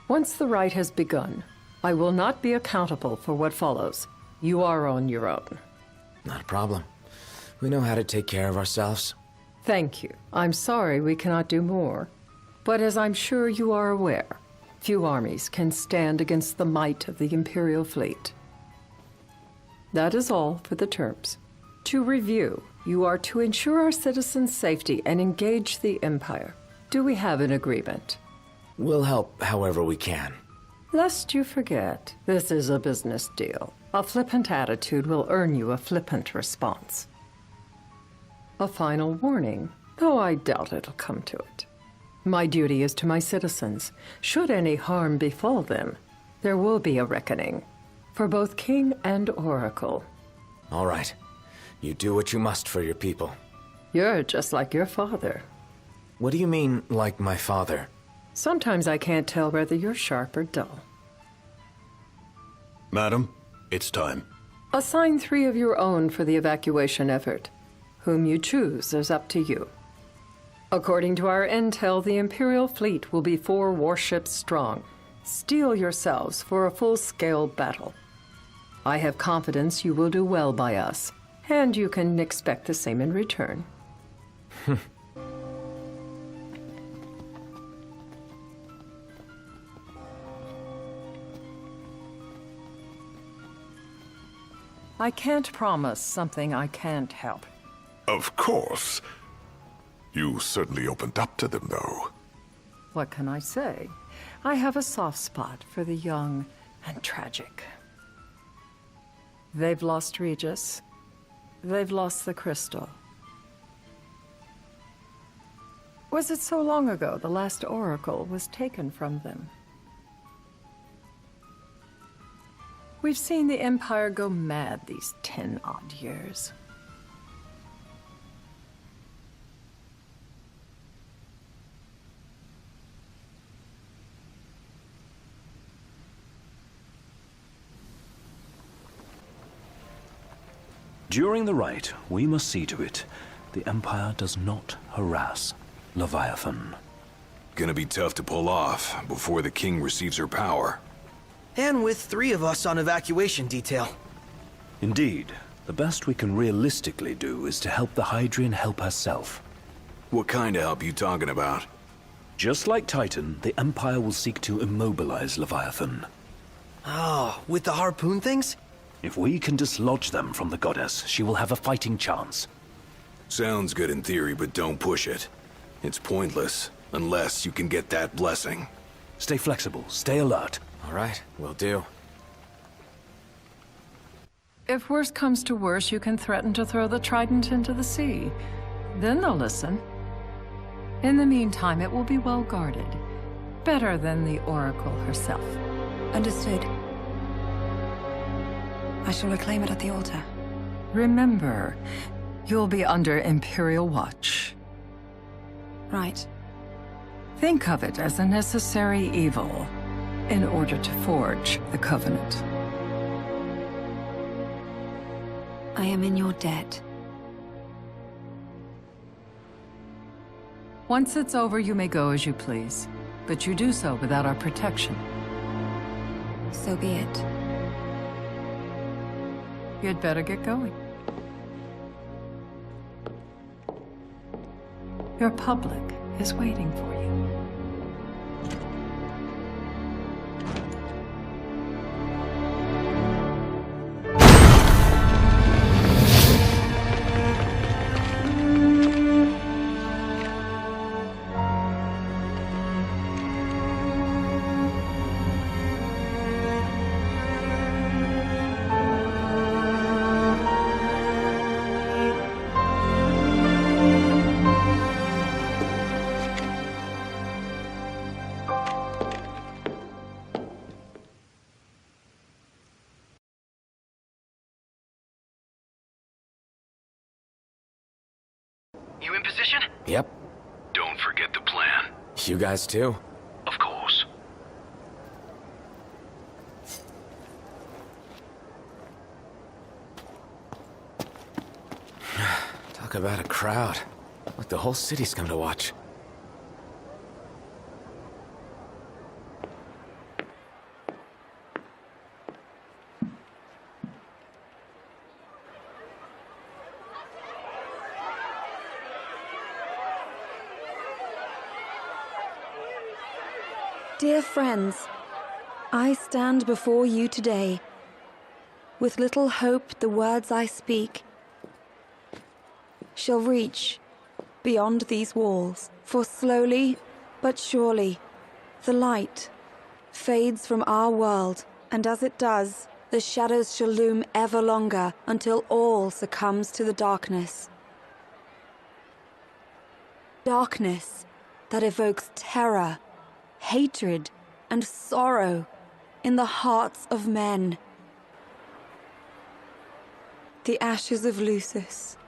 Once the rite has begun, I will not be accountable for what follows. You are on your own.
Not a problem. We know how to take care of ourselves.
Thank you. I'm sorry we cannot do more. But as I'm sure you are aware, few armies can stand against the might of the Imperial fleet. That is all for the terms. To review, you are to ensure our citizens' safety and engage the Empire. Do we have an agreement?
We'll help however we can.
Lest you forget, this is a business deal. A flippant attitude will earn you a flippant response. A final warning, though I doubt it'll come to it. My duty is to my citizens. Should any harm befall them, there will be a reckoning. For both king and oracle.
All right. You do what you must for your people.
You're just like your father.
What do you mean, like my father?
Sometimes I can't tell whether you're sharp or dull.
Madam, it's time.
Assign 3 of your own for the evacuation effort. Whom you choose is up to you. According to our intel, the Imperial fleet will be 4 warships strong. Steel yourselves for a full-scale battle. I have confidence you will do well by us, and you can expect the same in return. I can't promise something I can't help.
Of course. You certainly opened up to them, though.
What can I say? I have a soft spot for the young and tragic. They've lost Regis. They've lost the crystal. Was it so long ago the last oracle was taken from them? We've seen the Empire go mad these 10-odd years.
During the rite, we must see to it the Empire does not harass Leviathan.
Gonna be tough to pull off before the king receives her power.
And with 3 of us on evacuation detail.
Indeed. The best we can realistically do is to help the Hydrian help herself.
What kind of help you talking about?
Just like Titan, the Empire will seek to immobilize Leviathan.
Oh, with the harpoon things?
If we can dislodge them from the goddess, she will have a fighting chance.
Sounds good in theory, but don't push it. It's pointless, unless you can get that blessing.
Stay flexible, stay alert.
All right, will do.
If worse comes to worse, you can threaten to throw the trident into the sea. Then they'll listen. In the meantime, it will be well guarded. Better than the Oracle herself.
Understood. I shall reclaim it at the altar.
Remember, you'll be under Imperial watch.
Right.
Think of it as a necessary evil in order to forge the Covenant.
I am in your debt.
Once it's over, you may go as you please. But you do so without our protection.
So be it.
You'd better get going. Your public is waiting for you.
You in position?
Yep.
Don't forget the plan.
You guys too?
Of course.
Talk about a crowd. Like the whole city's come to watch.
Dear friends, I stand before you today. With little hope the words I speak shall reach beyond these walls. For slowly but surely the light fades from our world, and as it does, the shadows shall loom ever longer until all succumbs to the darkness. Darkness that evokes terror, hatred, and sorrow in the hearts of men. The ashes of Lucis.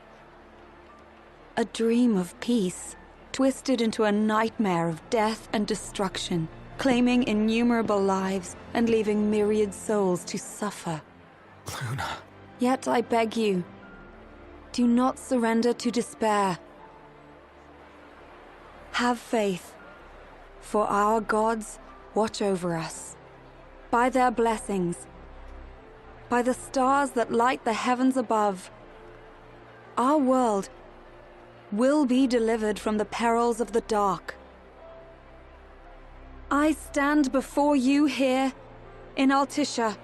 A dream of peace, twisted into a nightmare of death and destruction, claiming innumerable lives and leaving myriad souls to suffer.
Luna.
Yet I beg you, do not surrender to despair. Have faith. For our gods watch over us. By their blessings, by the stars that light the heavens above, our world will be delivered from the perils of the dark. I stand before you here in Altissia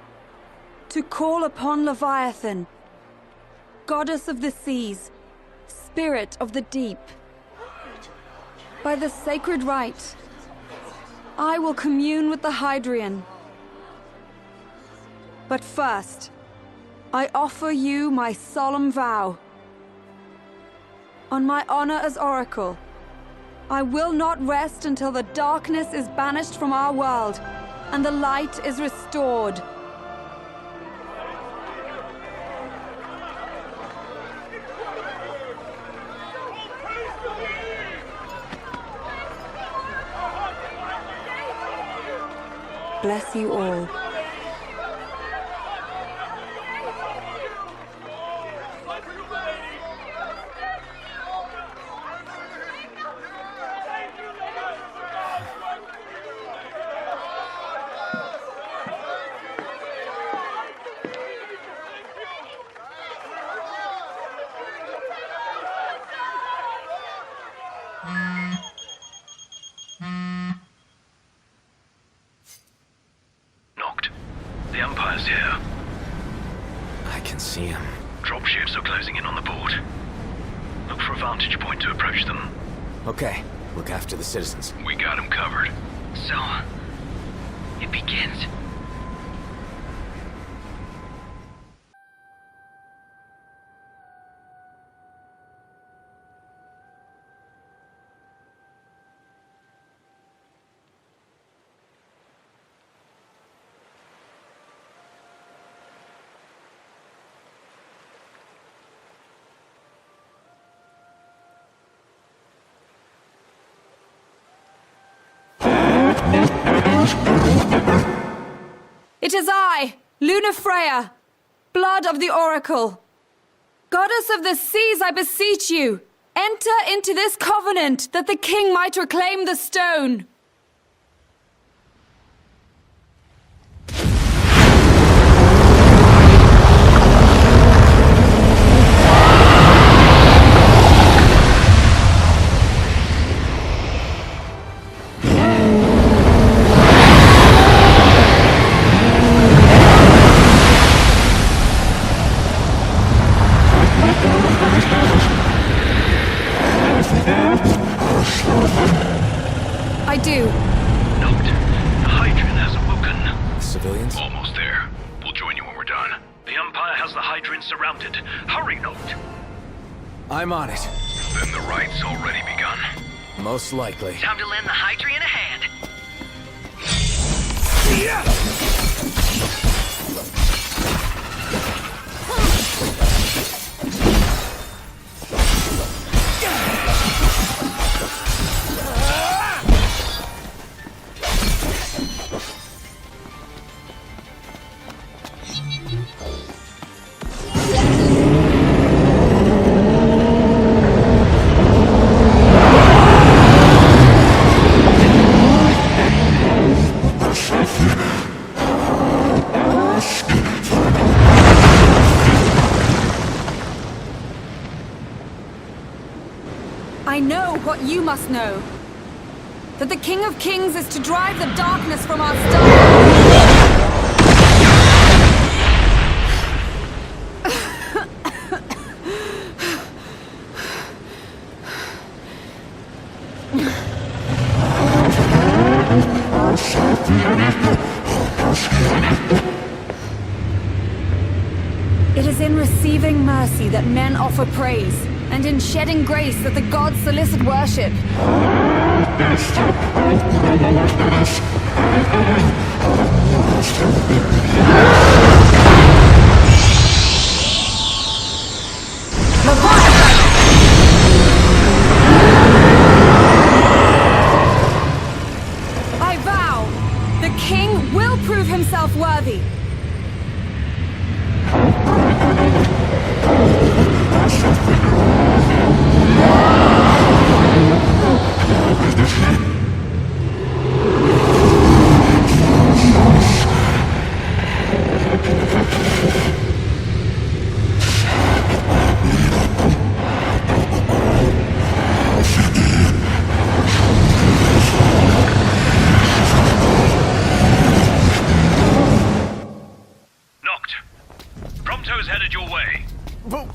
to call upon Leviathan, goddess of the seas, spirit of the deep. By the sacred rite, I will commune with the Hydrian. But first, I offer you my solemn vow. On my honor as Oracle, I will not rest until the darkness is banished from our world and the light is restored. Bless you all.
The Empire's here.
I can see him.
Dropships are closing in on the port. Look for a vantage point to approach them.
Okay, look after the citizens.
We got them covered. So, it begins.
It is I, Lunafreya, blood of the Oracle. Goddess of the seas, I beseech you, enter into this covenant that the king might reclaim the stone. I do.
Note, the Hydrian has awoken.
Civilians?
Almost there. We'll join you when we're done. The Empire has the Hydrian surrounded. Hurry, Note.
I'm on it.
Then the right's already begun.
Most likely.
Time to lend the Hydrian a hand.
I know what you must know. That the King of Kings is to drive the darkness from our It is in receiving mercy that men offer praise, and in shedding grace that the gods solicit worship. I vow, the king will prove himself worthy.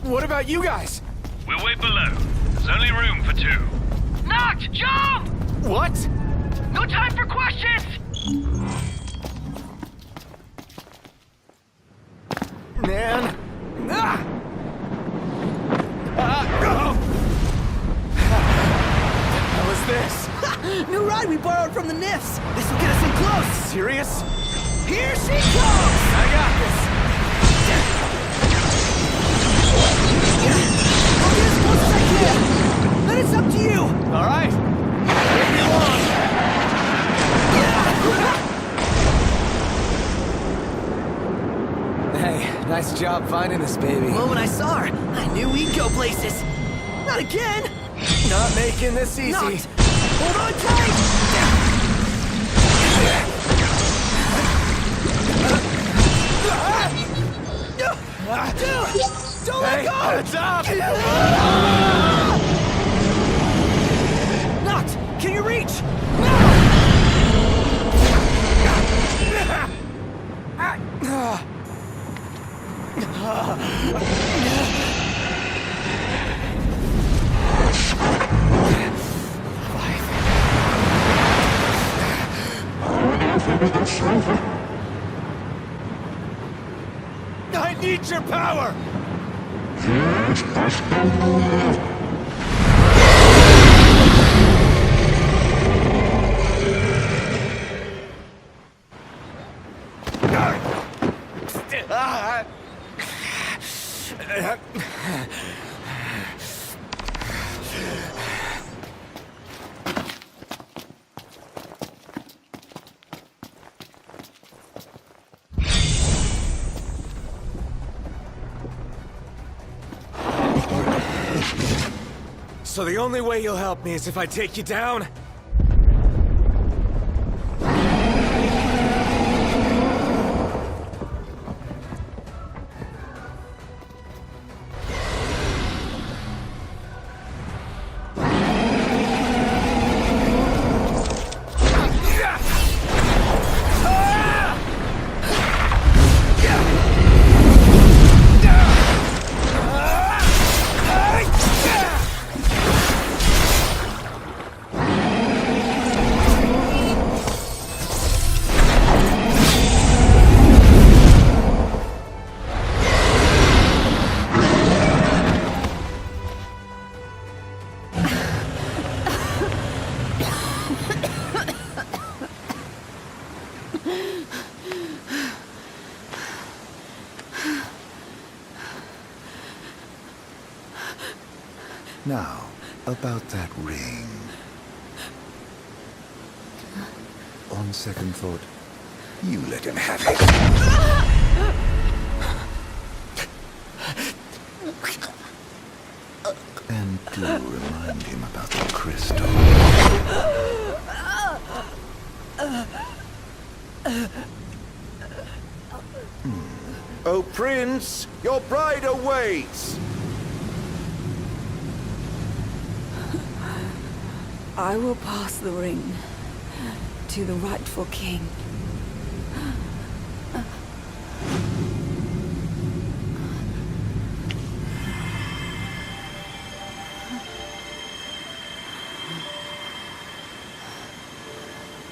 What about you guys?
We'll wait below. There's only room for two.
Noct, jump!
What?
No time for questions!
Man. What was this?
New ride we borrowed from the Nifs. This will get us in close.
Serious?
Here she comes!
I got this.
I'll get as close as I can. Then it's up to you.
All right. Bring me along. Hey, nice job finding this baby.
Well, when I saw her, I knew we'd go places. Not again.
Not making this easy.
Noct. Hold on tight. Don't let go!
Heads up!
Noct, can you reach?
I need your power!
So the only way you'll help me is if I take you down?
Now, about that ring. On second thought, you let him have it. And do remind him about the crystal. Oh, Prince, your bride awaits!
I will pass the ring to the rightful king.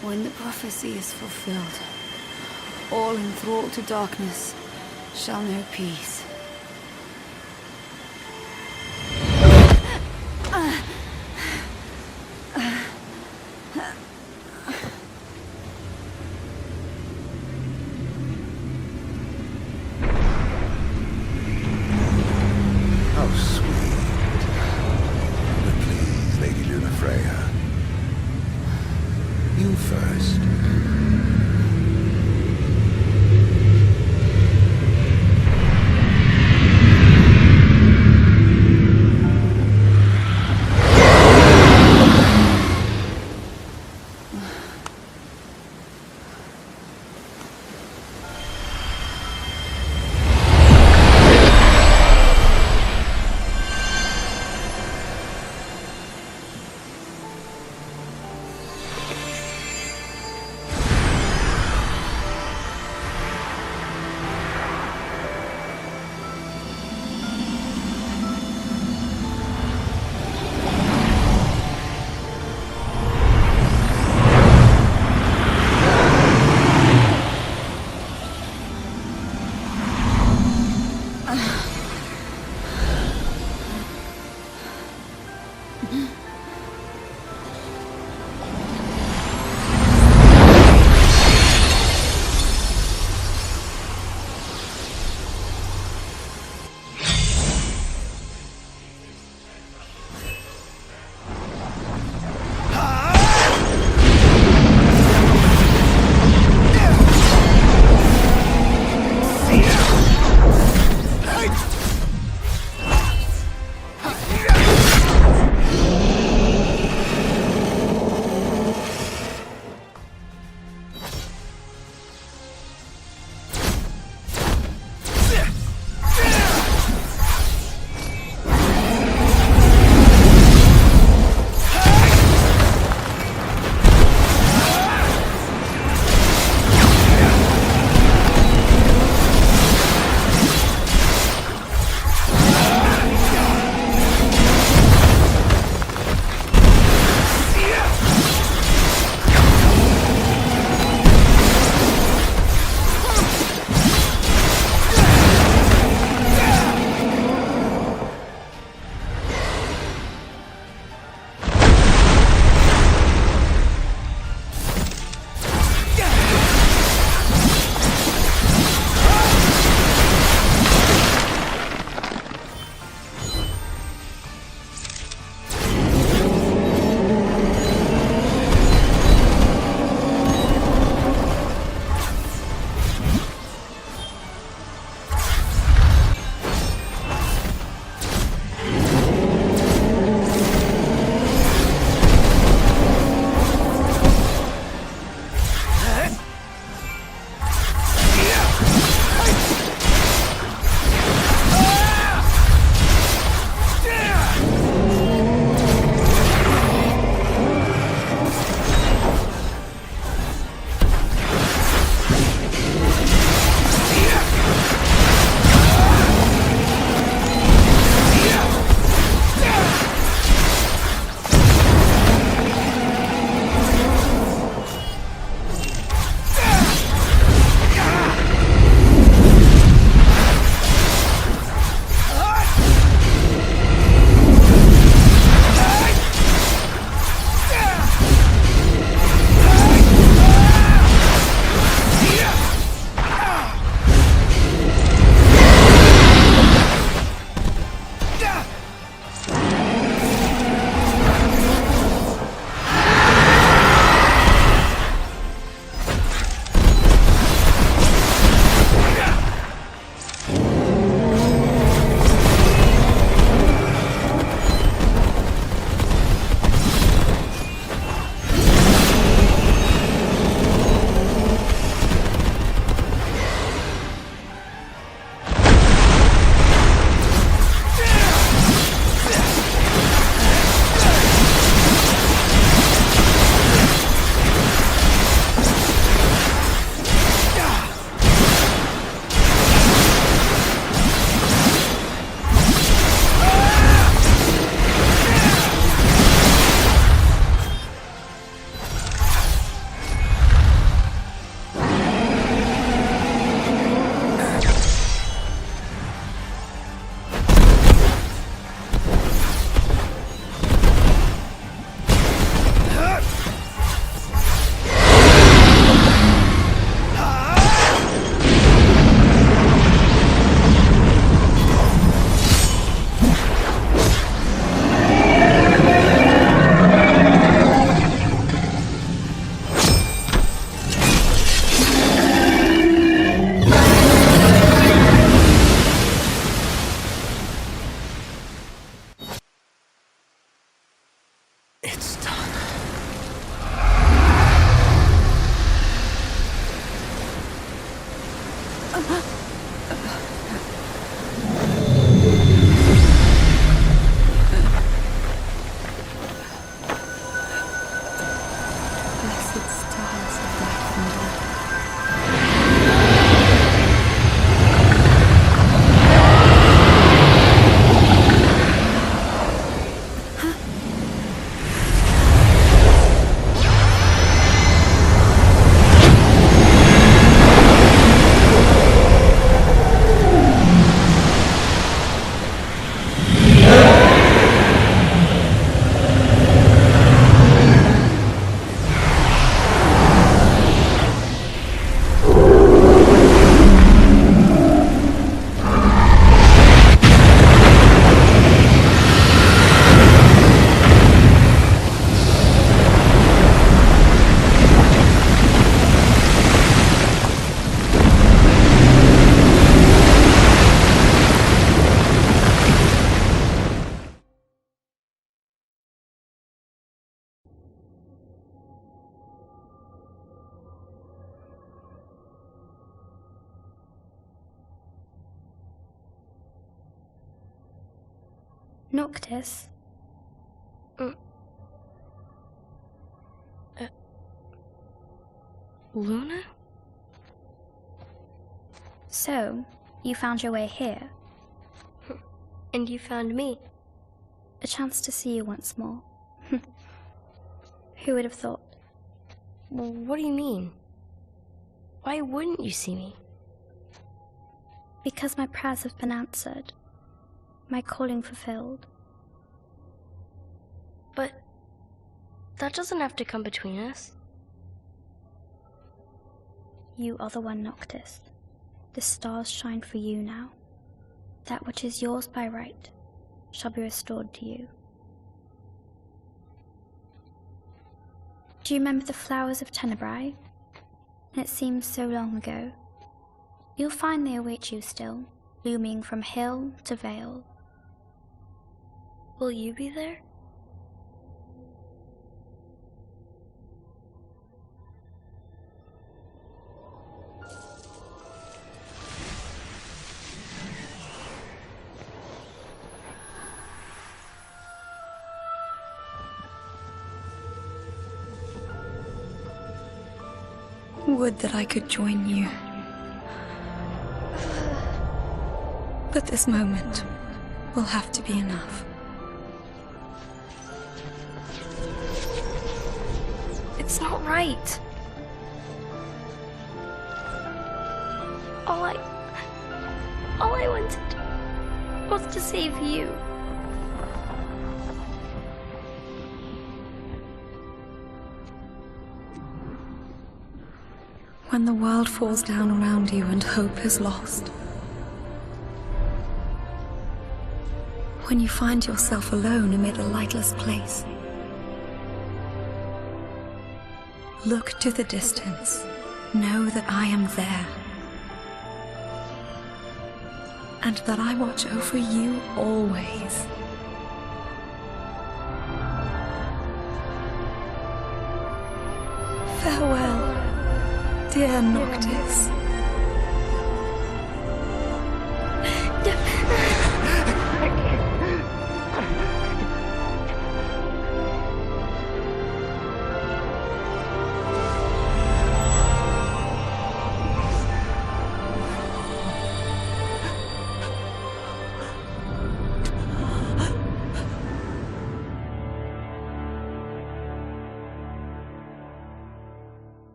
When the prophecy is fulfilled, all enthralled to darkness shall know peace.
How sweet. But please, Lady Lunafreya. You first.
Noctis?
Luna?
So, you found your way here.
And you found me.
A chance to see you once more. Who would have thought?
Well, what do you mean? Why wouldn't you see me?
Because my prayers have been answered. My calling fulfilled.
But that doesn't have to come between us.
You are the one, Noctis. The stars shine for you now. That which is yours by right shall be restored to you. Do you remember the flowers of Tenebrae? It seems so long ago. You'll find they await you still, blooming from hill to vale.
Will you be there?
Would that I could join you. But this moment will have to be enough.
It's not right. All I wanted was to save you.
When the world falls down around you and hope is lost. When you find yourself alone amid a lightless place. Look to the distance. Know that I am there. And that I watch over you always. Farewell. Dear Noctis.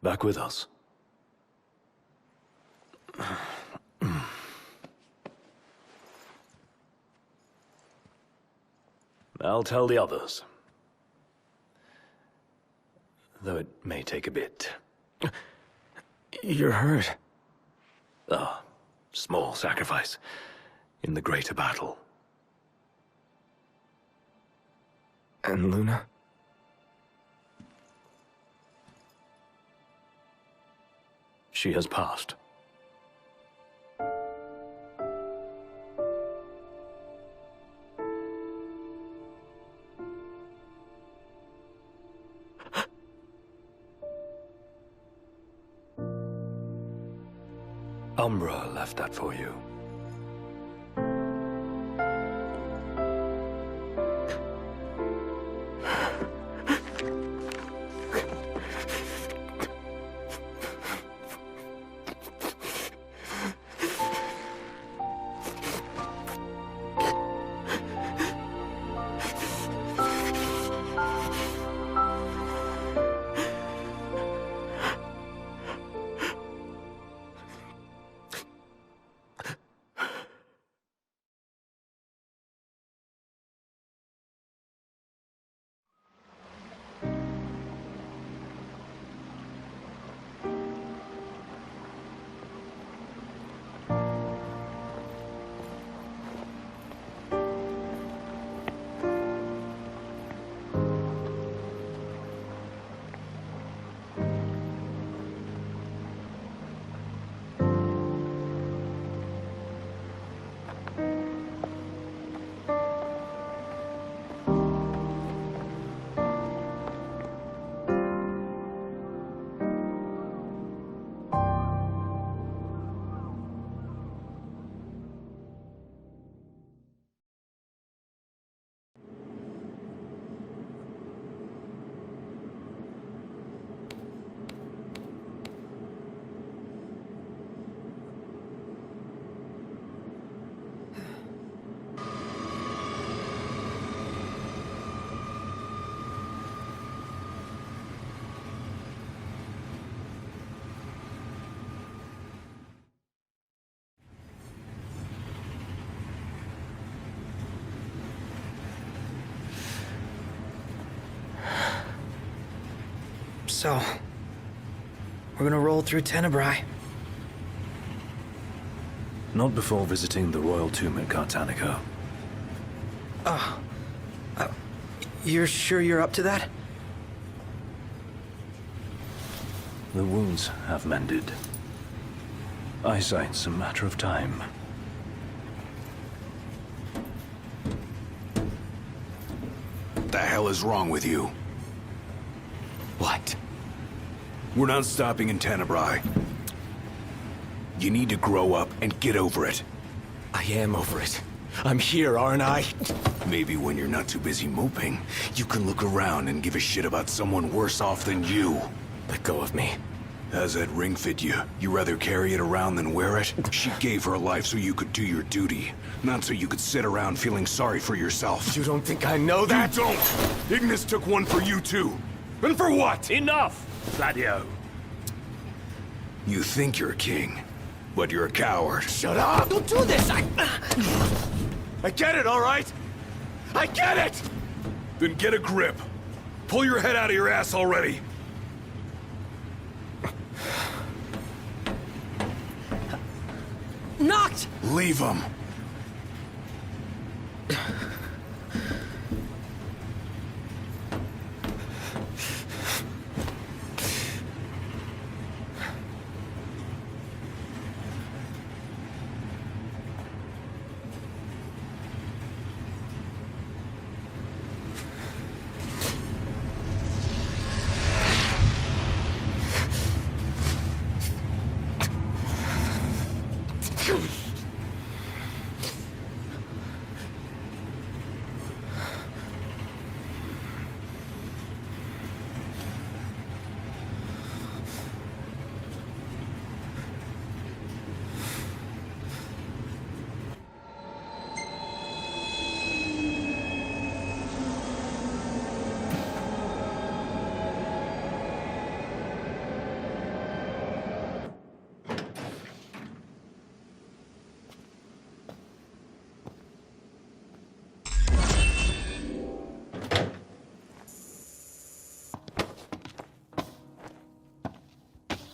Back with us. I'll tell the others. Though it may take a bit.
You're hurt.
A small sacrifice in the greater battle.
And Luna?
She has passed. Umbra left that for you.
So, we're gonna roll through Tenebrae.
Not before visiting the royal tomb at Cartanica.
You're sure you're up to that?
The wounds have mended. Eyesight's a matter of time.
What the hell is wrong with you?
What?
We're not stopping in Tenebrae. You need to grow up and get over it.
I am over it. I'm here, aren't I?
Maybe when you're not too busy moping, you can look around and give a shit about someone worse off than you.
Let go of me.
How's that ring fit you? You rather carry it around than wear it? She gave her life so you could do your duty, not so you could sit around feeling sorry for yourself.
You don't think I know that?
You don't! Ignis took one for you too. And for what?
Enough, Gladio.
You think you're a king, but you're a coward.
Shut up!
Don't do this!
I get it, all right? I get it!
Then get a grip. Pull your head out of your ass already.
Knocked!
Leave him.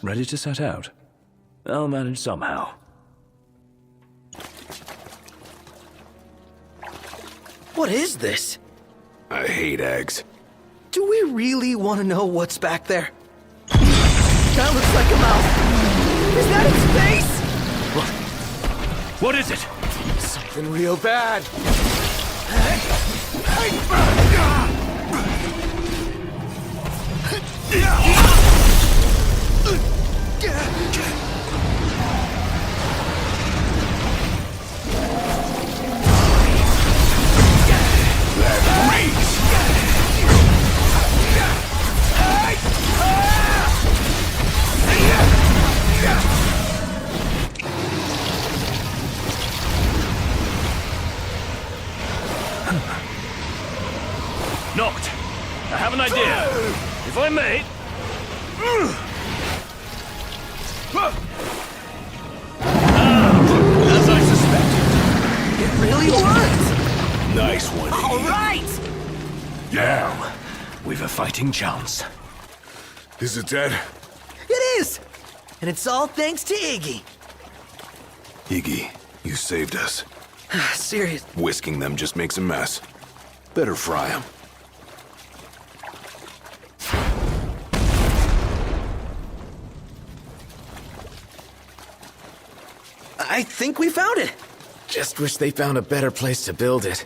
Ready to set out? I'll manage somehow.
What is this?
I hate eggs.
Do we really want to know what's back there? That looks like a mouth. Is that its face?
What is it?
Something real bad.
Knocked. I have an idea. If I may... As I suspected.
It really worked!
Nice one, Iggy.
All right!
Now, we've a fighting chance.
Is it dead?
It is! And it's all thanks to Iggy.
Iggy, you saved us.
Serious.
Whisking them just makes a mess. Better fry them.
I think we found it.
Just wish they found a better place to build it.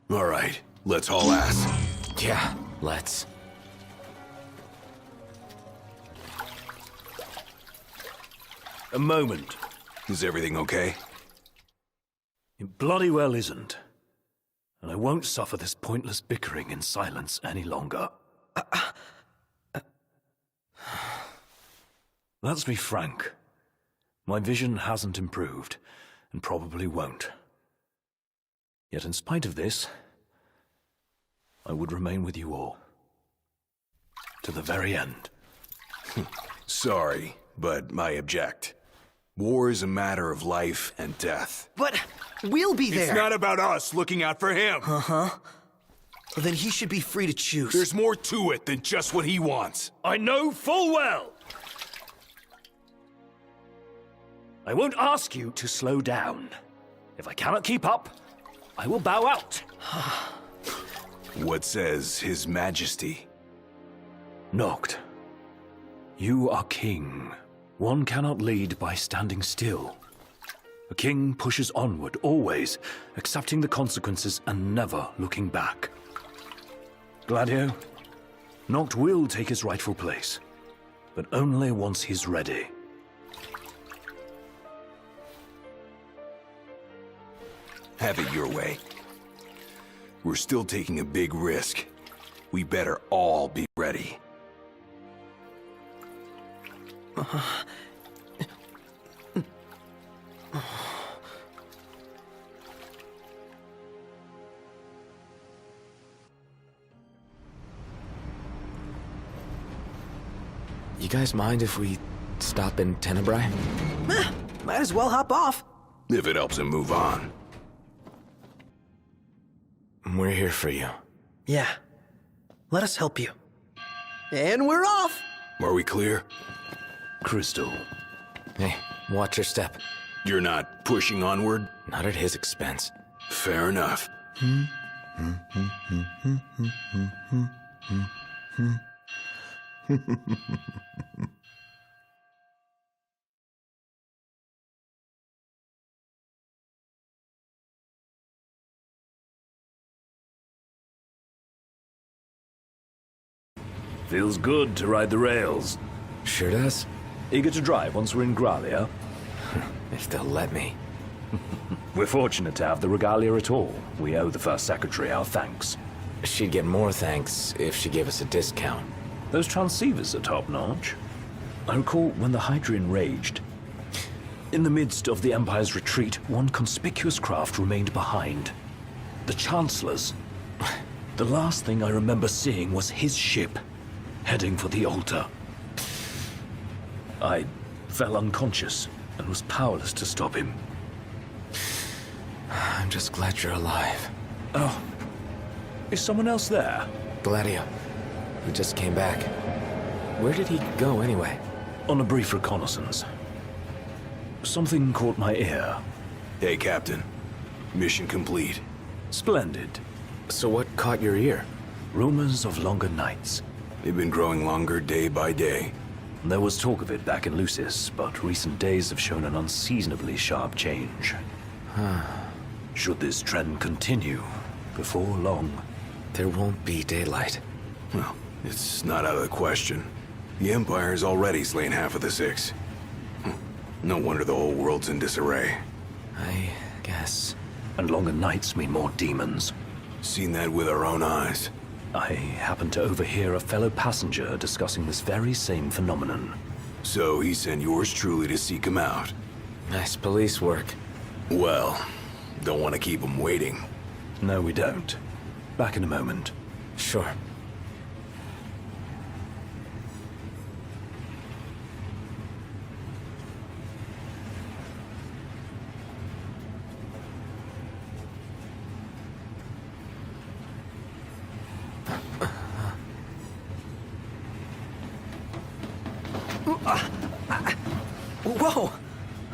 All right, let's haul ass.
Yeah, let's.
A moment.
Is everything okay?
It bloody well isn't. And I won't suffer this pointless bickering in silence any longer. Let's be frank. My vision hasn't improved, and probably won't. Yet in spite of this, I would remain with you all. To the very end.
Sorry, but I object. War is a matter of life and death.
But we'll be there.
It's not about us looking out for him.
Uh-huh. Well, then he should be free to choose.
There's more to it than just what he wants.
I know full well. I won't ask you to slow down. If I cannot keep up, I will bow out.
What says His Majesty?
Noct, you are king. One cannot lead by standing still. A king pushes onward, always, accepting the consequences and never looking back. Gladio, Noct will take his rightful place, but only once he's ready.
Have it your way. We're still taking a big risk. We better all be ready.
You guys mind if we stop in Tenebrae?
Might as well hop off.
If it helps him move on.
We're here for you.
Yeah. Let us help you. And we're off!
Are we clear?
Crystal.
Hey, watch your step.
You're not pushing onward?
Not at his expense.
Fair enough.
Feels good to ride the rails.
Sure does.
Eager to drive once we're in Gralia?
If they'll let me.
We're fortunate to have the regalia at all. We owe the First Secretary our thanks.
She'd get more thanks if she gave us a discount.
Those transceivers are top-notch. I recall when the Hydrian raged. In the midst of the Empire's retreat, one conspicuous craft remained behind. The Chancellor's. The last thing I remember seeing was his ship, heading for the altar. I fell unconscious and was powerless to stop him.
I'm just glad you're alive.
Oh, is someone else there?
Gladio. He just came back. Where did he go anyway?
On a brief reconnaissance. Something caught my ear.
Hey, Captain. Mission complete.
Splendid.
So what caught your ear?
Rumors of longer nights.
They've been growing longer day by day.
There was talk of it back in Lucis, but recent days have shown an unseasonably sharp change. Should this trend continue, before long...
There won't be daylight.
Well, it's not out of the question. The Empire's already slain half of the Six. No wonder the whole world's in disarray.
I guess.
And longer nights mean more demons.
Seen that with our own eyes.
I happened to overhear a fellow passenger discussing this very same phenomenon.
So he sent yours truly to seek him out.
Nice police work.
Well, don't want to keep him waiting.
No, we don't. Back in a moment.
Sure.
Whoa!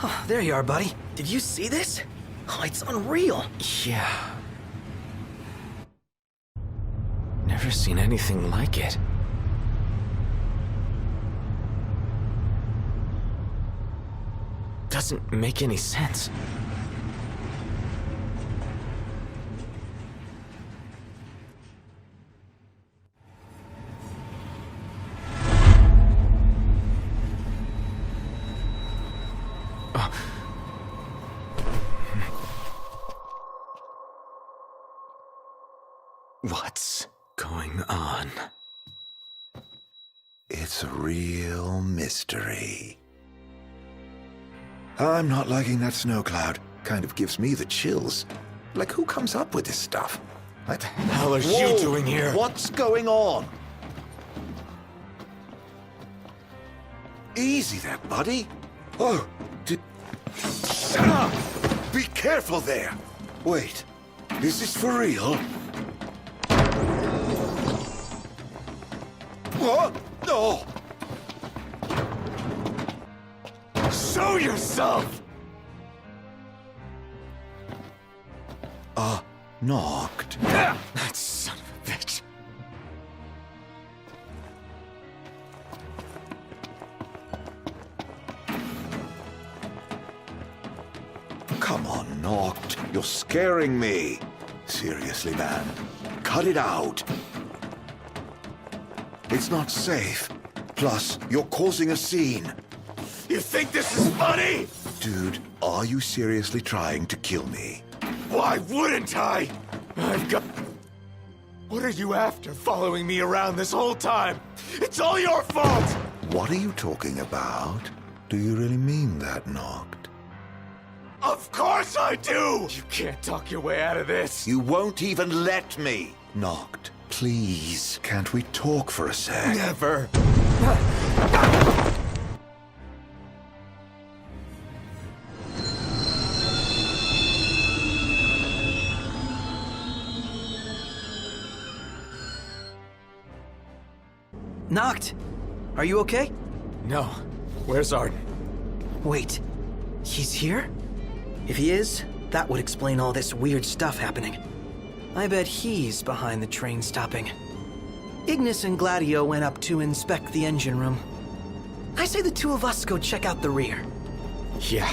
Oh, there you are, buddy. Did you see this? Oh, it's unreal.
Yeah. Never seen anything like it. Doesn't make any sense. What's going on?
It's a real mystery. I'm not liking that snow cloud. Kind of gives me the chills. Like, who comes up with this stuff?
What the hell are you doing here?
What's going on? Easy there, buddy. Oh, shut up! Be careful there! Wait, is this for real? What? No!
Show yourself!
Knocked.
That son of a bitch.
Come on, Knocked. You're scaring me. Seriously, man. Cut it out. It's not safe. Plus, you're causing a scene.
You think this is funny?
Dude, are you seriously trying to kill me?
Why wouldn't I? I've got... What are you after, following me around this whole time? It's all your fault!
What are you talking about? Do you really mean that, Knocked?
Of course I do! You can't talk your way out of this.
You won't even let me. Knocked, please. Can't we talk for a sec?
Never.
Knocked! Are you okay?
No. Where's Arden?
Wait. He's here? If he is, that would explain all this weird stuff happening. I bet he's behind the train stopping. Ignis and Gladio went up to inspect the engine room. I say the two of us go check out the rear.
Yeah.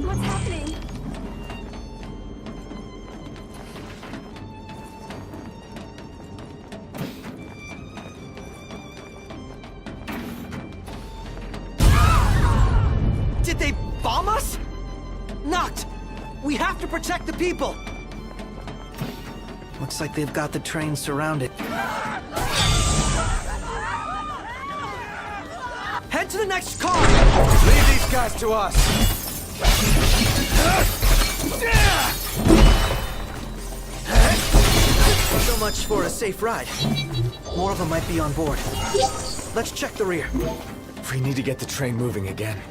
What's happening?
Did they bomb us? Knocked! We have to protect the people! Looks like they've got the train surrounded. Head to the next car!
Leave these guys to us!
So much for a safe ride. More of them might be on board. Let's check the rear.
We need to get the train moving again.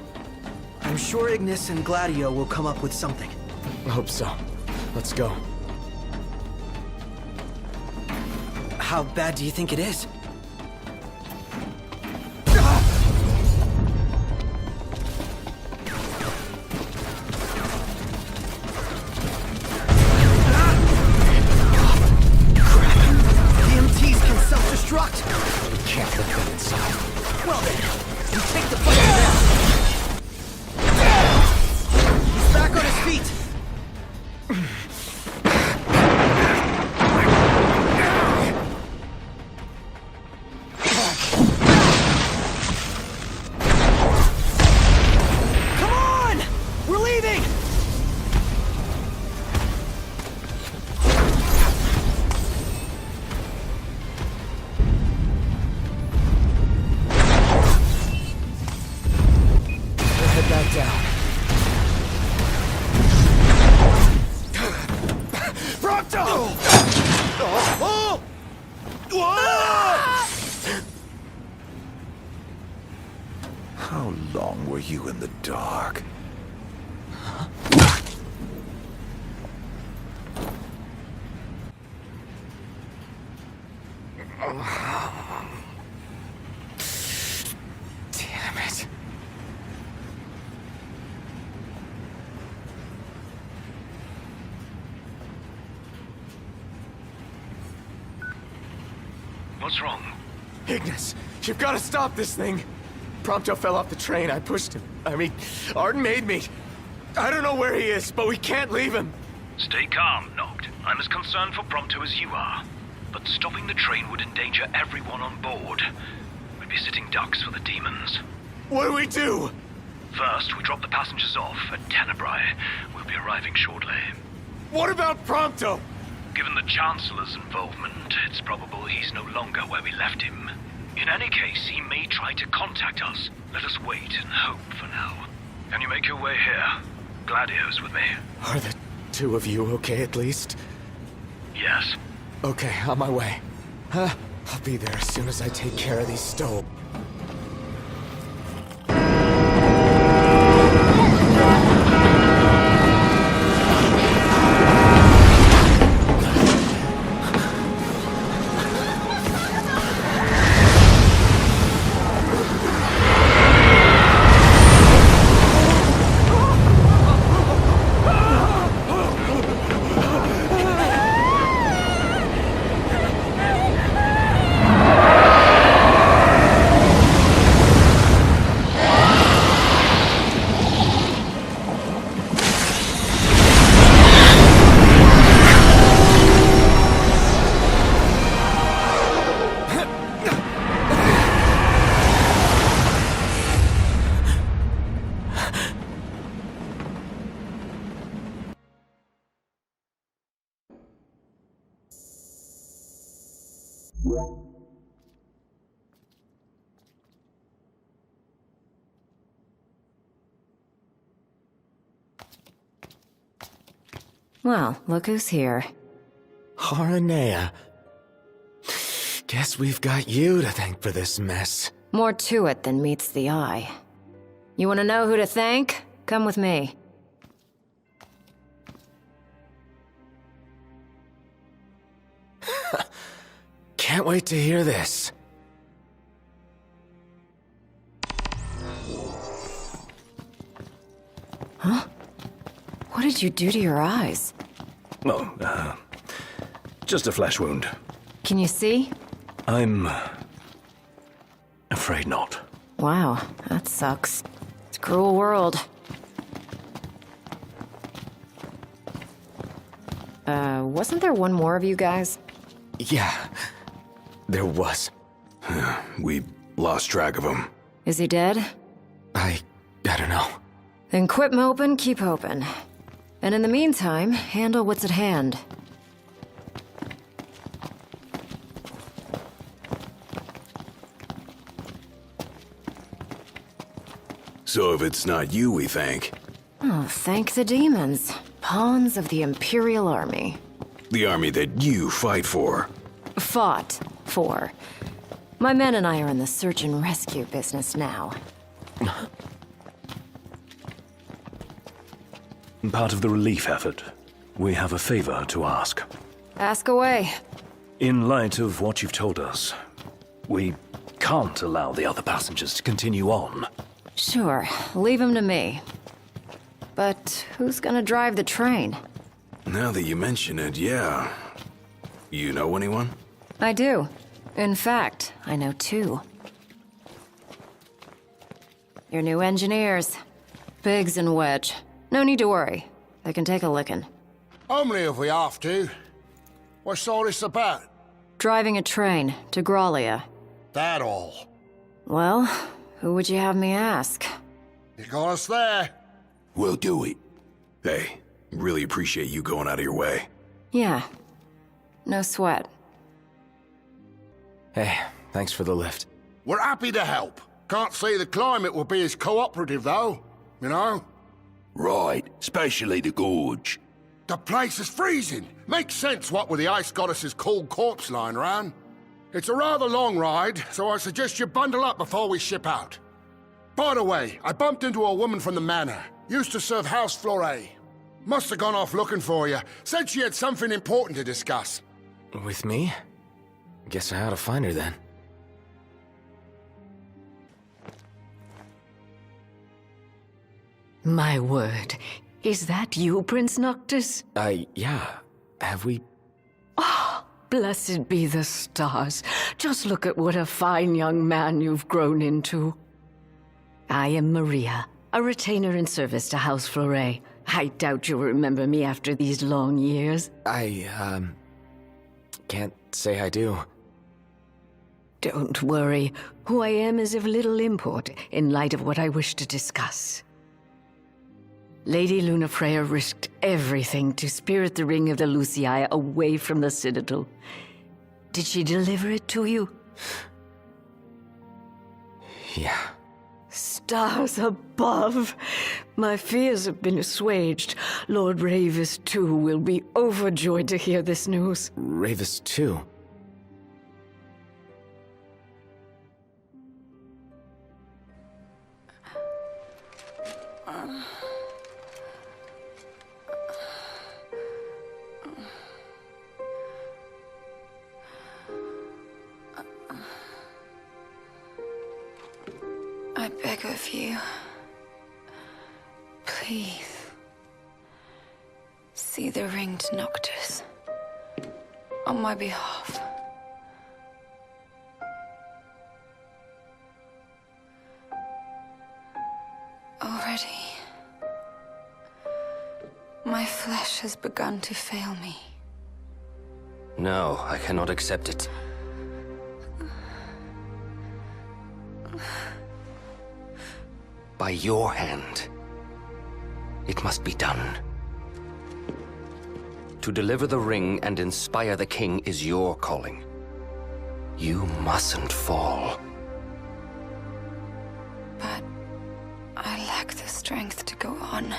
I'm sure Ignis and Gladio will come up with something.
I hope so. Let's go.
How bad do you think it is? EMTs can self-destruct.
We can't let them inside.
Well then, you take the fight down. He's back on his feet. Come on! We're leaving!
We'll head back down. Prompto!
How long were you in the dark?
Damn it.
What's wrong?
Ignis, you've got to stop this thing. Prompto fell off the train. I pushed him. I mean, Arden made me. I don't know where he is, but we can't leave him.
Stay calm, Noct. I'm as concerned for Prompto as you are. But stopping the train would endanger everyone on board. We'd be sitting ducks for the demons.
What do we do?
First, we drop the passengers off at Tenebrae. We'll be arriving shortly.
What about Prompto?
Given the Chancellor's involvement, it's probable he's no longer where we left him. In any case, he may try to contact us. Let us wait and hope for now. Can you make your way here? Gladio's with me.
Are the two of you okay at least?
Yes.
Okay, on my way. I'll be there as soon as I take care of these stoves.
Well, look who's here.
Haranea. Guess we've got you to thank for this mess.
More to it than meets the eye. You want to know who to thank? Come with me.
Can't wait to hear this.
Huh? What did you do to your eyes?
Oh, just a flesh wound.
Can you see?
I'm afraid not.
Wow, that sucks. It's a cruel world. Wasn't there one more of you guys?
Yeah, there was.
We lost track of him.
Is he dead?
I don't know.
Then quit moping, keep hoping. And in the meantime, handle what's at hand.
So if it's not you we thank...
Oh, thank the demons. Pawns of the Imperial Army.
The army that you fight for.
Fought for. My men and I are in the search and rescue business now.
Part of the relief effort, we have a favor to ask.
Ask away.
In light of what you've told us, we can't allow the other passengers to continue on.
Sure, leave him to me. But who's gonna drive the train?
Now that you mention it, yeah. You know anyone?
I do. In fact, I know two. Your new engineers. Biggs and Wedge. No need to worry. They can take a licking.
Only if we have to. What's all this about?
Driving a train to Graulia.
That all?
Well, who would you have me ask?
You got us there.
We'll do it. Hey, really appreciate you going out of your way.
Yeah. No sweat.
Hey, thanks for the lift.
We're happy to help. Can't say the climate will be as cooperative, though. You know?
Right, especially the gorge.
The place is freezing. Makes sense what with the ice goddess's cold corpse lying around. It's a rather long ride, so I suggest you bundle up before we ship out. By the way, I bumped into a woman from the manor. Used to serve House Flore. Must have gone off looking for you. Said she had something important to discuss.
With me? Guess I ought to find her then.
My word. Is that you, Prince Noctis?
Yeah. Have we...
Oh, blessed be the stars. Just look at what a fine young man you've grown into. I am Maria, a retainer in service to House Flore. I doubt you'll remember me after these long years.
Can't say I do.
Don't worry. Who I am is of little import in light of what I wish to discuss. Lady Lunafreya risked everything to spirit the ring of the Lucii away from the Citadel. Did she deliver it to you?
Yeah.
Stars above! My fears have been assuaged. Lord Ravis, too, will be overjoyed to hear this news.
Ravis, too?
I beg of you, please, see the ring to Noctis, on my behalf. Already, my flesh has begun to fail me.
No, I cannot accept it. By your hand. It must be done. To deliver the ring and inspire the king is your calling. You mustn't fall.
But I lack the strength to go on.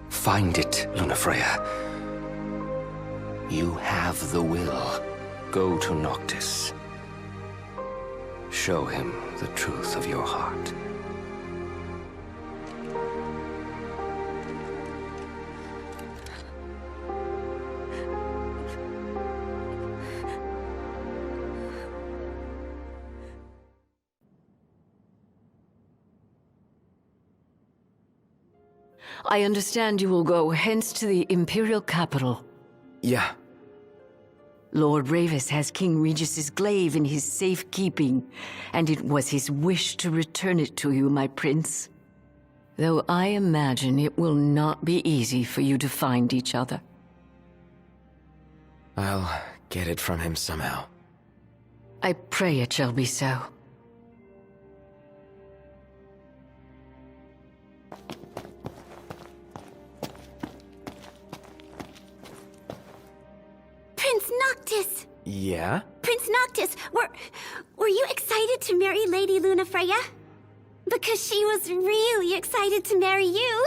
Find it, Lunafreya. You have the will. Go to Noctis. Show him the truth of your heart.
I understand you will go hence to the Imperial capital.
Yeah.
Lord Ravis has King Regis's glaive in his safekeeping, and it was his wish to return it to you, my prince. Though I imagine it will not be easy for you to find each other.
I'll get it from him somehow.
I pray it shall be so.
Prince Noctis!
Yeah?
Prince Noctis, were you excited to marry Lady Lunafreya? Because she was really excited to marry you.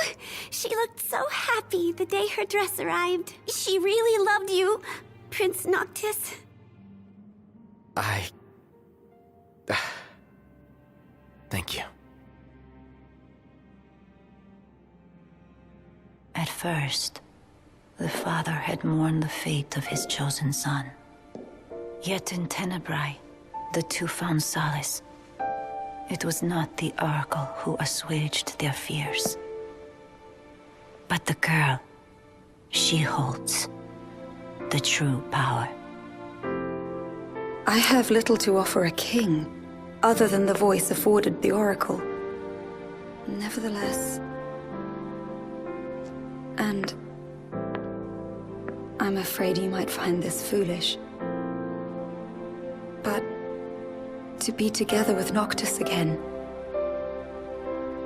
She looked so happy the day her dress arrived. She really loved you, Prince Noctis.
Thank you.
At first, the father had mourned the fate of his chosen son. Yet in Tenebrae, the two found solace. It was not the Oracle who assuaged their fears, but the girl. She holds the true power.
I have little to offer a king, other than the voice afforded the Oracle. Nevertheless, and I'm afraid you might find this foolish, but to be together with Noctis again,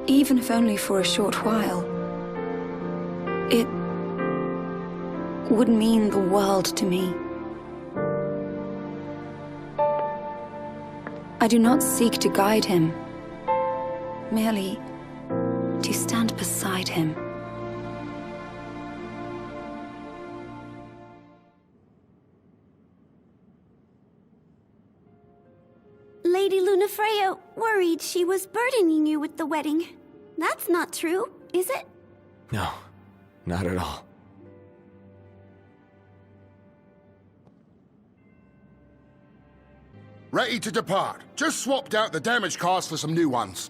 even if only for a short while, it would mean the world to me. I do not seek to guide him, merely to stand beside him.
Lady Lunafreya worried she was burdening you with the wedding. That's not true, is it?
No, not at all.
Ready to depart. Just swapped out the damage cars for some new ones.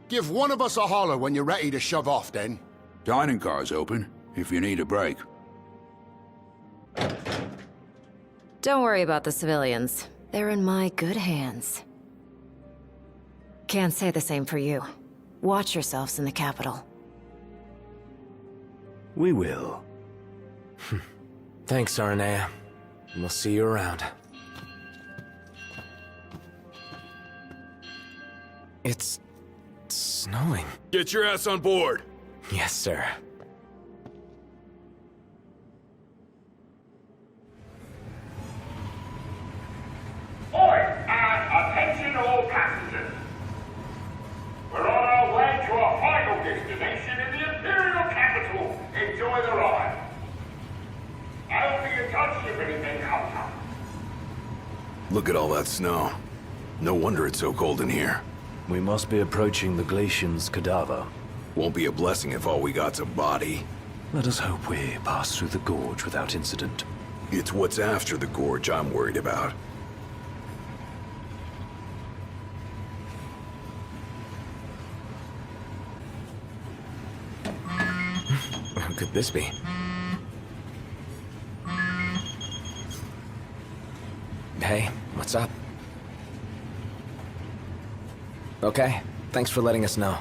Give one of us a holler when you're ready to shove off, then.
Dining car's open, if you need a break.
Don't worry about the civilians. They're in my good hands. Can't say the same for you. Watch yourselves in the capital.
We will.
Thanks, Aranea. We'll see you around. It's snowing.
Get your ass on board.
Yes, sir.
Attention all passengers. We're on our way to our final destination in the Imperial capital. Enjoy the ride. I'll be in touch if anything comes up.
Look at all that snow. No wonder it's so cold in here.
We must be approaching the Glacian's cadaver.
Won't be a blessing if all we got's a body.
Let us hope we pass through the gorge without incident.
It's what's after the gorge I'm worried about.
Who could this be? Hey, what's up? Okay, thanks for letting us know.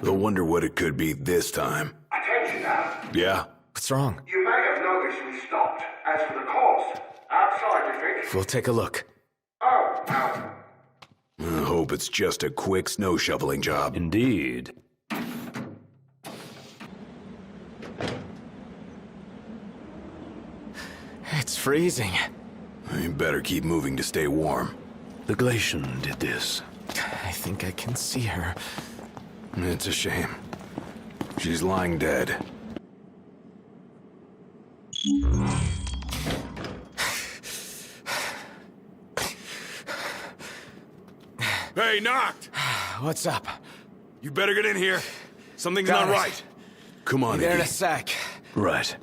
I wonder what it could be this time.
Attention now.
Yeah?
What's wrong?
You may have noticed we stopped. As for the cause, outside of it.
We'll take a look.
Oh,
I hope it's just a quick snow shoveling job.
Indeed.
It's freezing.
You better keep moving to stay warm.
The Glacian did this.
I think I can see her.
It's a shame. She's lying dead. Hey, Noct!
What's up?
You better get in here. Something's
Got
not
it.
right. Come on,
Be there in
Iggy.
a sec.
Right.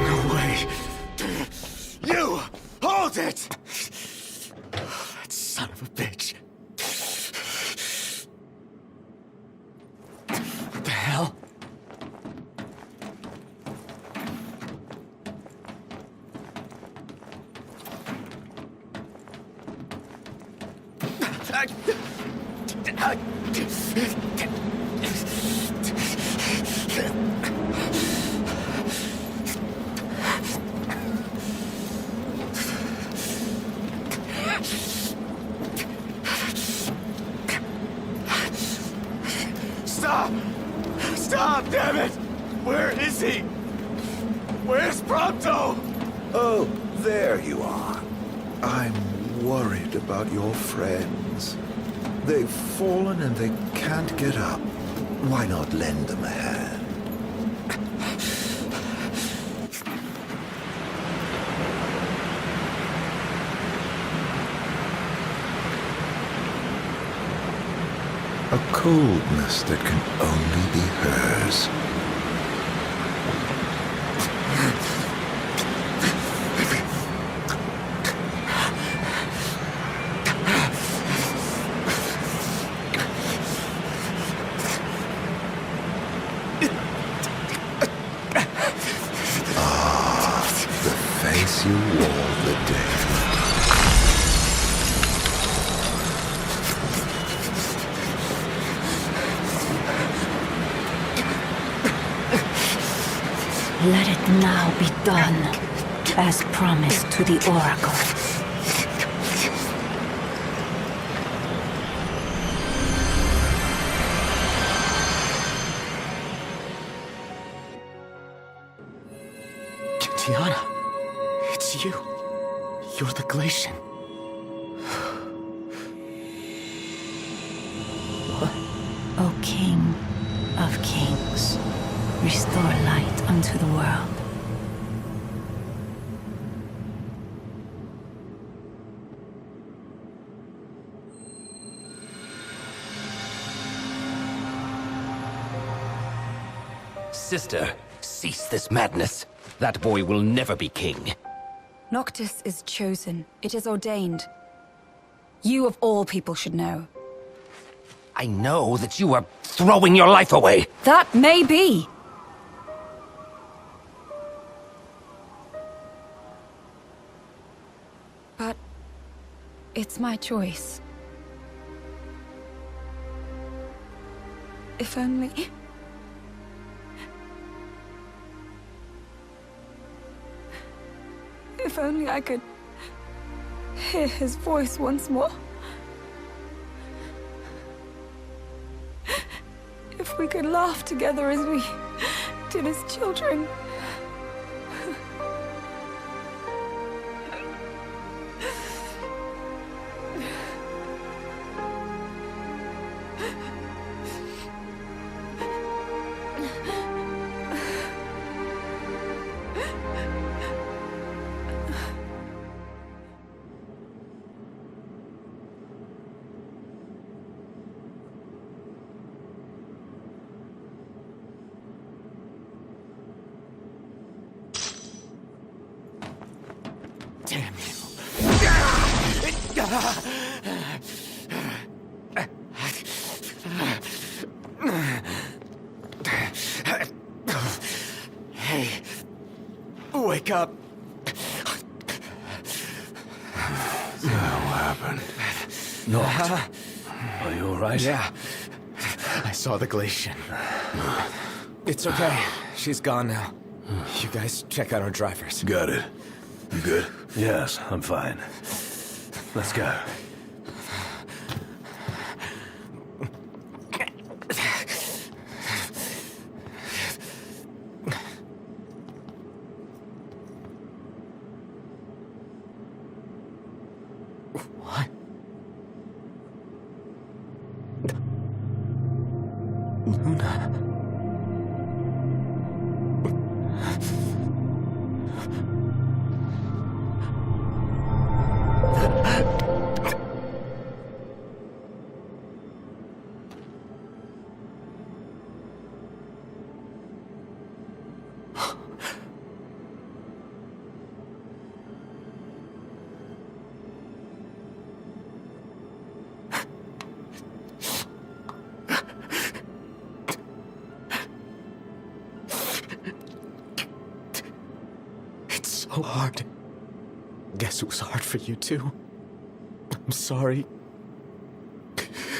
No way. You! Hold it! That son of a bitch. What the hell? Stop! Stop, damn it! Where is he? Where's Prompto?
Oh, there you are. I'm worried about your friends. They've fallen and they can't get up. Why not lend them a hand? A coldness that can only be hers. The face you wore the day.
Let it now be done, as promised to the Oracle.
Tiana, it's you. You're the Glacian.
O King of Kings, restore light unto the world.
Sister, cease this madness. That boy will never be king.
Noctis is chosen. It is ordained. You of all people should know.
I know that you are throwing your life away.
That may be. But it's my choice. If only... If only I could hear his voice once more. If we could laugh together as we did as children.
Damn you. Hey, wake up.
What happened?
Knocked. Are you alright?
Yeah. I saw the Glacian. It's okay. She's gone now. You guys check out our drivers.
Got it. You good?
Yes, I'm fine. Let's go.
What? Luna. So hard. Guess it was hard for you too. I'm sorry.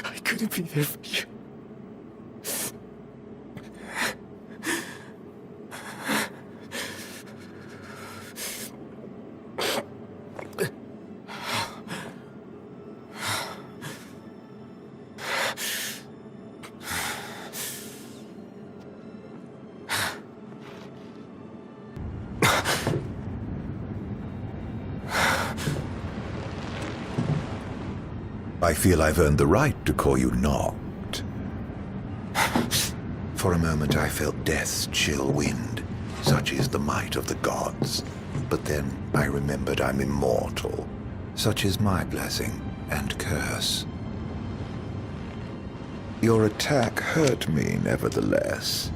I couldn't be there for you.
I feel I've earned the right to call you knocked. For a moment I felt death's chill wind. Such is the might of the gods. But then I remembered I'm immortal. Such is my blessing and curse. Your attack hurt me, nevertheless.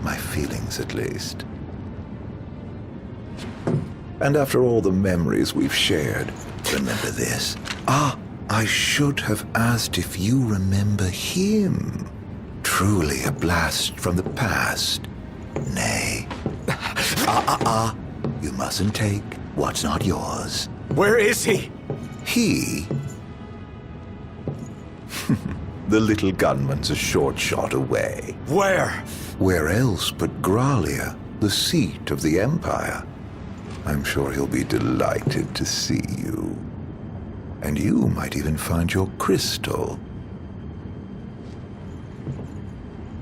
My feelings, at least. And after all the memories we've shared, remember this. I should have asked if you remember him. Truly a blast from the past. Nay. You mustn't take what's not yours.
Where is he?
He? The little gunman's a short shot away.
Where?
Where else but Gralia, the seat of the Empire? I'm sure he'll be delighted to see you. And you might even find your crystal.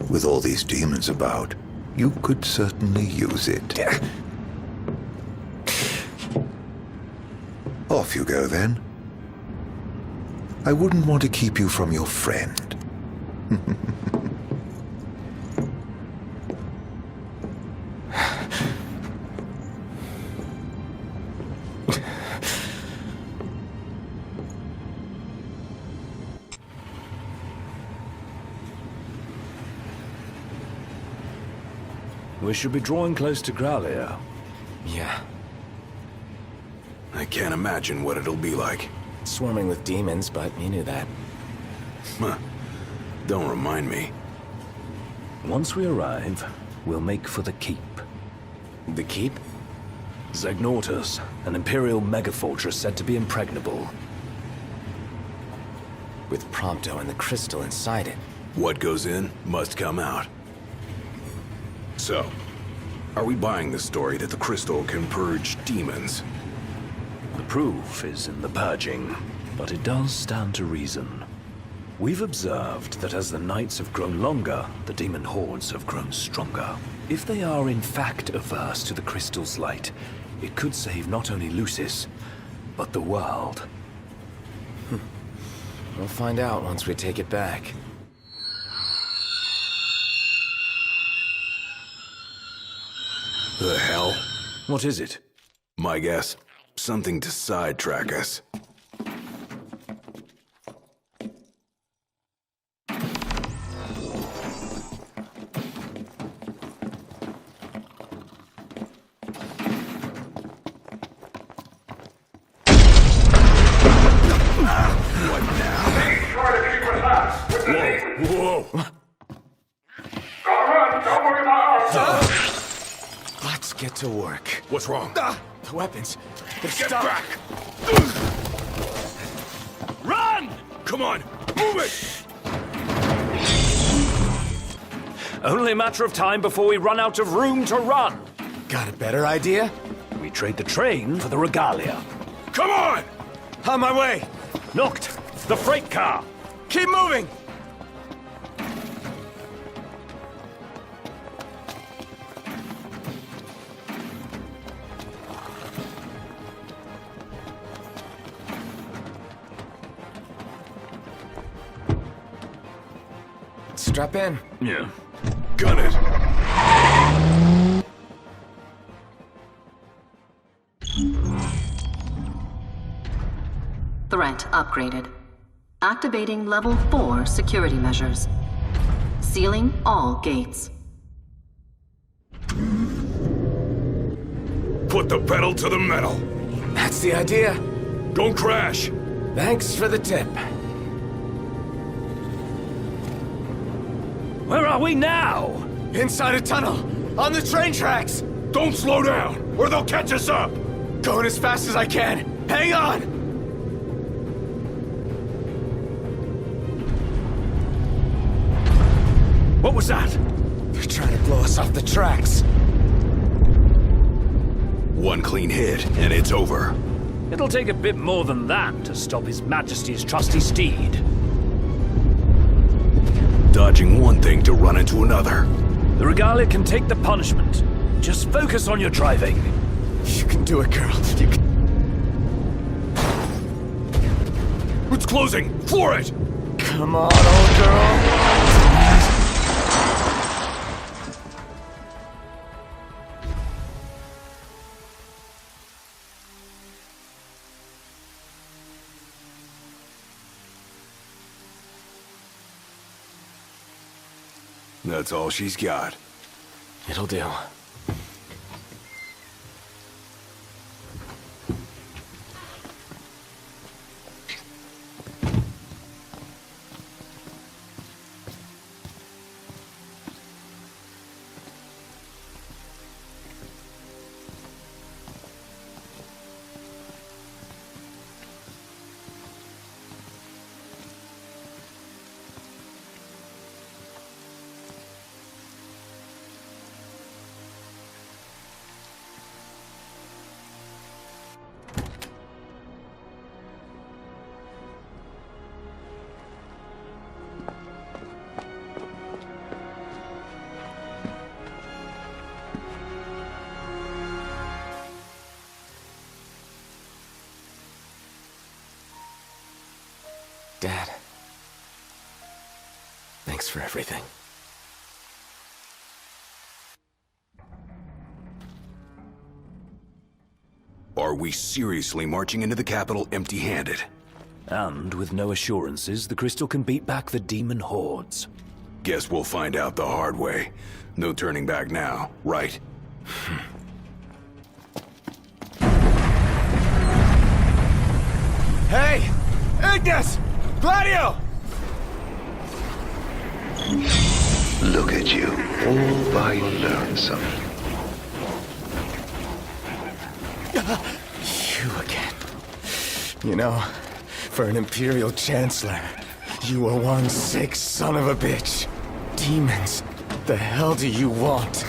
With all these demons about, you could certainly use it. Off you go, then. I wouldn't want to keep you from your friend.
We should be drawing close to Growlia.
Yeah.
I can't imagine what it'll be like.
Swarming with demons, but you knew that.
Huh. Don't remind me.
Once we arrive, we'll make for the keep.
The keep?
Zegnortus, an Imperial megafortress said to be impregnable.
With Prompto and the crystal inside it.
What goes in must come out. So, are we buying the story that the crystal can purge demons?
The proof is in the purging, but it does stand to reason. We've observed that as the nights have grown longer, the demon hordes have grown stronger. If they are in fact averse to the crystal's light, it could save not only Lucis, but the world.
We'll find out once we take it back.
The hell?
What is it?
My guess, something to sidetrack us.
Whoa! Don't worry about us!
Let's get to work.
What's wrong?
The weapons. They're
Get
stuck.
back!
Run!
Come on, move it!
Only a matter of time before we run out of room to run.
Got a better idea?
We trade the train for the regalia.
Come on!
On my way!
Noct, the freight car!
Keep moving! Strap in.
Yeah.
Gun it!
Threat upgraded. Activating level 4 security measures. Sealing all gates.
Put the pedal to the metal.
That's the idea.
Don't crash.
Thanks for the tip.
Where are we now?
Inside a tunnel. On the train tracks.
Don't slow down, or they'll catch us up.
Going as fast as I can. Hang on!
What was that?
They're trying to blow us off the tracks.
One clean hit, and it's over.
It'll take a bit more than that to stop His Majesty's trusty steed.
Dodging one thing to run into another.
The regalia can take the punishment. Just focus on your driving.
You can do it, girl. You can...
It's closing! Floor it!
Come on, old girl.
That's all she's got.
It'll do. Dad. Thanks for everything.
Are we seriously marching into the capital empty-handed?
And with no assurances, the crystal can beat back the demon hordes.
Guess we'll find out the hard way. No turning back now, right?
Hey! Ignis! Gladio!
Look at you, all by your lonesome.
You again. You know, for an Imperial Chancellor, you are one sick son of a bitch. Demons, the hell do you want?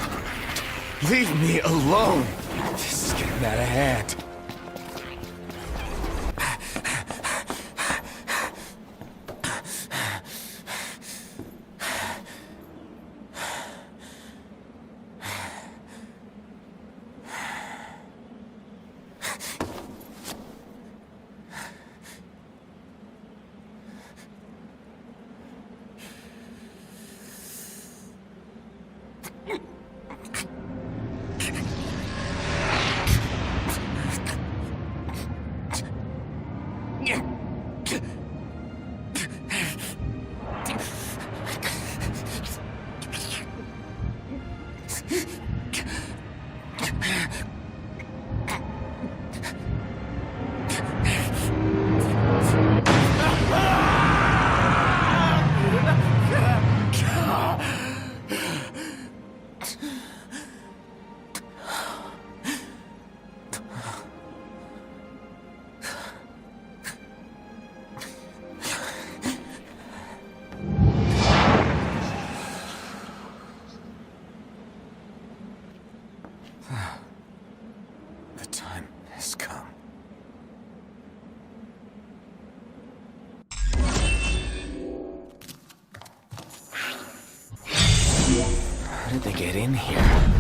Leave me alone! This is getting out of hand. The time has come. How did they get in here?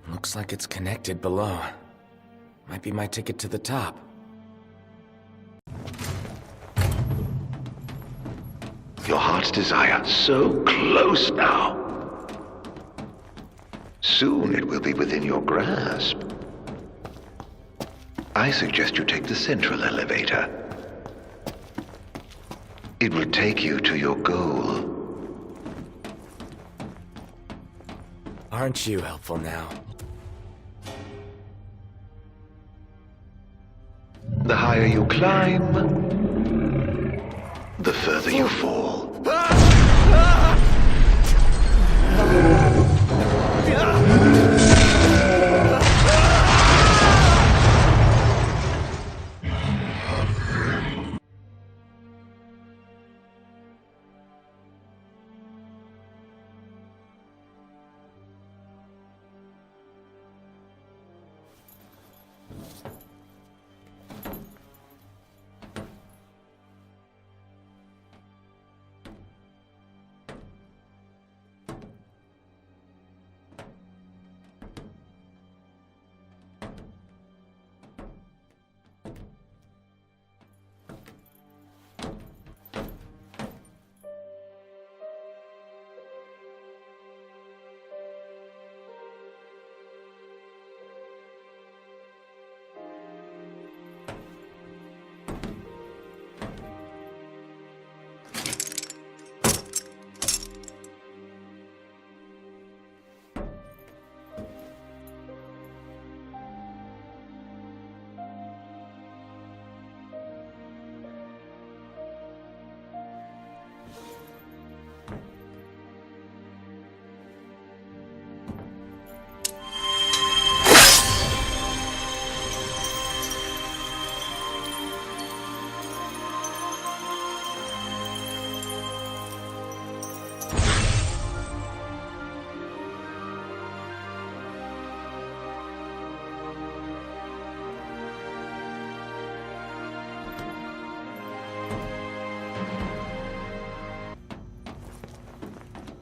Looks like it's connected below. Might be my ticket to the top.
Your heart's desire, so close now. Soon it will be within your grasp. I suggest you take the central elevator. It will take you to your goal.
Aren't you helpful now?
The higher you climb, the further you fall.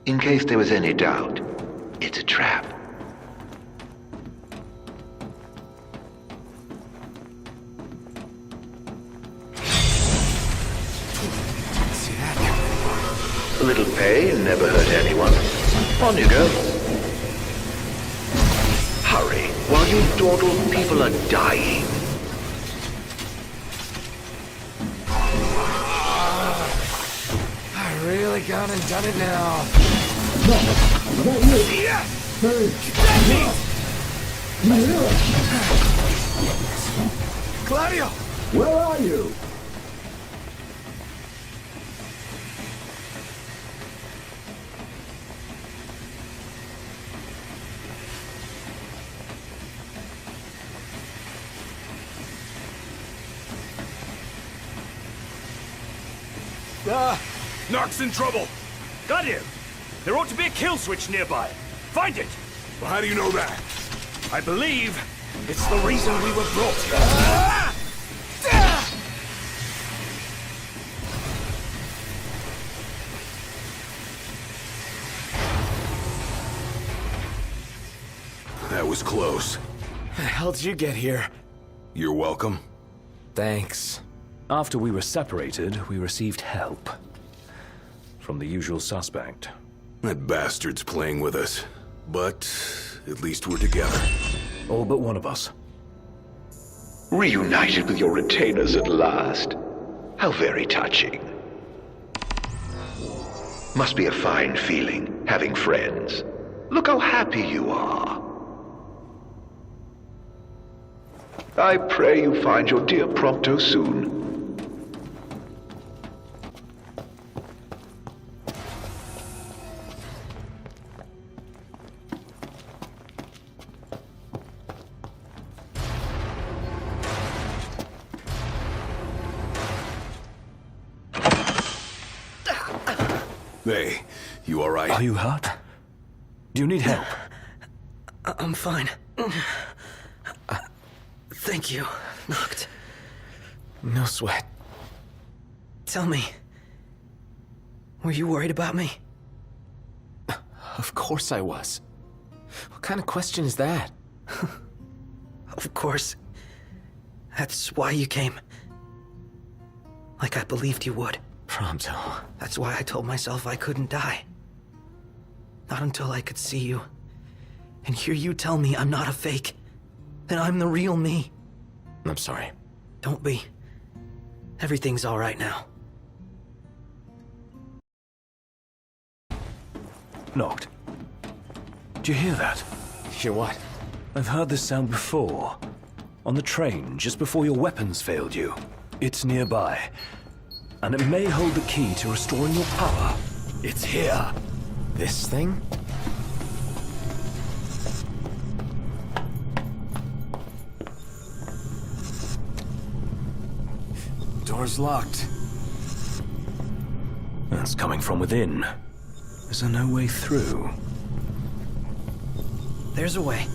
In case there was any doubt, it's a trap. A little pain never hurt anyone. On you go. Hurry, while you dawdle people are dying.
I really gone and done it now. Gladio!
Where are you?
Narc's in trouble! Got him! There ought to be a kill switch nearby. Find it!
Well, how do you know that?
I believe it's the reason we were brought here.
That was close.
How the hell did you get here?
You're welcome.
Thanks.
After we were separated, we received help. From the usual suspect.
That bastard's playing with us. But at least we're together.
All but one of us.
Reunited with your retainers at last. How very touching. Must be a fine feeling, having friends. Look how happy you are. I pray you find your dear Prompto soon.
Hey, you alright?
Are you hurt? Do you need help?
I'm fine. Thank you, Noct.
No sweat.
Tell me, were you worried about me?
Of course I was. What kind of question is that?
Of course. That's why you came. Like I believed you would.
Prompto.
That's why I told myself I couldn't die. Not until I could see you. And hear you tell me I'm not a fake. That I'm the real me.
I'm sorry.
Don't be. Everything's all right now.
Noct. Do you hear that?
Hear what?
I've heard this sound before. On the train, just before your weapons failed you. It's nearby. And it may hold the key to restoring your power. It's here.
This thing? Door's locked.
That's coming from within. Is there no way through?
There's a way.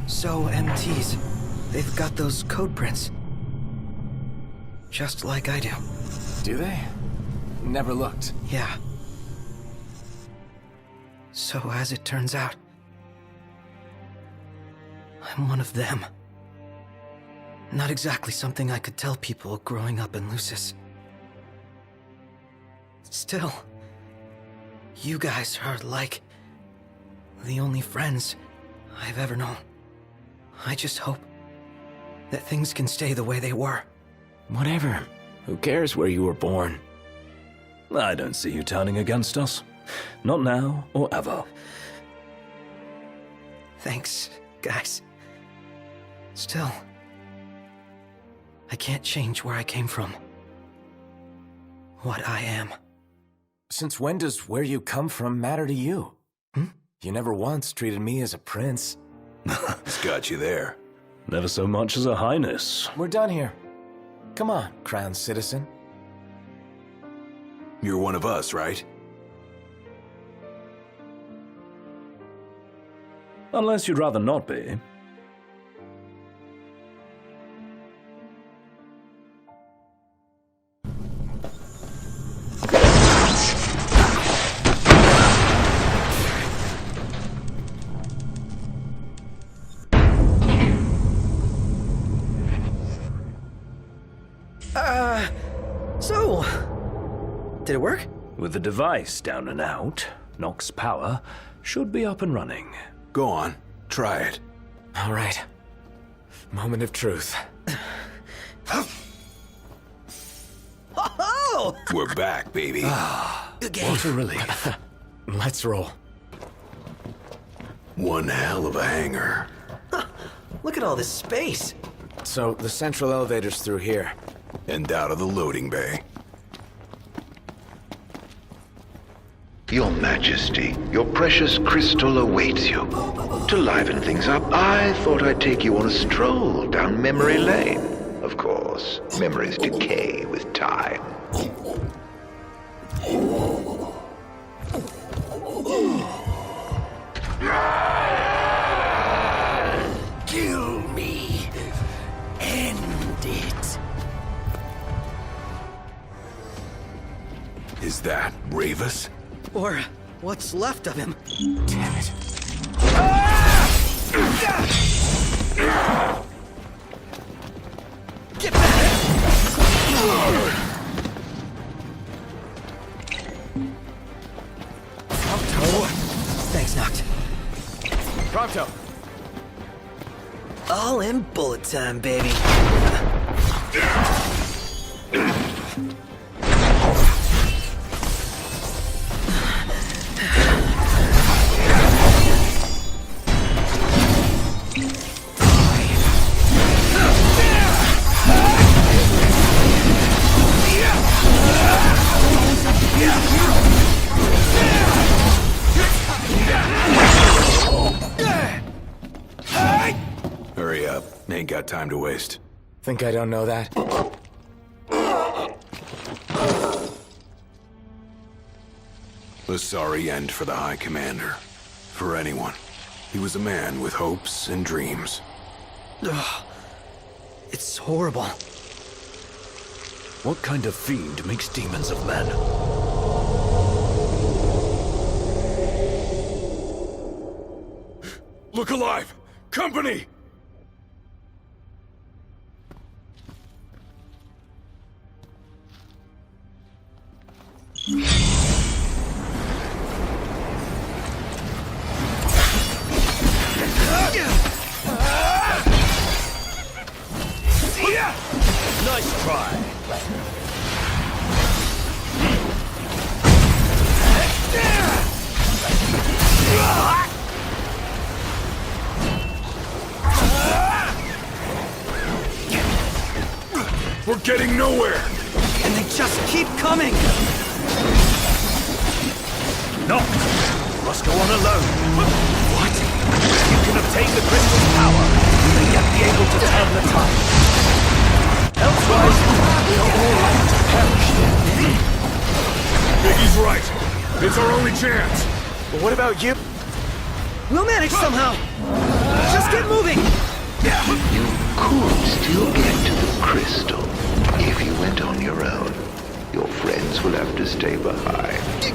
So, MTs, they've got those code prints. Just like I do.
Do they? Never looked.
Yeah. So, as it turns out, I'm one of them. Not exactly something I could tell people growing up in Lucis. Still, you guys are like the only friends I've ever known. I just hope that things can stay the way they were.
Whatever. Who cares where you were born?
I don't see you turning against us. Not now or ever.
Thanks, guys. Still, I can't change where I came from. What I am.
Since when does where you come from matter to you? You never once treated me as a prince.
It's got you there.
Never so much as a highness.
We're done here. Come on, crowned citizen.
You're one of us, right?
Unless you'd rather not be.
Did it work?
With the device down and out, Nox power should be up and running.
Go on, try it.
All right. Moment of truth.
Oh!
We're back, baby.
What a relief. Let's roll.
One hell of a hangar.
Look at all this space.
So, the central elevator's through here.
And out of the loading bay.
Your Majesty, your precious crystal awaits you. To liven things up, I thought I'd take you on a stroll down memory lane. Of course, memories decay with time.
Kill me. End it.
Is that Ravus?
Or what's left of him.
Damn it.
Get back! Thanks, Noct.
Prompto.
All in bullet time, baby.
Hurry up. Ain't got time to waste.
Think I don't know that?
A sorry end for the High Commander. For anyone. He was a man with hopes and dreams.
Ugh. It's horrible.
What kind of fiend makes demons of men?
Look alive! Company!
Nice try.
We're getting nowhere!
And they just keep coming!
No! Must go on alone. What? You can obtain the crystal's power, and yet be able to turn the tide. Elsewise, we are all like to perish.
Biggie's right. It's our only chance.
But what about you?
We'll manage somehow! Just get moving!
You could still get to the crystal. If you went on your own, your friends will have to stay behind.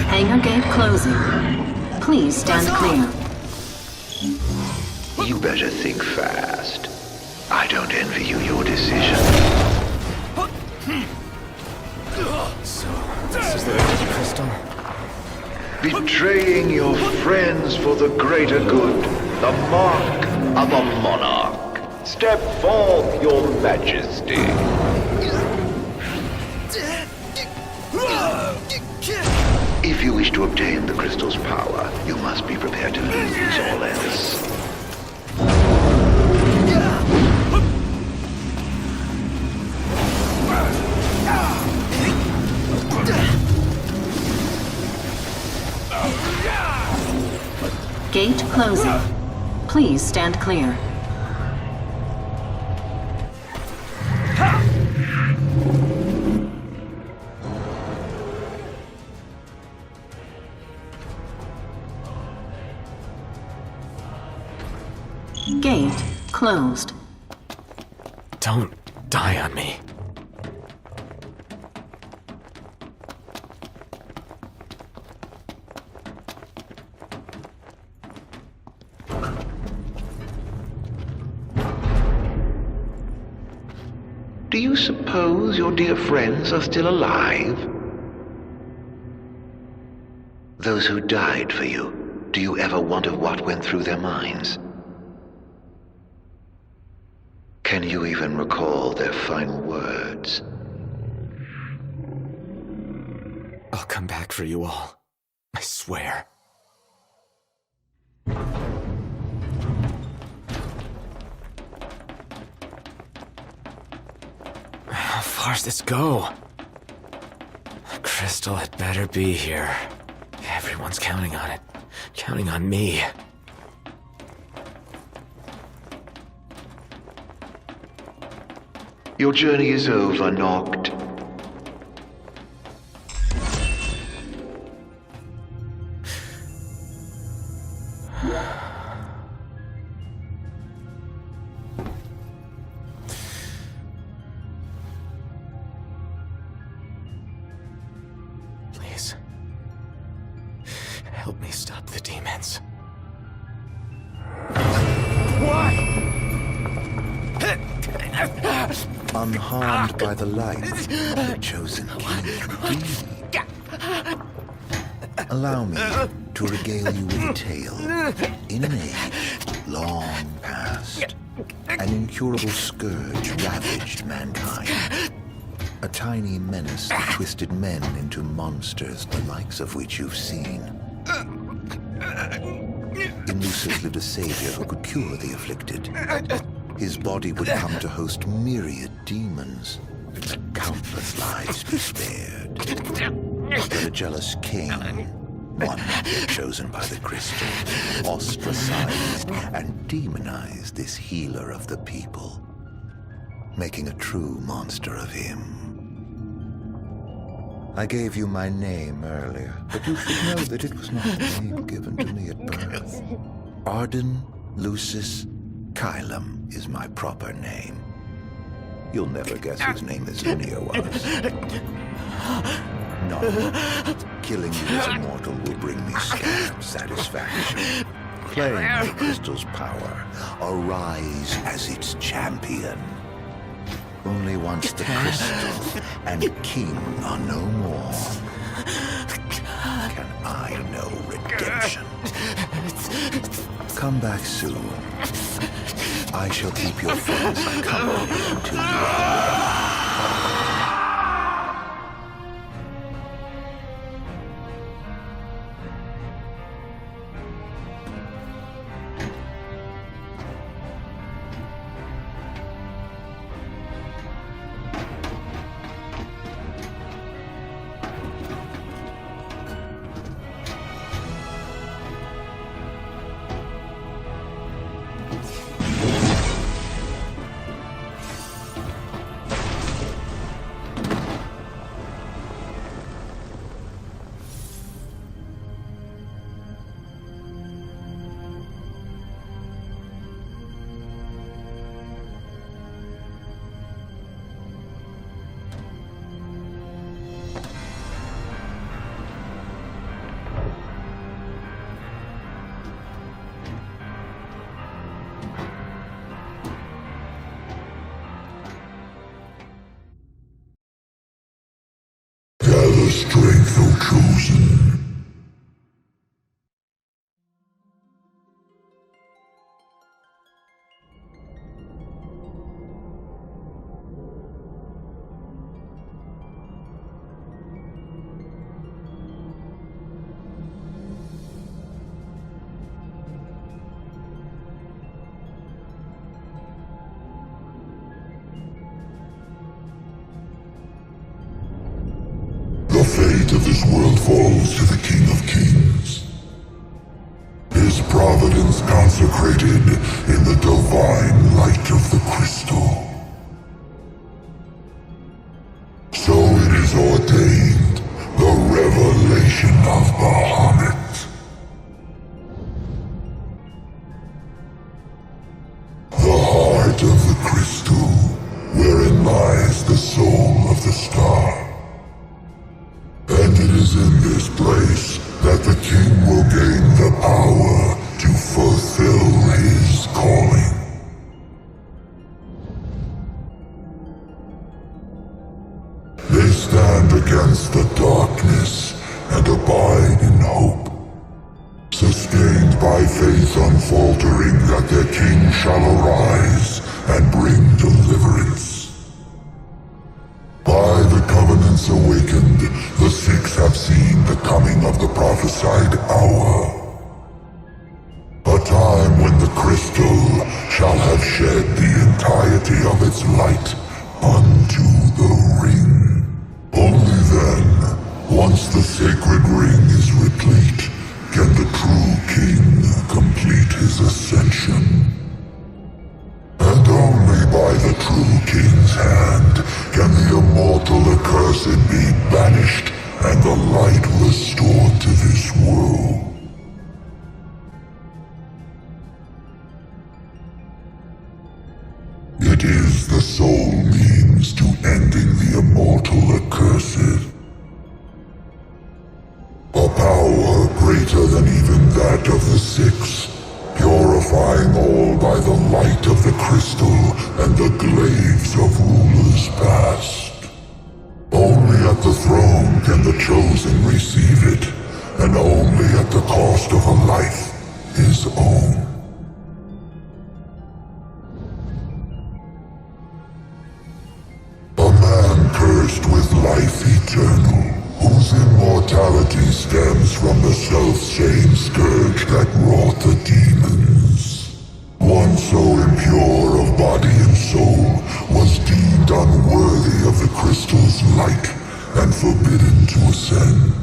Hangar gate closing. Please stand clear.
You better think fast. I don't envy you your decision.
So, this is the crystal?
Betraying your friends for the greater good. The mark of a monarch. Step forth, your majesty. If you wish to obtain the crystal's power, you must be prepared to lose all else.
Gate closing. Please stand clear. Gate closed.
Don't die on me.
Do you suppose your dear friends are still alive? Those who died for you, do you ever wonder what went through their minds? Can you even recall their final words?
I'll come back for you all. I swear. How far's this go? The crystal had better be here. Everyone's counting on it. Counting on me.
Your journey is over, Noct.
Please. Help me stop the demons.
Unharmed by the light of the chosen king. Allow me to regale you with a tale. In an age long past, an incurable scourge ravaged mankind. A tiny menace that twisted men into monsters, the likes of which you've seen. In Lucis lived a savior who could cure the afflicted. His body would come to host myriad demons. Countless lives be spared. But a jealous king, one chosen by the crystal, ostracized and demonized this healer of the people, making a true monster of him. I gave you my name earlier, but you should know that it was not the name given to me at birth. Arden Lucis Kylum is my proper name. You'll never guess whose name this Lunia was. No. Killing you as a mortal will bring me scant satisfaction. Claim the crystal's power. Arise as its champion. Only once the crystal and king are no more can I know redemption. Come back soon. I shall keep your friends company until you are.
Gather strength, O chosen. The fate of this world falls to the King of Kings. His providence consecrated in the divine light of the crystal. So it is ordained, the revelation of Bahamut. The heart of the crystal, wherein lies the soul of the star. And it is in this place that the king will gain the power to fulfill his calling.
by faith unfaltering that their king shall arise and bring deliverance. By the covenants awakened, the six have seen the coming of the prophesied hour. A time when the crystal shall have shed the entirety of its light unto the ring. Only then, once the sacred ring is replete, can the true king complete his ascension. And only by the true king's hand can the immortal accursed be banished and the light restored to this world. It is the sole means to ending the immortal accursed. A power greater than even that of the six, purifying all by the light of the crystal and the glaives of rulers past. Only at the throne can the chosen receive it, and only at the cost of a life his own. A man cursed with life eternal, whose immortality stems from the self-same scourge that wrought the demons. One so impure of body and soul was deemed unworthy of the crystal's light and forbidden to ascend.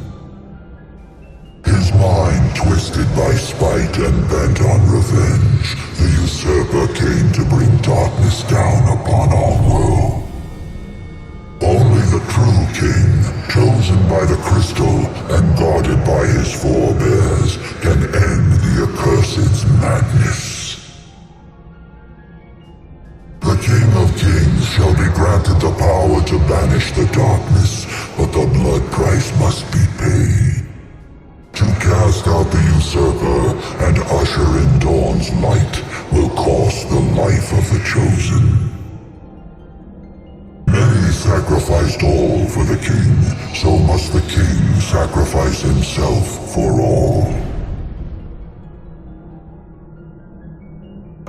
His mind twisted by spite and bent on revenge, the usurper came to bring darkness down upon our world. Only the true king, chosen by the crystal and guarded by his forebears, can end the accursed's madness. The King of Kings shall be granted the power to banish the darkness, but the blood price must be paid. To cast out the usurper and usher in dawn's light will cost the life of the chosen. Many sacrificed all for the king, so must the king sacrifice himself for all.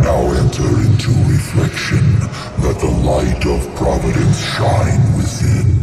Now enter into reflection, let the light of providence shine within.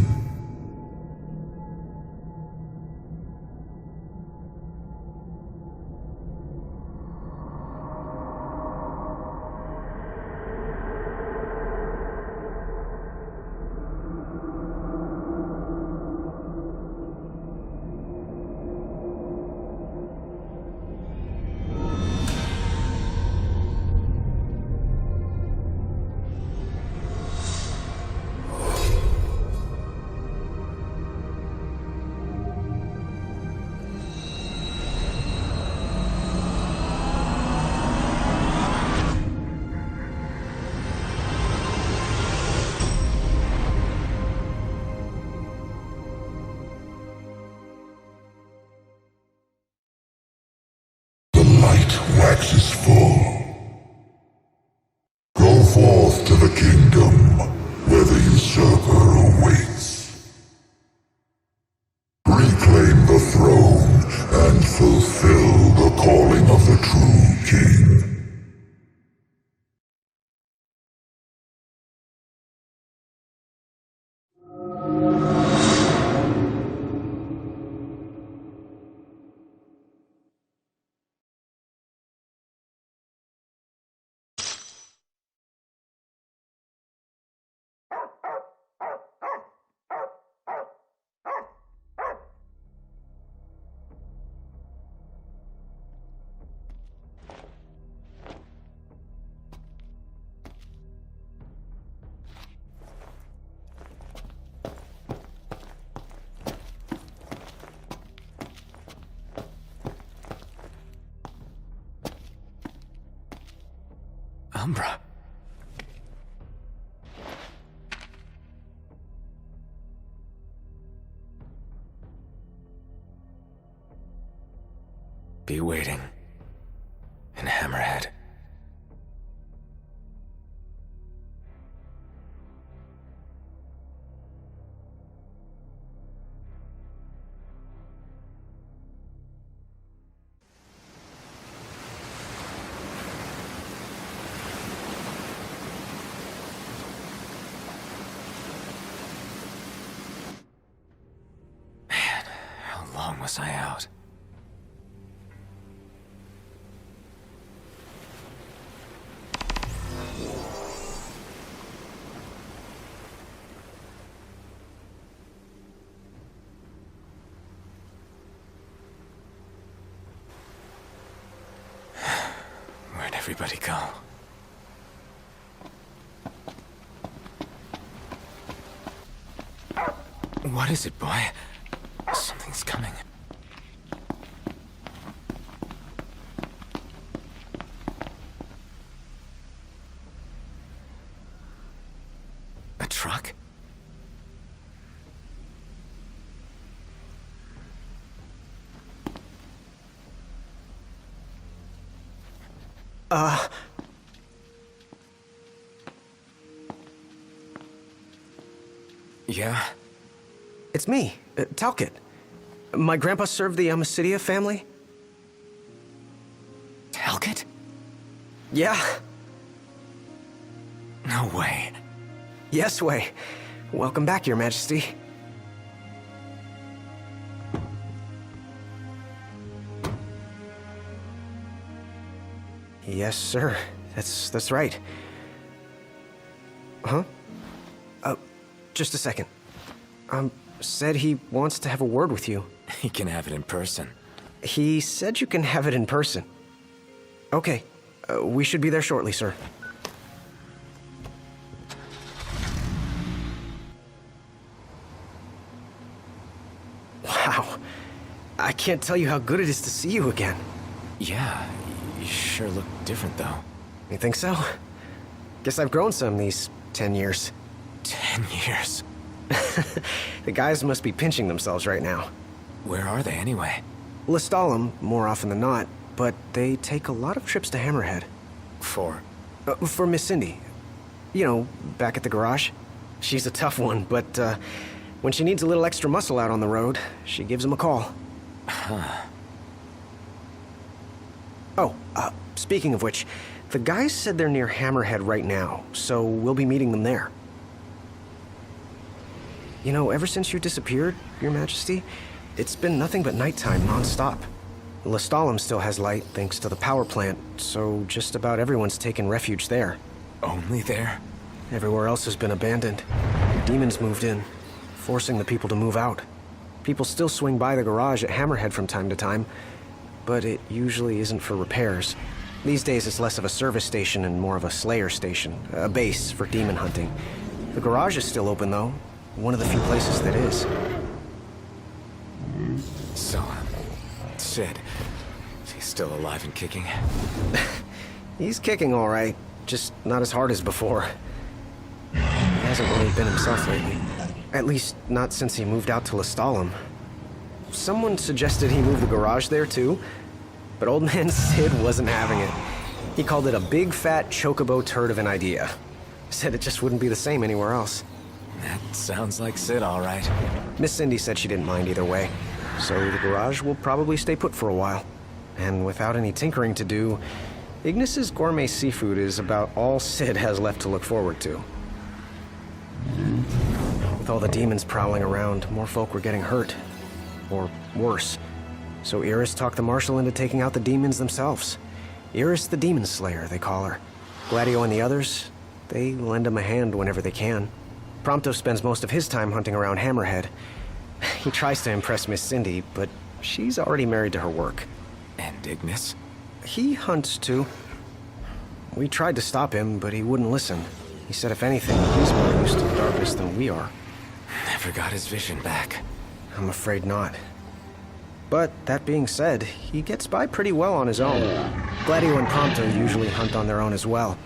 Waxes full. Go forth to the kingdom where the usurper awaits. Reclaim the throne and fulfill the calling of the true king.
Umbra. Be waiting in Hammerhead.
was I out? Where'd everybody go? What is it, boy? Something's coming. A truck? Yeah?
It's me, Talcott. My grandpa served the Amicidia family.
Talcott?
Yeah.
No way.
Yes way. Welcome back, Your Majesty. Yes, sir. That's right. Huh? Just a second. Said he wants to have a word with you.
He can have it in person.
He said you can have it in person. Okay. We should be there shortly, sir. Wow. I can't tell you how good it is to see you again.
Yeah, you sure look different, though.
You think so? Guess I've grown some these 10 years.
10 years?
The guys must be pinching themselves right now.
Where are they, anyway?
Lestalem, more often than not, but they take a lot of trips to Hammerhead.
For?
For Miss Cindy. You know, back at the garage. She's a tough one, but when she needs a little extra muscle out on the road, she gives him a call.
Huh.
Oh, speaking of which, the guys said they're near Hammerhead right now, so we'll be meeting them there. You know, ever since you disappeared, Your Majesty, it's been nothing but nighttime non-stop. Lestalem still has light thanks to the power plant, so just about everyone's taken refuge there.
Only there?
Everywhere else has been abandoned. Demons moved in, forcing the people to move out. People still swing by the garage at Hammerhead from time to time, but it usually isn't for repairs. These days it's less of a service station and more of a slayer station, a base for demon hunting. The garage is still open though, one of the few places that is.
So, Sid, is he still alive and kicking?
He's kicking all right, just not as hard as before. He hasn't really been himself lately. At least, not since he moved out to Lestalem. Someone suggested he move the garage there too, but old man Sid wasn't having it. He called it a big fat chocobo turd of an idea. Said it just wouldn't be the same anywhere else.
That sounds like Sid, all right.
Miss Cindy said she didn't mind either way, so the garage will probably stay put for a while. And without any tinkering to do, Ignis's gourmet seafood is about all Sid has left to look forward to. With all the demons prowling around, more folk were getting hurt. Or worse. So Iris talked the Marshal into taking out the demons themselves. Iris the Demon Slayer, they call her. Gladio and the others, they lend him a hand whenever they can. Prompto spends most of his time hunting around Hammerhead. He tries to impress Miss Cindy, but she's already married to her work.
And Ignis?
He hunts too. We tried to stop him, but he wouldn't listen. He said if anything, he's more used to the darkness than we are.
Never got his vision back.
I'm afraid not. But that being said, he gets by pretty well on his own. Gladio and Prompto usually hunt on their own as well.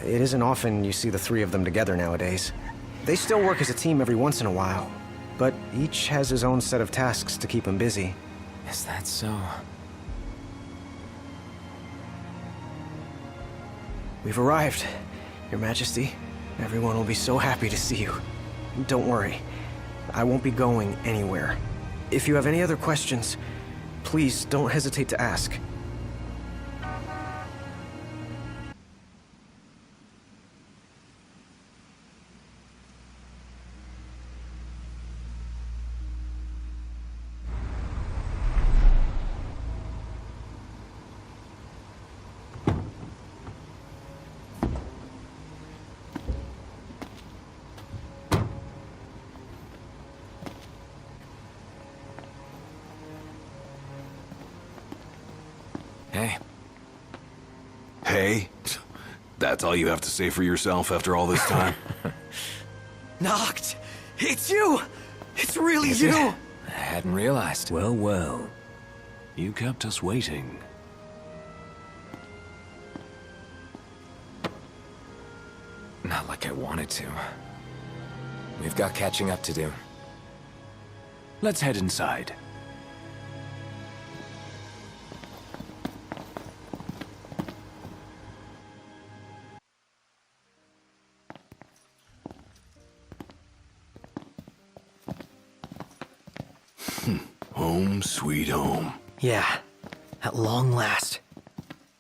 It isn't often you see the three of them together nowadays. They still work as a team every once in a while, but each has his own set of tasks to keep him busy.
Is that so?
We've arrived, Your Majesty. Everyone will be so happy to see you. Don't worry. I won't be going anywhere. If you have any other questions, please don't hesitate to ask.
okay? That's all you have to say for yourself after all this time?
Noct! It's you! It's really you!
I hadn't realized. Well, well. You kept us waiting. Not like I wanted to. We've got catching up to do. Let's head inside.
Home sweet home.
Yeah, at long last.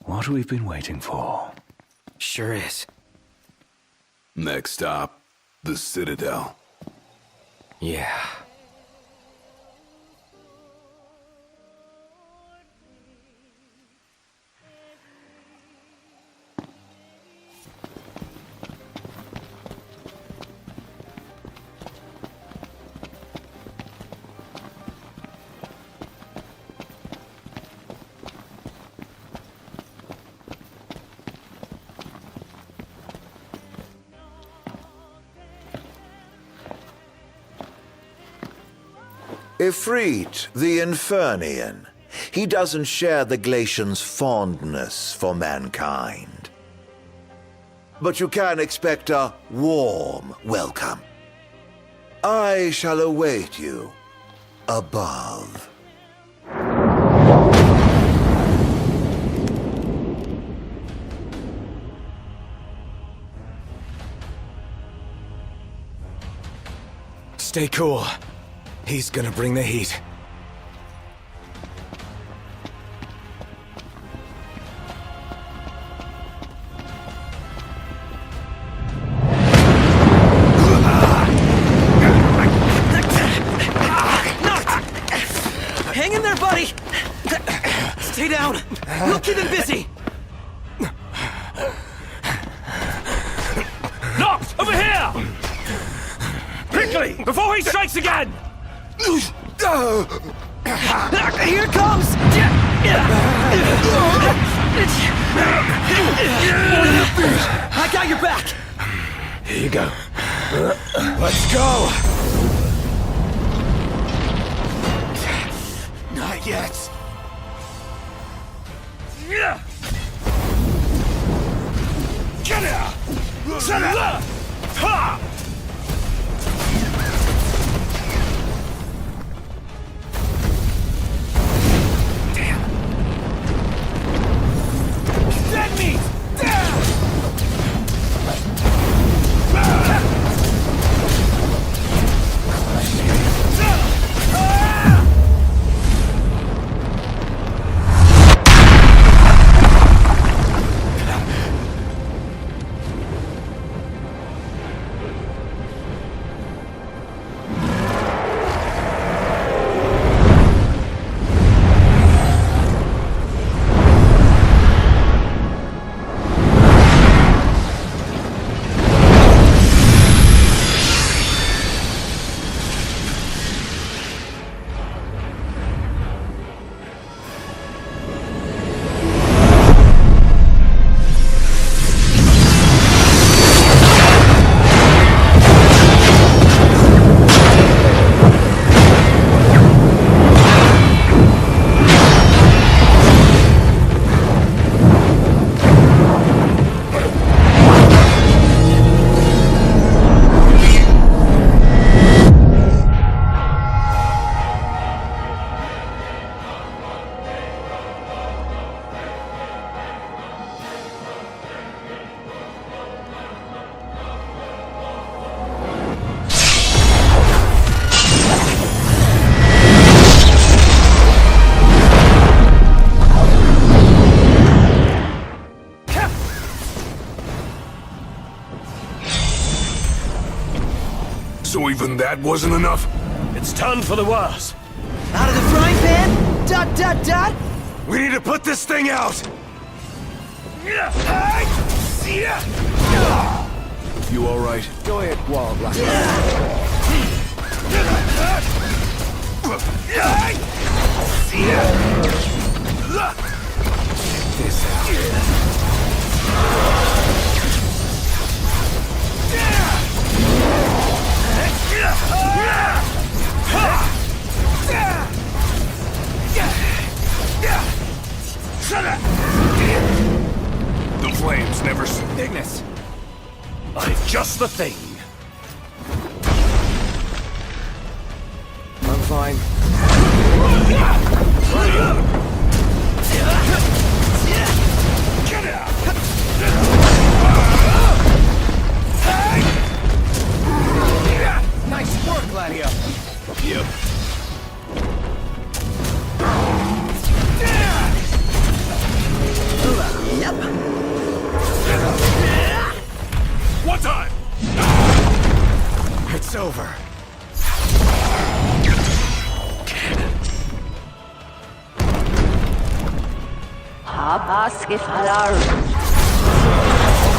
What we've been waiting for.
Sure is.
Next stop, the Citadel.
Yeah.
Ifrit, the Infernian. He doesn't share the Glacian's fondness for mankind. But you can expect a warm welcome. I shall await you above.
Stay cool. He's gonna bring the heat.
Hang in there, buddy! Stay down! We'll keep him busy!
Noct! Over here! Quickly! Before he strikes again!
Here it comes! I got your back!
Here you go. Let's go! Not yet.
Get here! Set it up! Ha! Dead meat! Down!
So even that wasn't enough?
It's turned for the worse.
Out of the frying pan? Dot, dot, dot!
We need to put this thing out!
You alright?
Go ahead, Wildlife. This out.
flames never...
Ignis!
I've just the thing.
I'm fine.
Get out!
Nice work, Gladio.
Yep.
Yep.
What time?
It's over.
Habas que falar.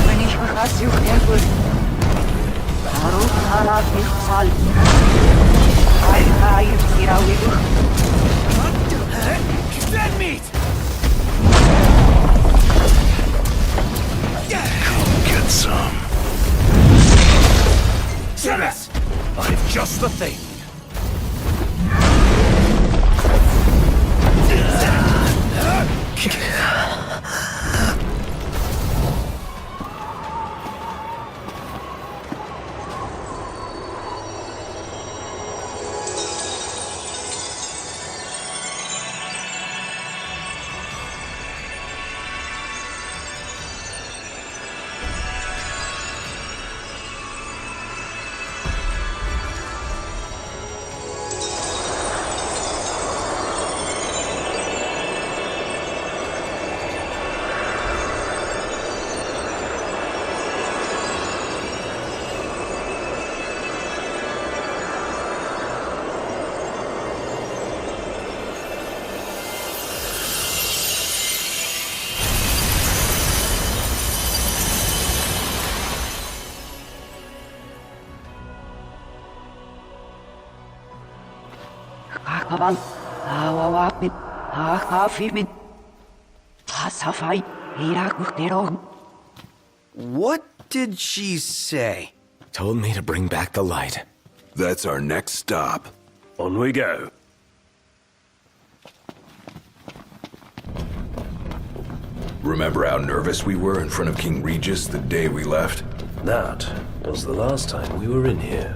Wenn ich was you tempel. Haru para pixal. Ai tirawidu.
Dead meat!
Come get some.
Silas!
I've just the thing.
Kaban. Awawapit. Hakafibit. Hasafai. Irakukterog.
What did she say?
Told me to bring back the light.
That's our next stop.
On we go.
Remember how nervous we were in front of King Regis the day we left?
That was the last time we were in here.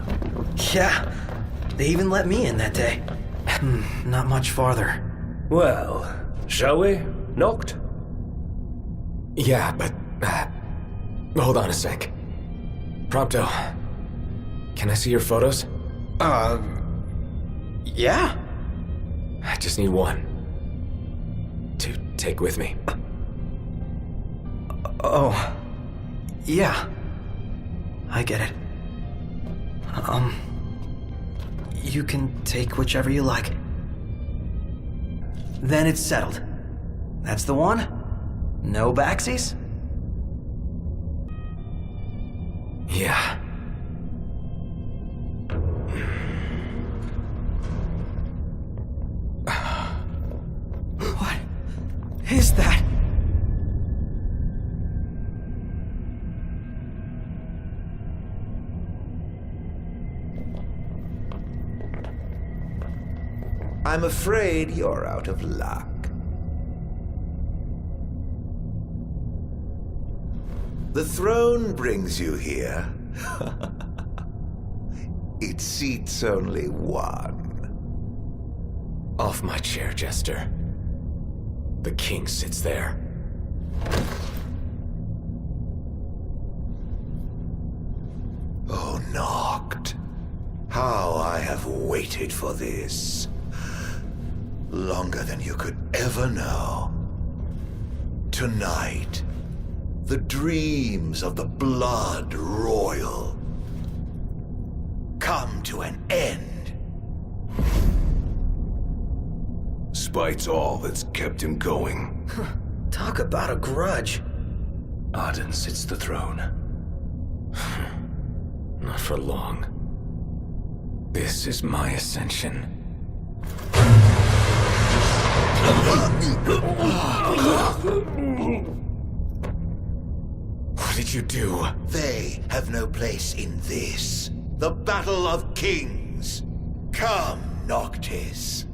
Yeah. They even let me in that day. Not much farther.
Well, shall we? Knocked?
Yeah, but... hold on a sec. Prompto. Can I see your photos?
Yeah.
I just need one. To take with me.
Oh. Yeah. I get it. You can take whichever you like. Then it's settled. That's the one? No backsies?
Yeah.
What is that?
I'm afraid you're out of luck. The throne brings you here. It seats only one.
Off my chair, Jester. The king sits there.
Oh, Noct. How I have waited for this. Longer than you could ever know. Tonight, the dreams of the blood royal come to an end.
Spite's all that's kept him going.
Talk about a grudge.
Arden sits the throne.
Not for long. This is my ascension. What did you do?
They have no place in this. The Battle of Kings. Come, Noctis.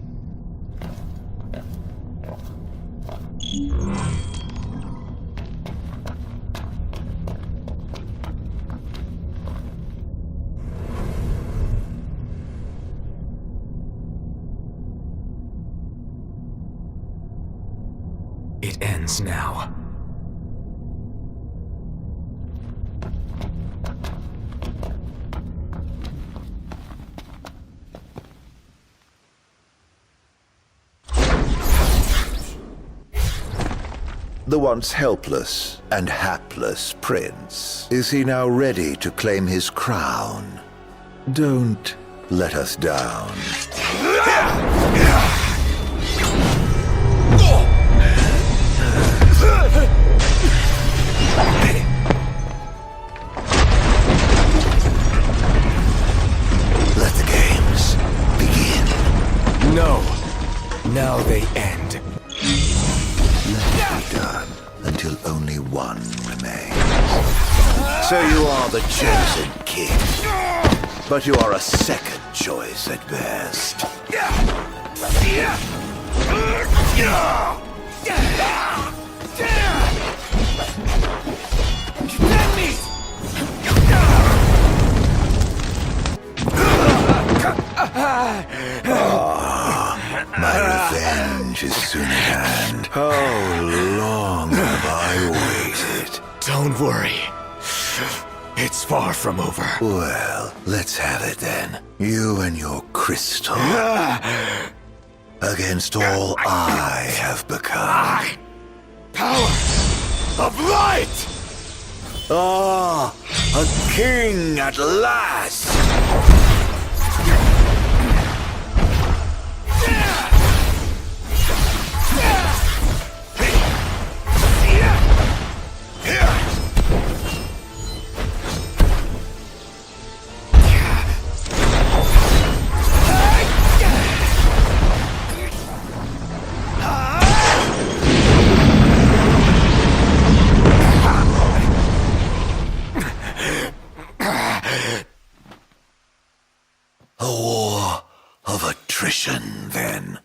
ends now.
The once helpless and hapless prince. Is he now ready to claim his crown? Don't let us down. Let the games begin.
No. Now they end.
Let it be done until only one remains. So you are the chosen king, but you are a second choice at best. My revenge is soon at hand. How long have I waited?
Don't worry. It's far from over.
Well, let's have it then. You and your crystal. Against all I have become.
Power of light!
Ah, a king at last! A war of attrition, then.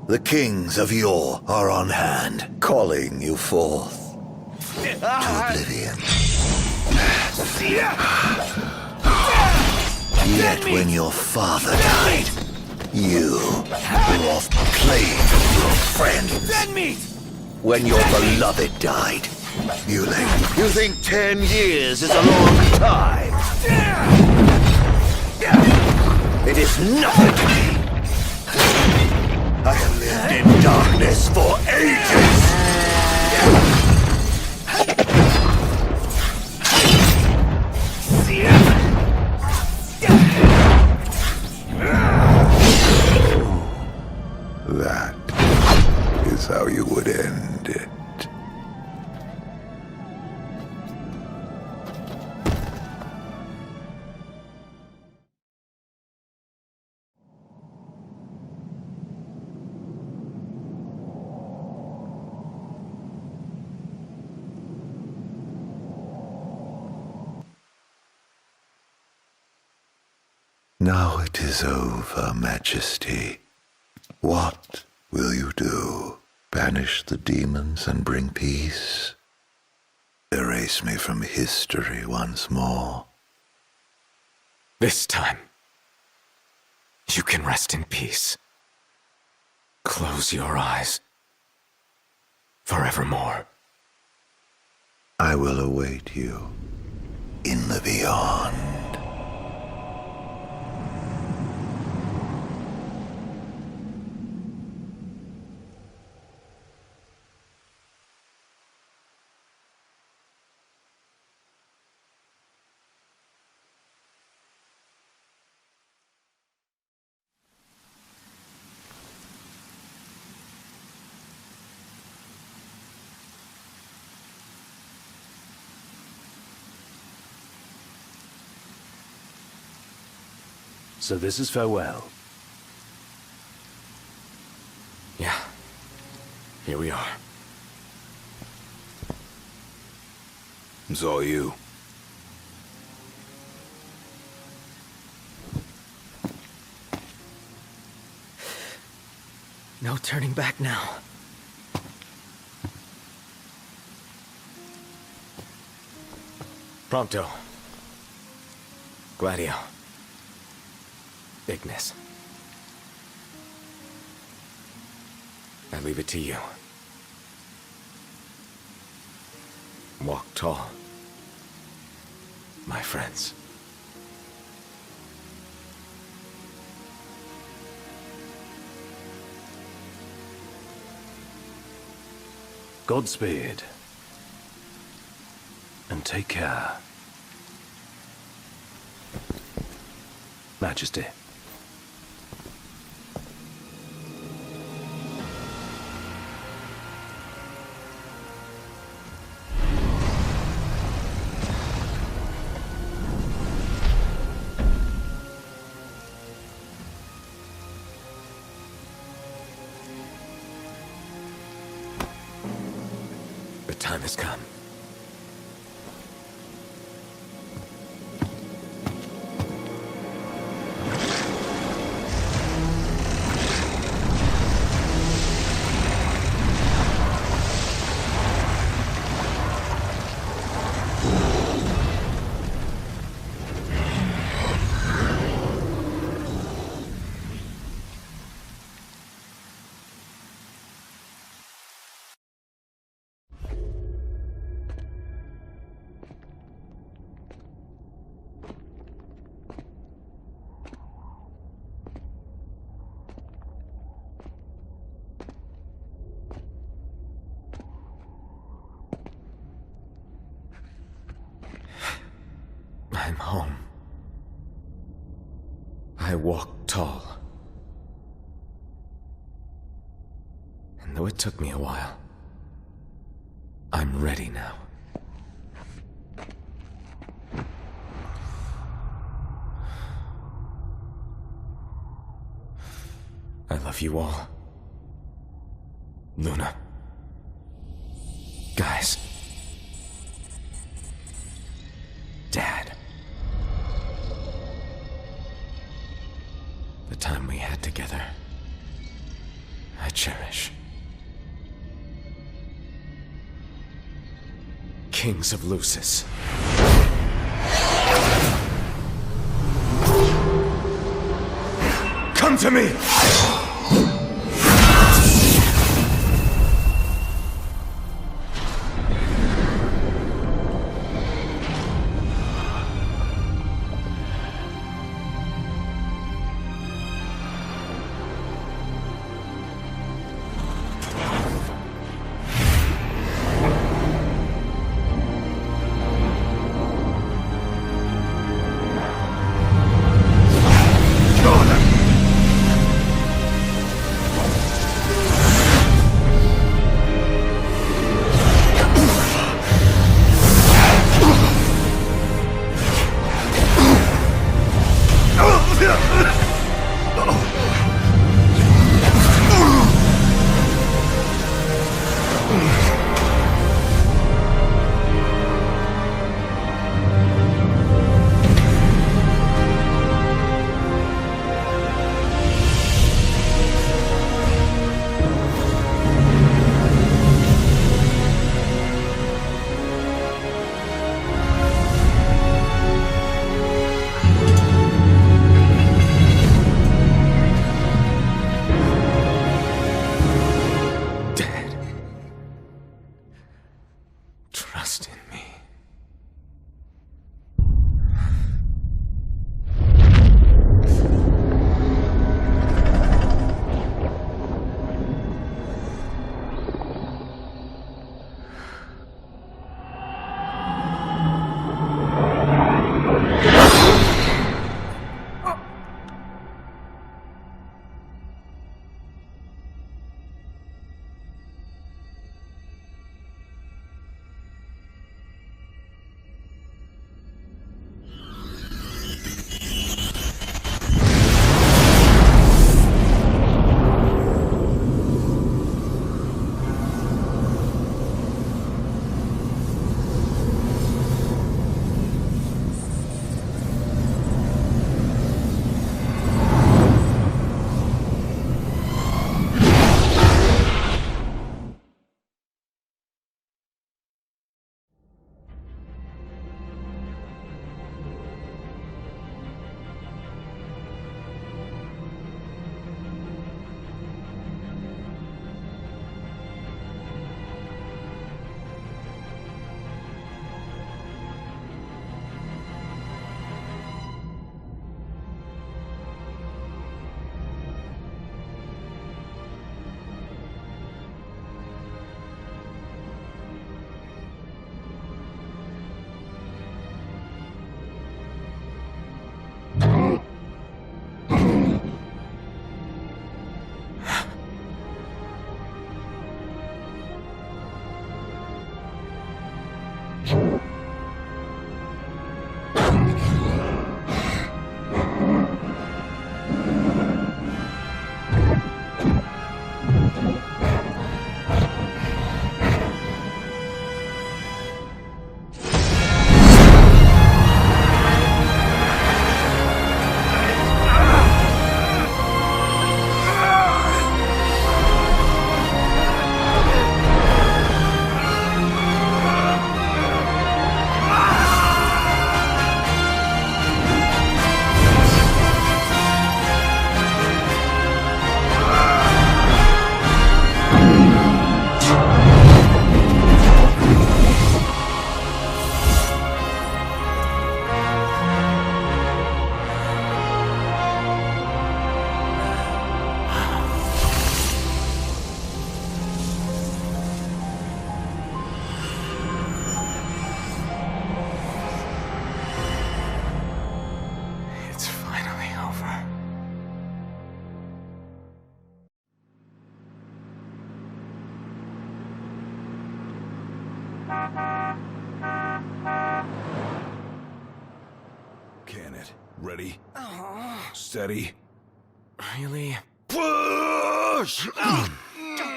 The kings of yore are on hand, calling you forth to oblivion. Yet when your father died, you were off playing with your friends. When your beloved died, you think 10 years is a long time. It is nothing to me. I have lived in darkness for ages. That is how you would end it. Now it is over, Majesty. What will you do? Banish the demons and bring peace? Erase me from history once more?
This time, you can rest in peace. Close your eyes. Forevermore.
I will await you in the beyond.
So this is farewell.
Yeah. Here we are.
It's all you.
No turning back now.
Prompto. Gladio. Ignis. I leave it to you. Walk tall, my friends.
Godspeed. And take care. Majesty.
The time has come. I'm home. I walk tall. And though it took me a while, I'm ready now. I love you all. Luna. Guys. Dad. The time we had together, I cherish. Kings of Lucis. Come to me!
Can it? Ready? Steady.
Really?
Push!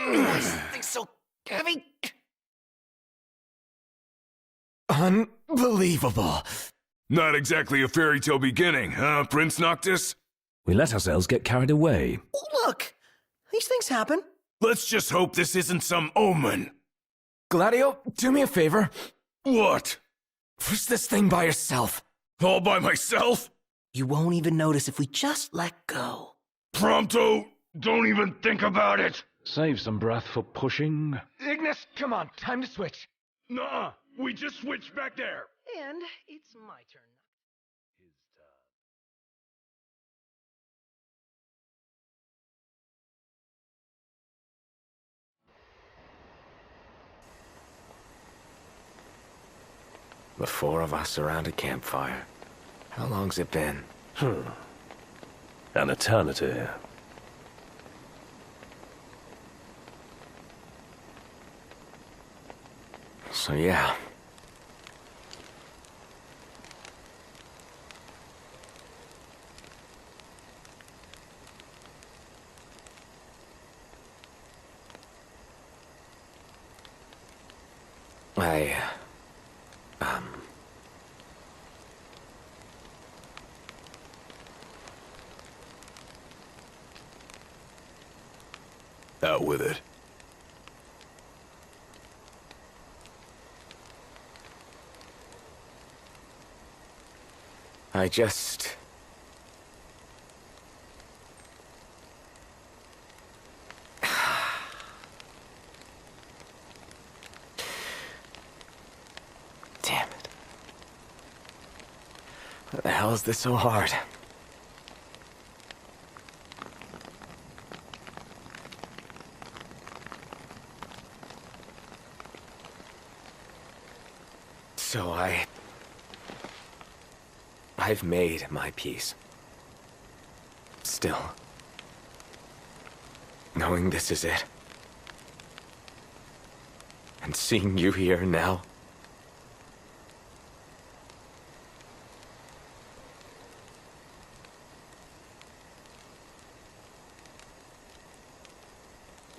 This thing's so heavy. Unbelievable.
Not exactly a fairy tale beginning, huh, Prince Noctis?
We let ourselves get carried away.
Look, these things happen.
Let's just hope this isn't some omen.
Gladio, do me a favor.
What?
Push this thing by yourself.
All by myself?
You won't even notice if we just let go.
Prompto, don't even think about it.
Save some breath for pushing.
Ignis, come on, time to switch.
Nuh-uh, we just switched back there.
And it's my turn.
The four of us around a campfire. How long's it been?
An eternity.
So yeah.
Out with it.
I just... Damn it. Why the hell is this so hard? So I've made my peace. Still, knowing this is it, and seeing you here now,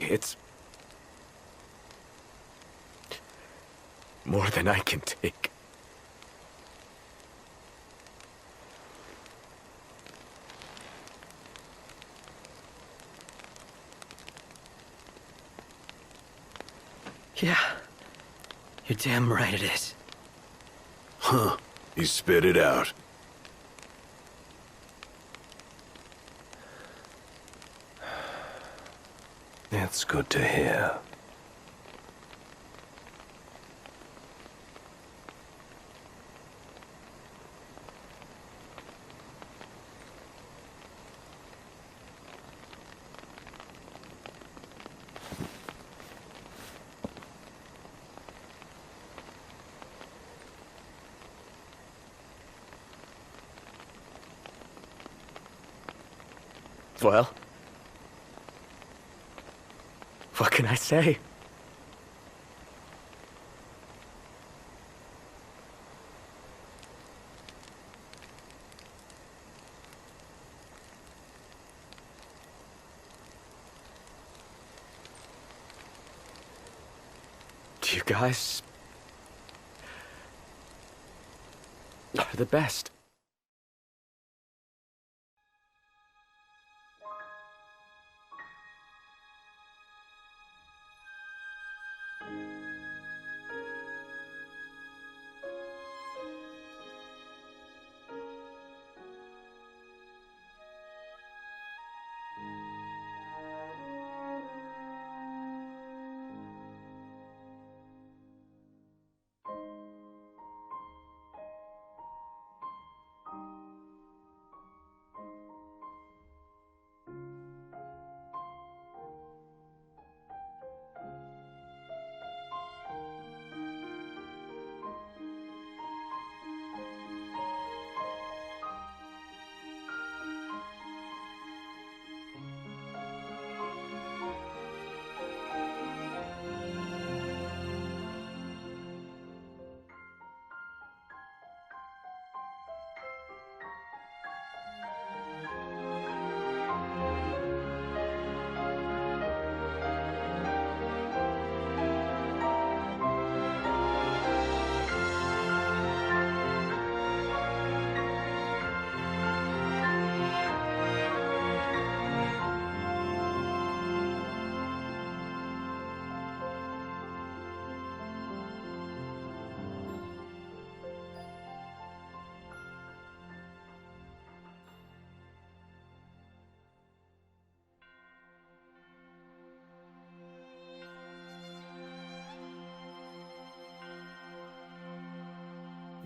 it's more than I can take.
Yeah, you're damn right it is.
Huh. He spit it out.
It's good to hear.
Well, what can I say?
You guys are the best.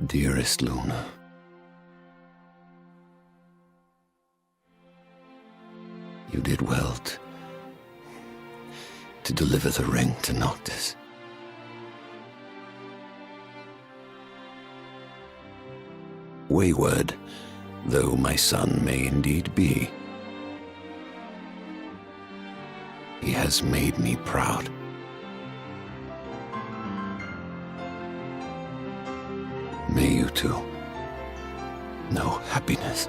Dearest Luna, you did well to deliver the ring to Noctis. Wayward though my son may indeed be, he has made me proud. May you too know happiness.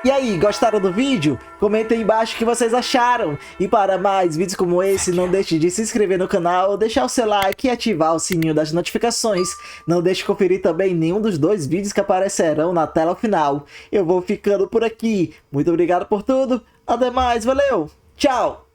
E aí, gostaram do vídeo? Comentem aí embaixo o que vocês acharam. E para mais vídeos como esse, não deixe de se inscrever no canal, deixar o seu like e ativar o sininho das notificações. Não deixe de conferir também nenhum dos 2 vídeos que aparecerão na tela final. Eu vou ficando por aqui. Muito obrigado por tudo. Até mais, valeu, tchau!